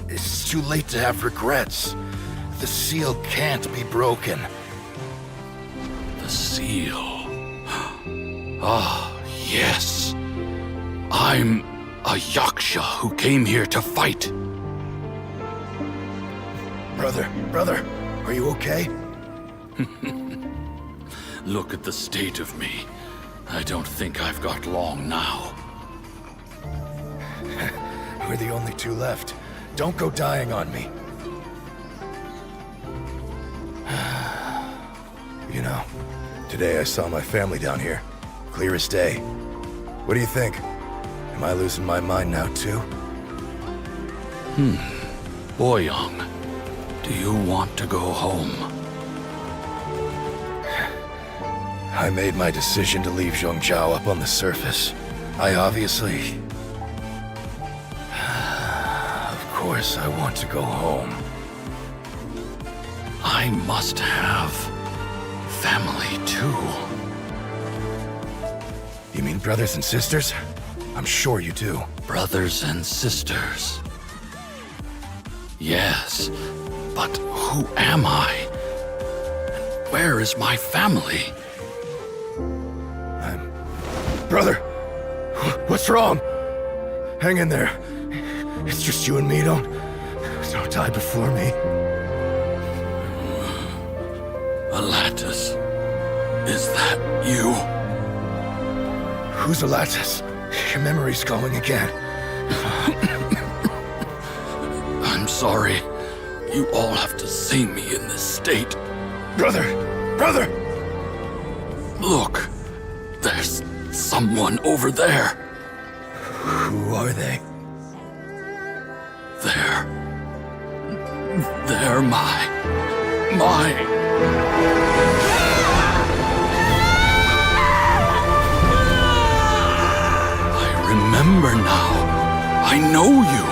It's too late to have regrets. The seal can't be broken. The seal. Ah, yes. I'm a Yaksha who came here to fight. Brother, are you okay? Look at the state of me. I don't think I've got long now. We're the only two left. Don't go dying on me. You know, today I saw my family down here. Clear as day. What do you think? Am I losing my mind now too? Boyoung, do you want to go home? I made my decision to leave Zhongzhou up on the surface. I obviously... Of course I want to go home. I must have family too. You mean brothers and sisters? I'm sure you do. Brothers and sisters. Yes, but who am I? And where is my family? Brother! What's wrong? Hang in there. It's just you and me, don't die before me. Elatus, is that you? Who's Elatus? Your memory's going again. I'm sorry. You all have to see me in this state. Brother! Look, there's someone over there. Who are they? They're my... I remember now. I know you.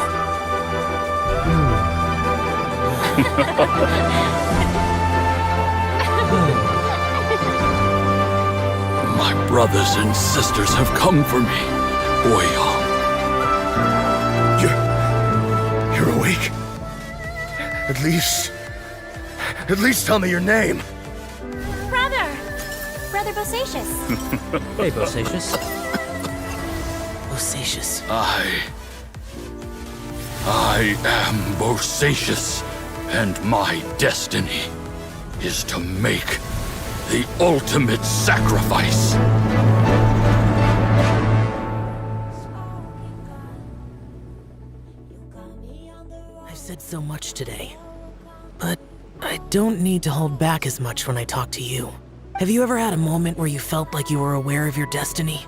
My brothers and sisters have come for me, Boyong. You're awake? At least tell me your name. Brother Bosacius. Hey, Bosacius. Bosacius. I am Bosacius, and my destiny is to make the ultimate sacrifice. I've said so much today, but I don't need to hold back as much when I talk to you. Have you ever had a moment where you felt like you were aware of your destiny?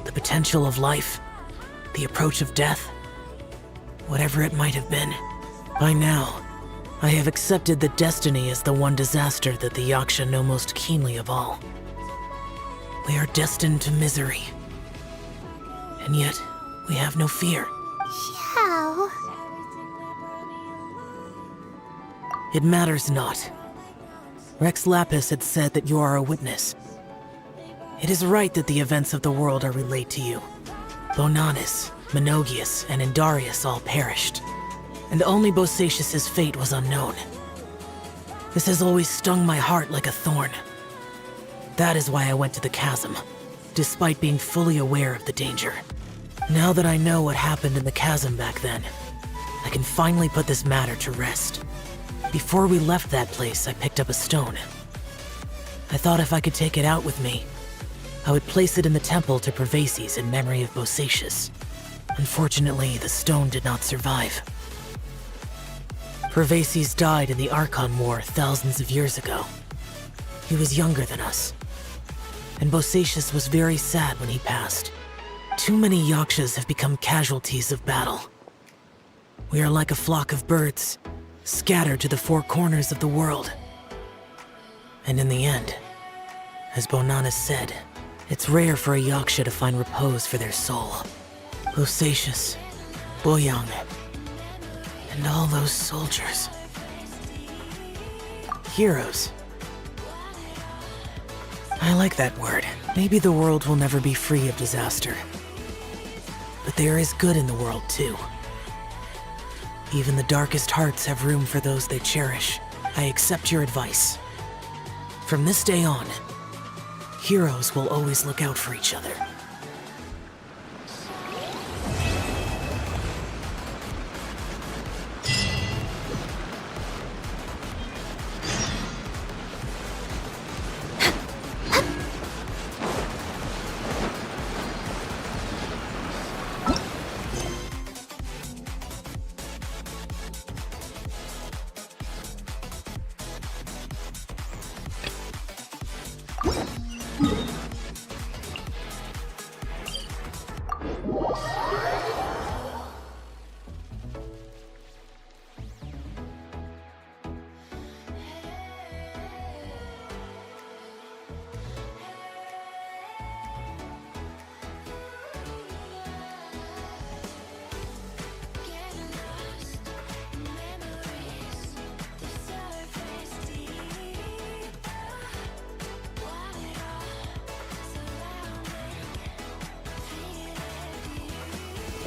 The potential of life? The approach of death? Whatever it might have been. By now, I have accepted that destiny is the one disaster that the Yaksha know most keenly of all. We are destined to misery. And yet, we have no fear. Xiao. It matters not. Rex Lapis had said that you are a witness. It is right that the events of the world are relayed to you. Bonanis, Menogius, and Indarius all perished, and only Bosacius' fate was unknown. This has always stung my heart like a thorn. That is why I went to the chasm, despite being fully aware of the danger. Now that I know what happened in the chasm back then, I can finally put this matter to rest. Before we left that place, I picked up a stone. I thought if I could take it out with me, I would place it in the temple to Pervases in memory of Bosacius. Unfortunately, the stone did not survive. Pervases died in the Archon War thousands of years ago. He was younger than us, and Bosacius was very sad when he passed. Too many Yakshas have become casualties of battle. We are like a flock of birds, scattered to the four corners of the world. And in the end, as Bonanis said, it's rare for a Yaksha to find repose for their soul. Bosacius, Boyang, and all those soldiers. Heroes. I like that word. Maybe the world will never be free of disaster. But there is good in the world too. Even the darkest hearts have room for those they cherish. I accept your advice. From this day on, heroes will always look out for each other.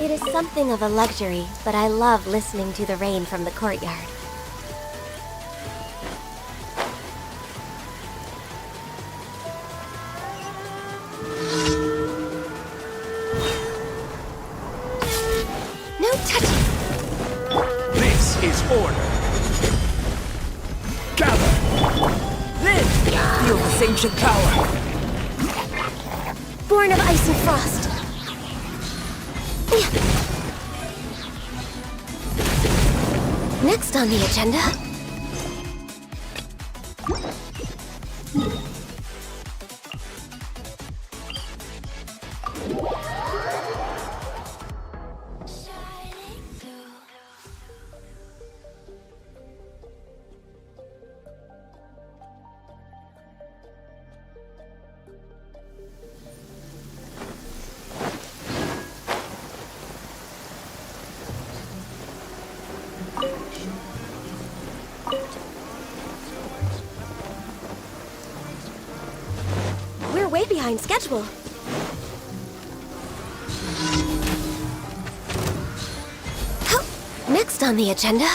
It is something of a luxury, but I love listening to the rain from the courtyard. No touching! This is order. Gather! Then feel this ancient power. Born of ice and frost. Next on the agenda... way behind schedule. Next on the agenda.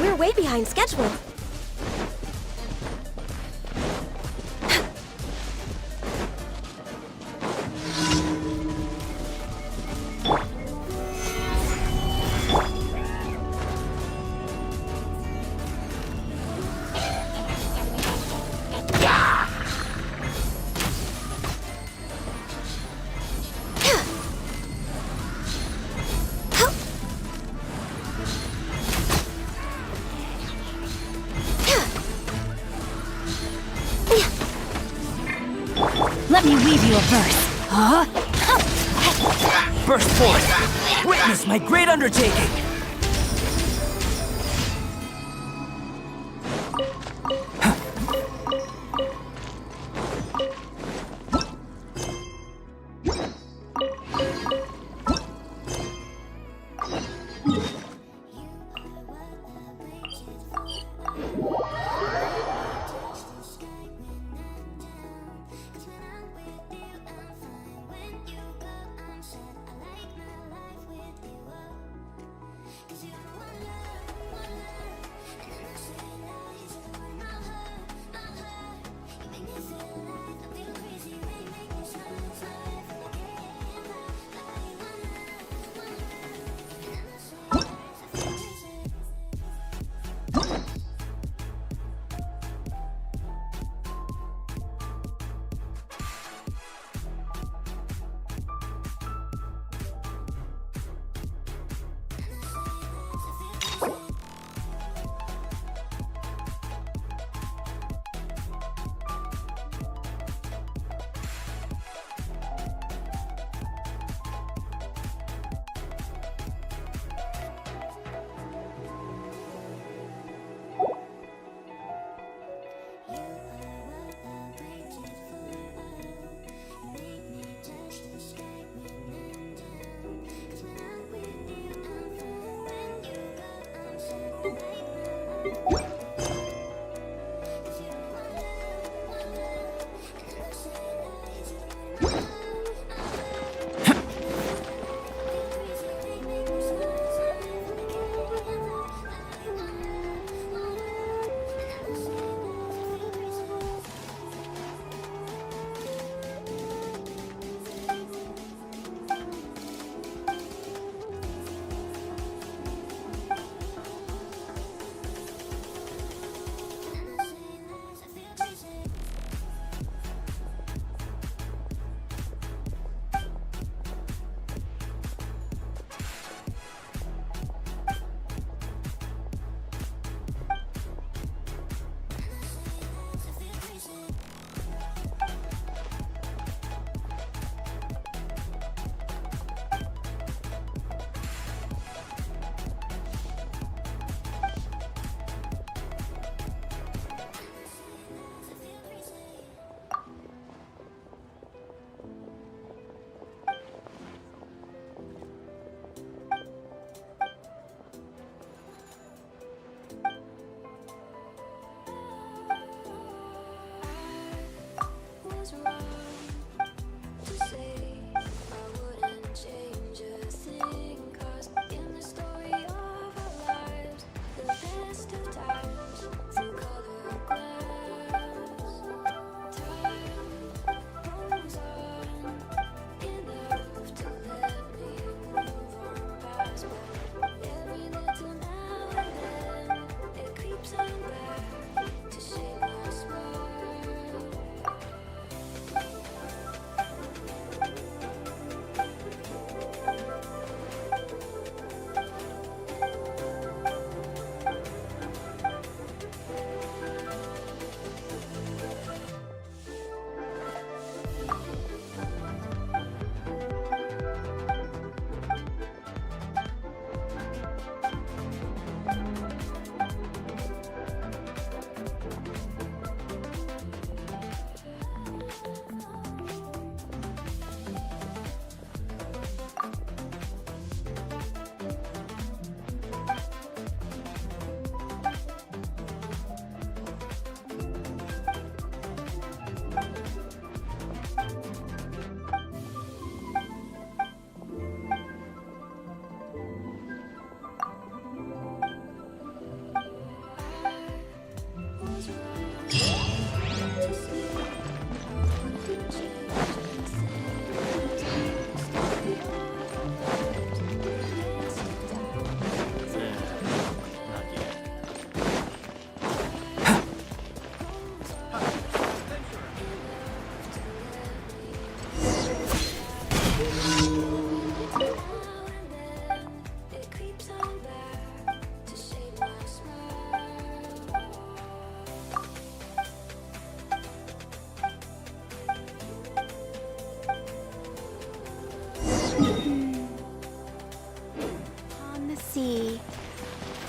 We're way behind schedule. Let me weave you a verse. Huh? Burst forth! Witness my great undertaking!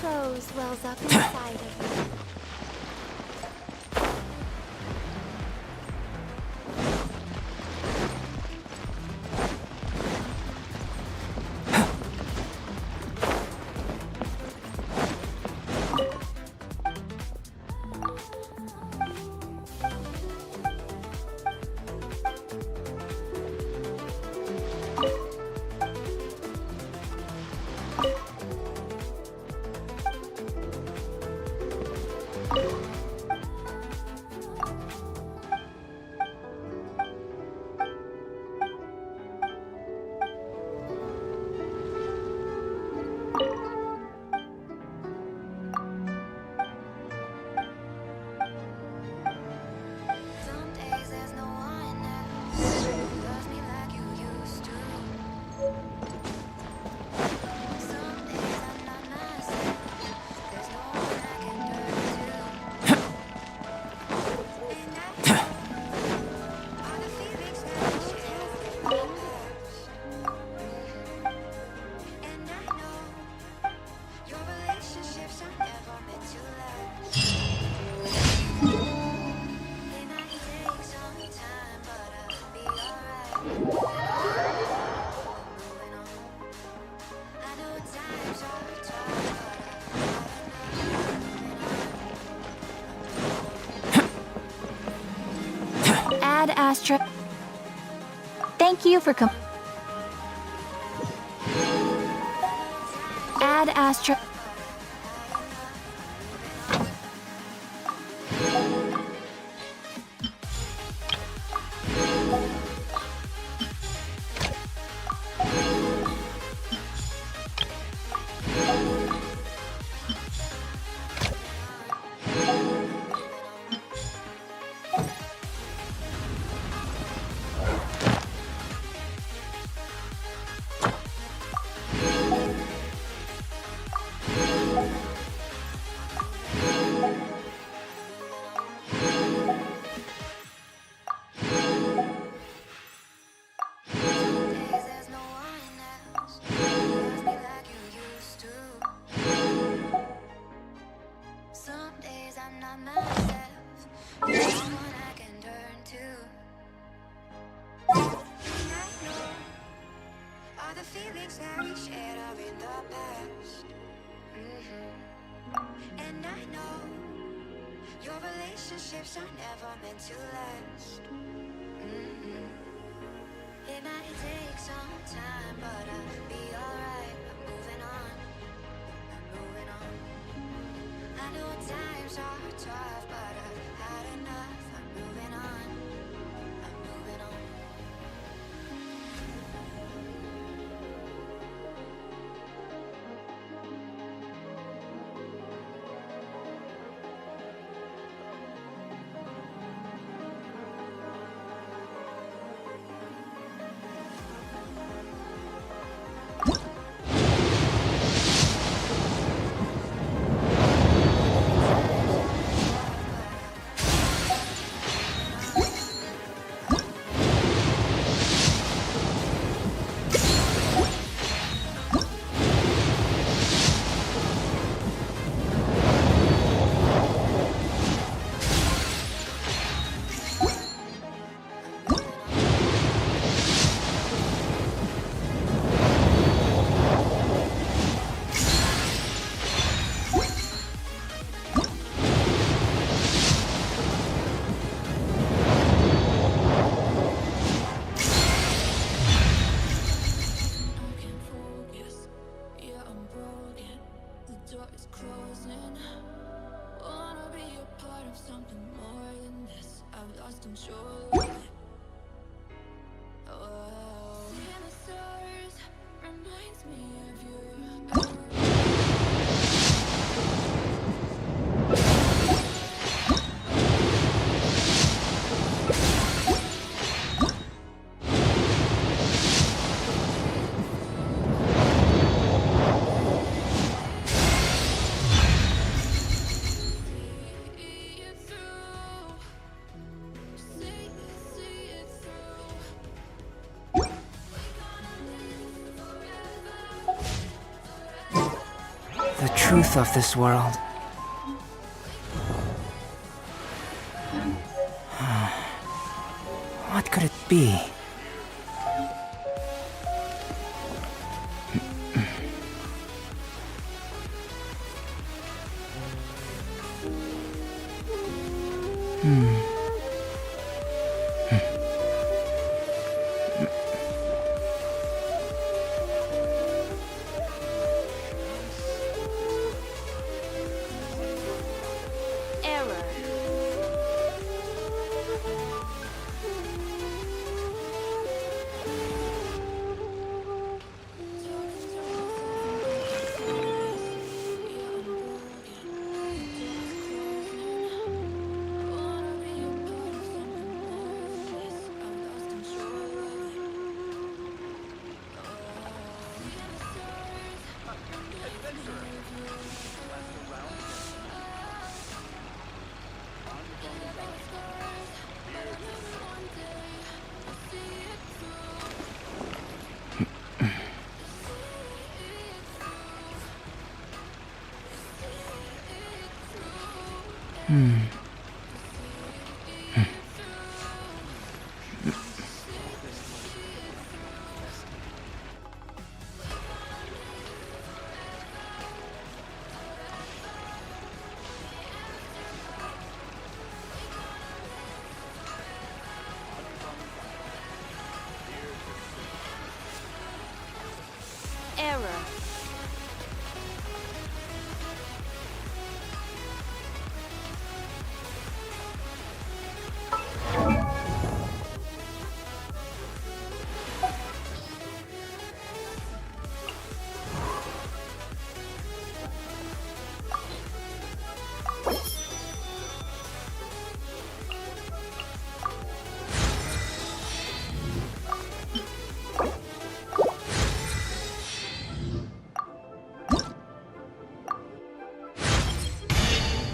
prose wells up inside of me. Ad Astra. Thank you for Ad Astra. Relationships are never meant to last. It might take some time, but I'll be alright. I'm moving on. I'm moving on. I know times are tough, but I've had enough. I'm moving on. I'm moving on. the truth of this world. What could it be?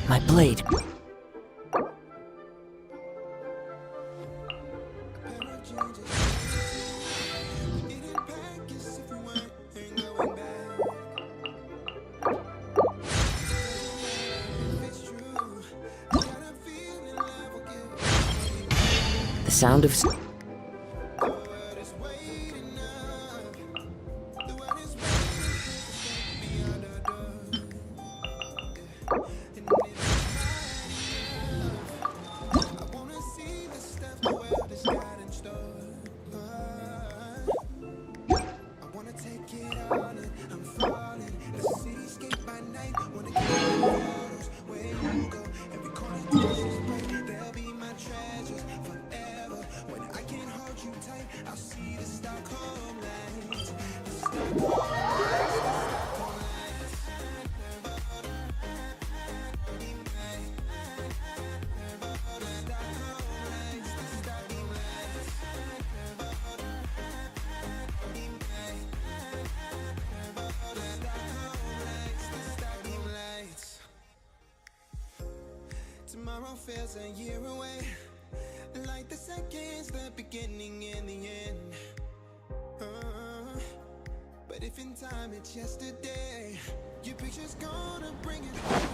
My blade. The sound of... Tomorrow feels a year away, like the seconds, the beginning and the end. But if in time it's yesterday, your picture's gonna bring it home.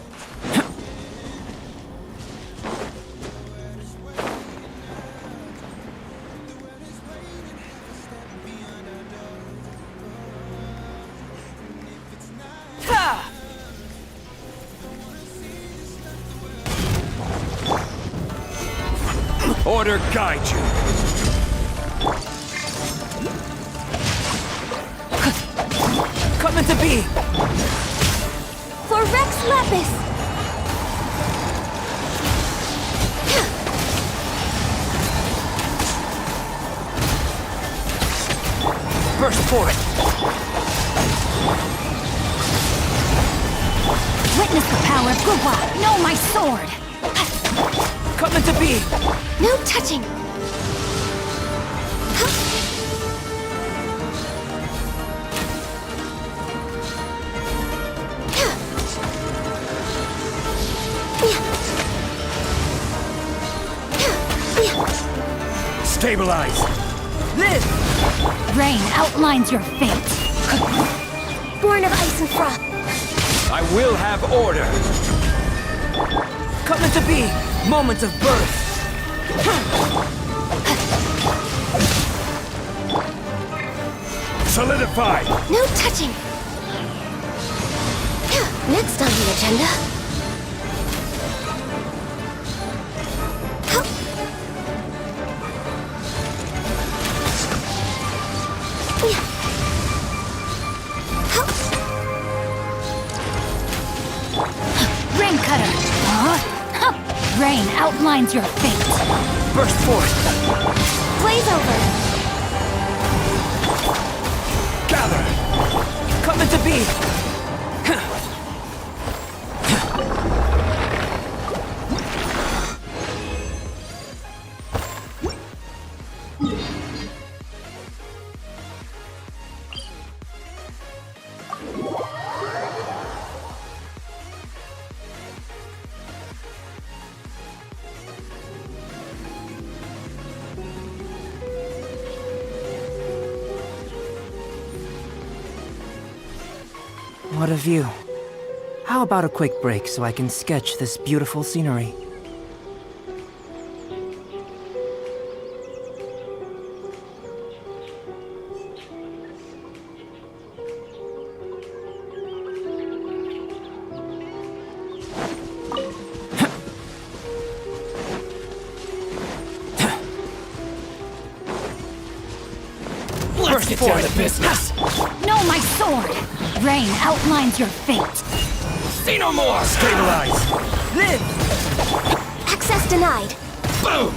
Order guide you. Come into being! For Rex Lapis! Burst for it! Witness the power of Gugwa! Know my sword! Come into being! No touching! Stabilize! Live! Rain outlines your fate! Born of ice and frost! I will have order. Come into being. Moments of birth. Solidify! No touching! Next on the agenda. Rain Cutter! Rain outlines your fate. Burst forth. Blaze over. Gather. Come into being. What a view. How about a quick break so I can sketch this beautiful scenery? Let's get down to business. No, my sword! Rain outlines your fate. See no more. Stabilize. Live. Access denied. Boom.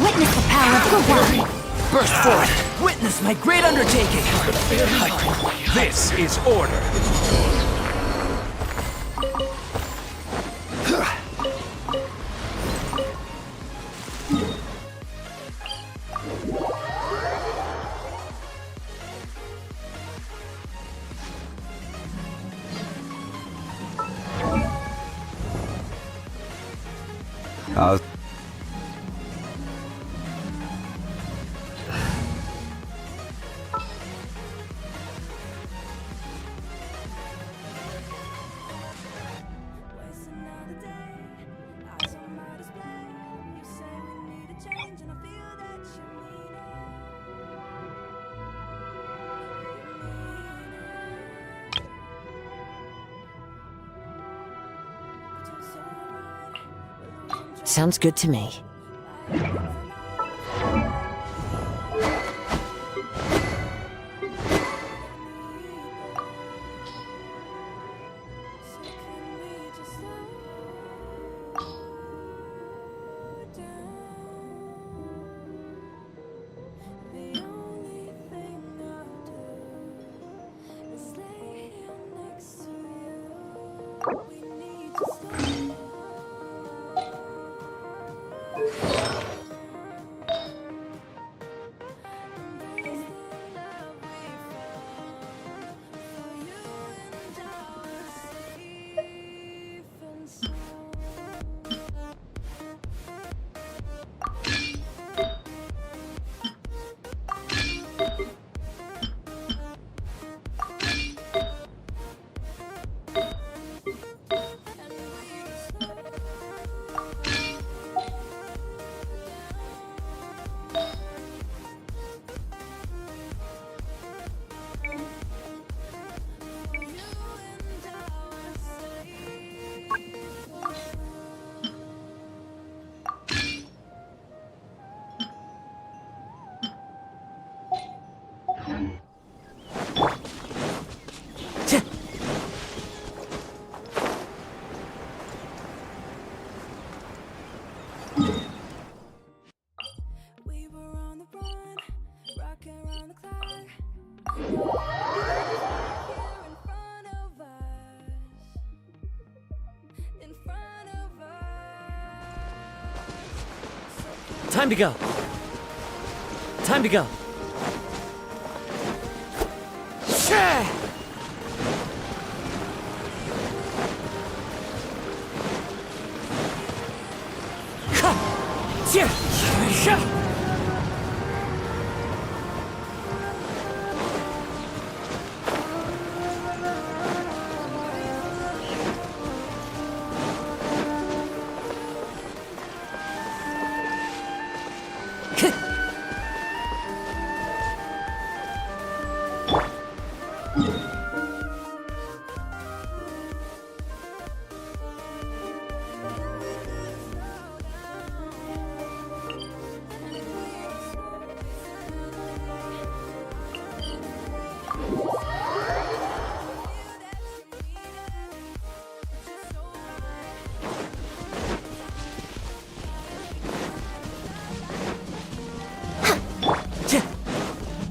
Witness the power of the one. Burst forth. Witness my great undertaking. This is order. Sounds good to me. Time to go. Time to go.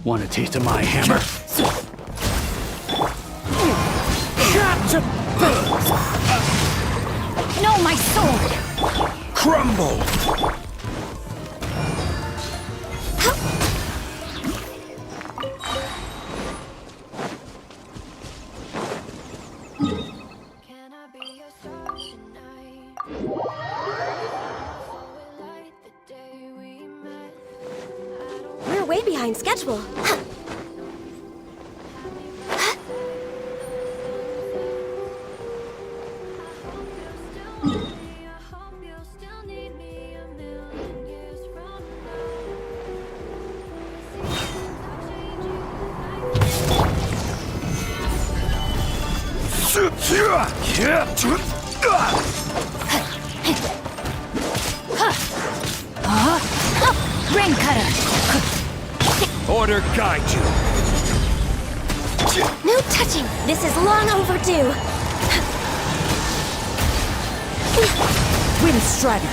Want a taste of my hammer? No, my sword! Crumble! We're way behind schedule. Rain cutter! Order guide you. No touching! This is long overdue! Wind Strider.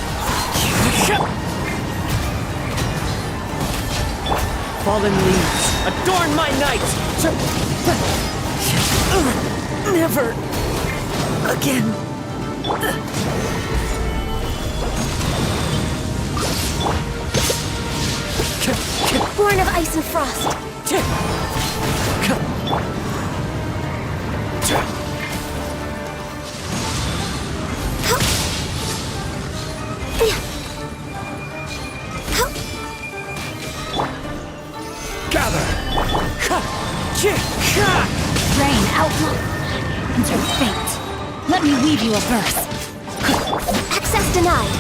Fallen leaves, adorn my night! Never again. Born of ice and frost! Gather! Rain, outlaw! Enter fate. Let me weave you a verse. Access denied!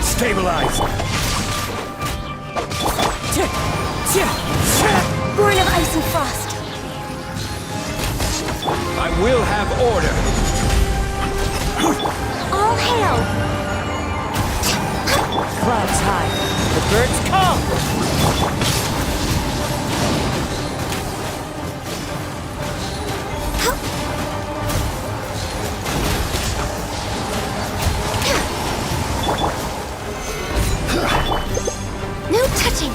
Stabilize! Born of ice and frost! I will have order! All hail! Clouds high. The birds come. No touching!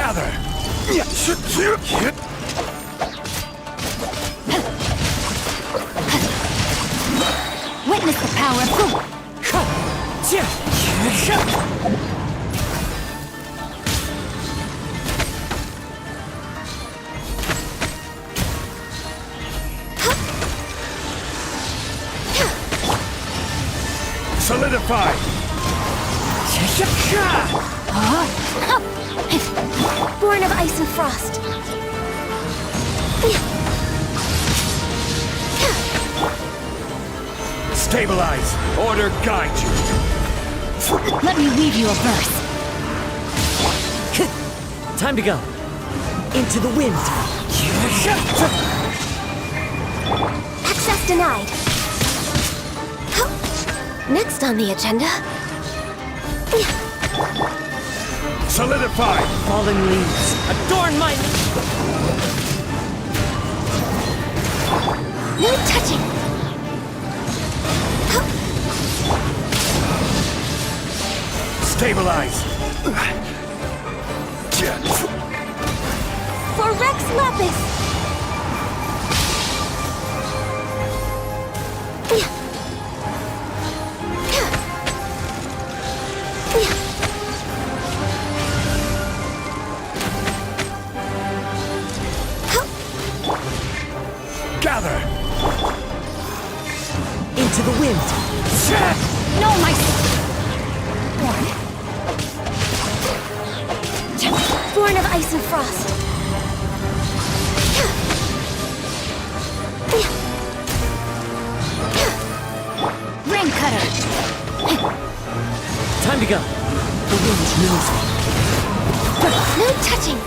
Gather! Witness the power of Fu. Solidify! Born of ice and frost. Stabilize! Order guide you! Let me leave you a verse. Time to go. Into the wind. Access denied. Next on the agenda. Solidify! Fallen leaves. Adorn my... No touching. Stabilize! For Rex Lapis. Gather! Into the wind. No, my... Born of ice and frost. Ring cutter. Time to go. The wind knows me. No touching.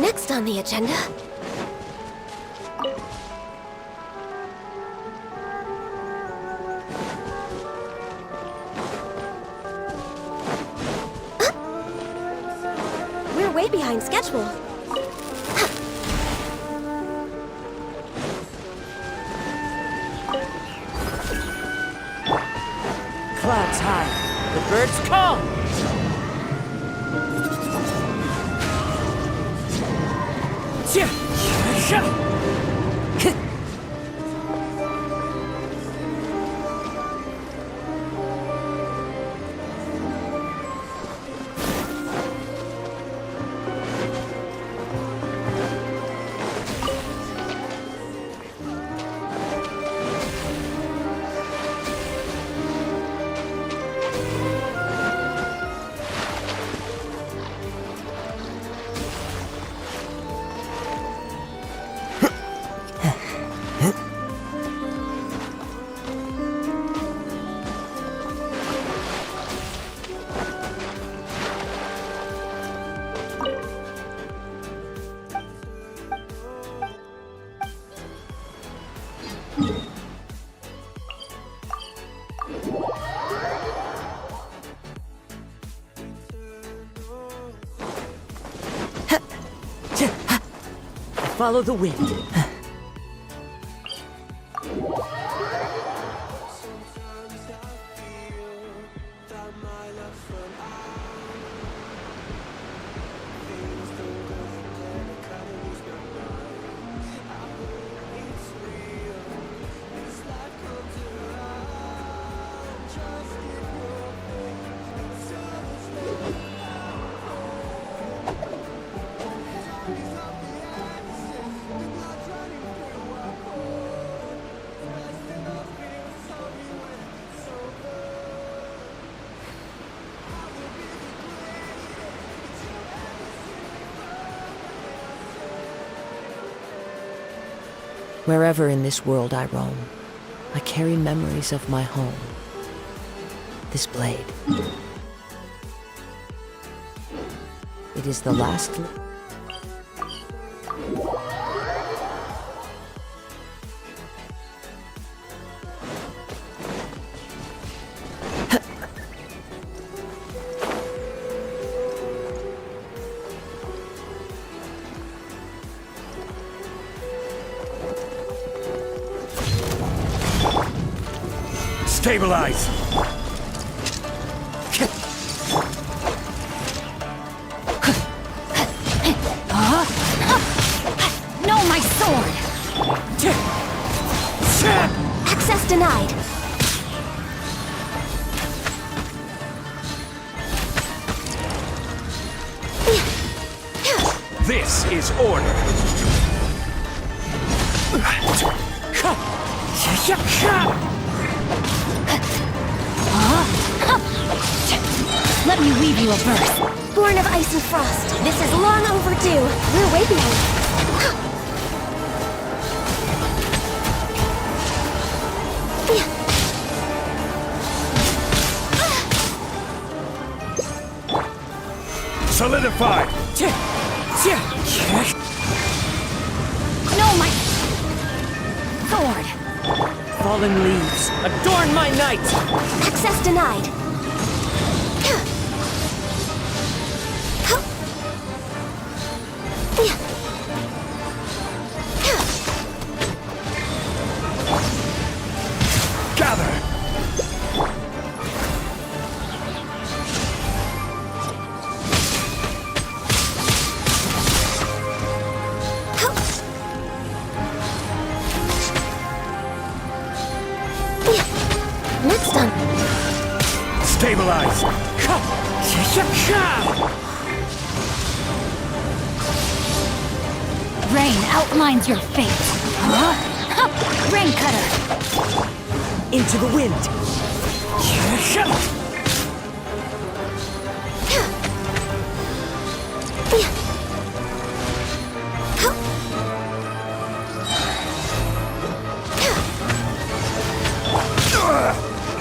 Next on the agenda. We're way behind schedule. Clouds high. The birds call. Follow the wind. Wherever in this world I roam, I carry memories of my home. This blade. It is the last... Stabilize! No, my sword! Access denied. This is order! Let me weave you a verse. Born of ice and frost, this is long overdue. We're way behind. Solidified! No, my sword. Fallen leaves, adorn my night! Access denied. Gather! Next time. Stabilize! Rain outlines your fate. Rain cutter. Into the wind!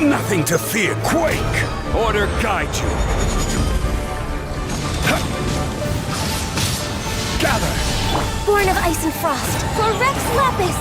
Nothing to fear, quake! Order guide you! Gather! Born of ice and frost, for Rex Lapis!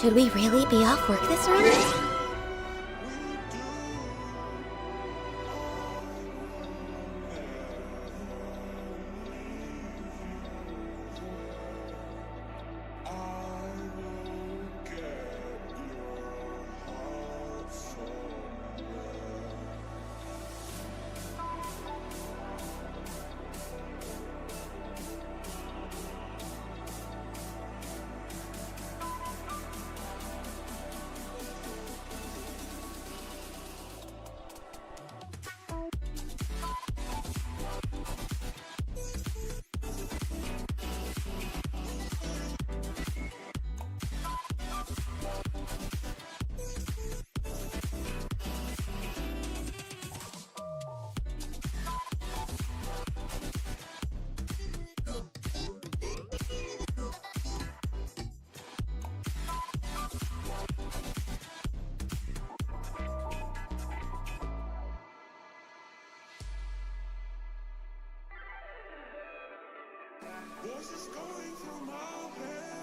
Should we really be off work this early? Voices going through my head.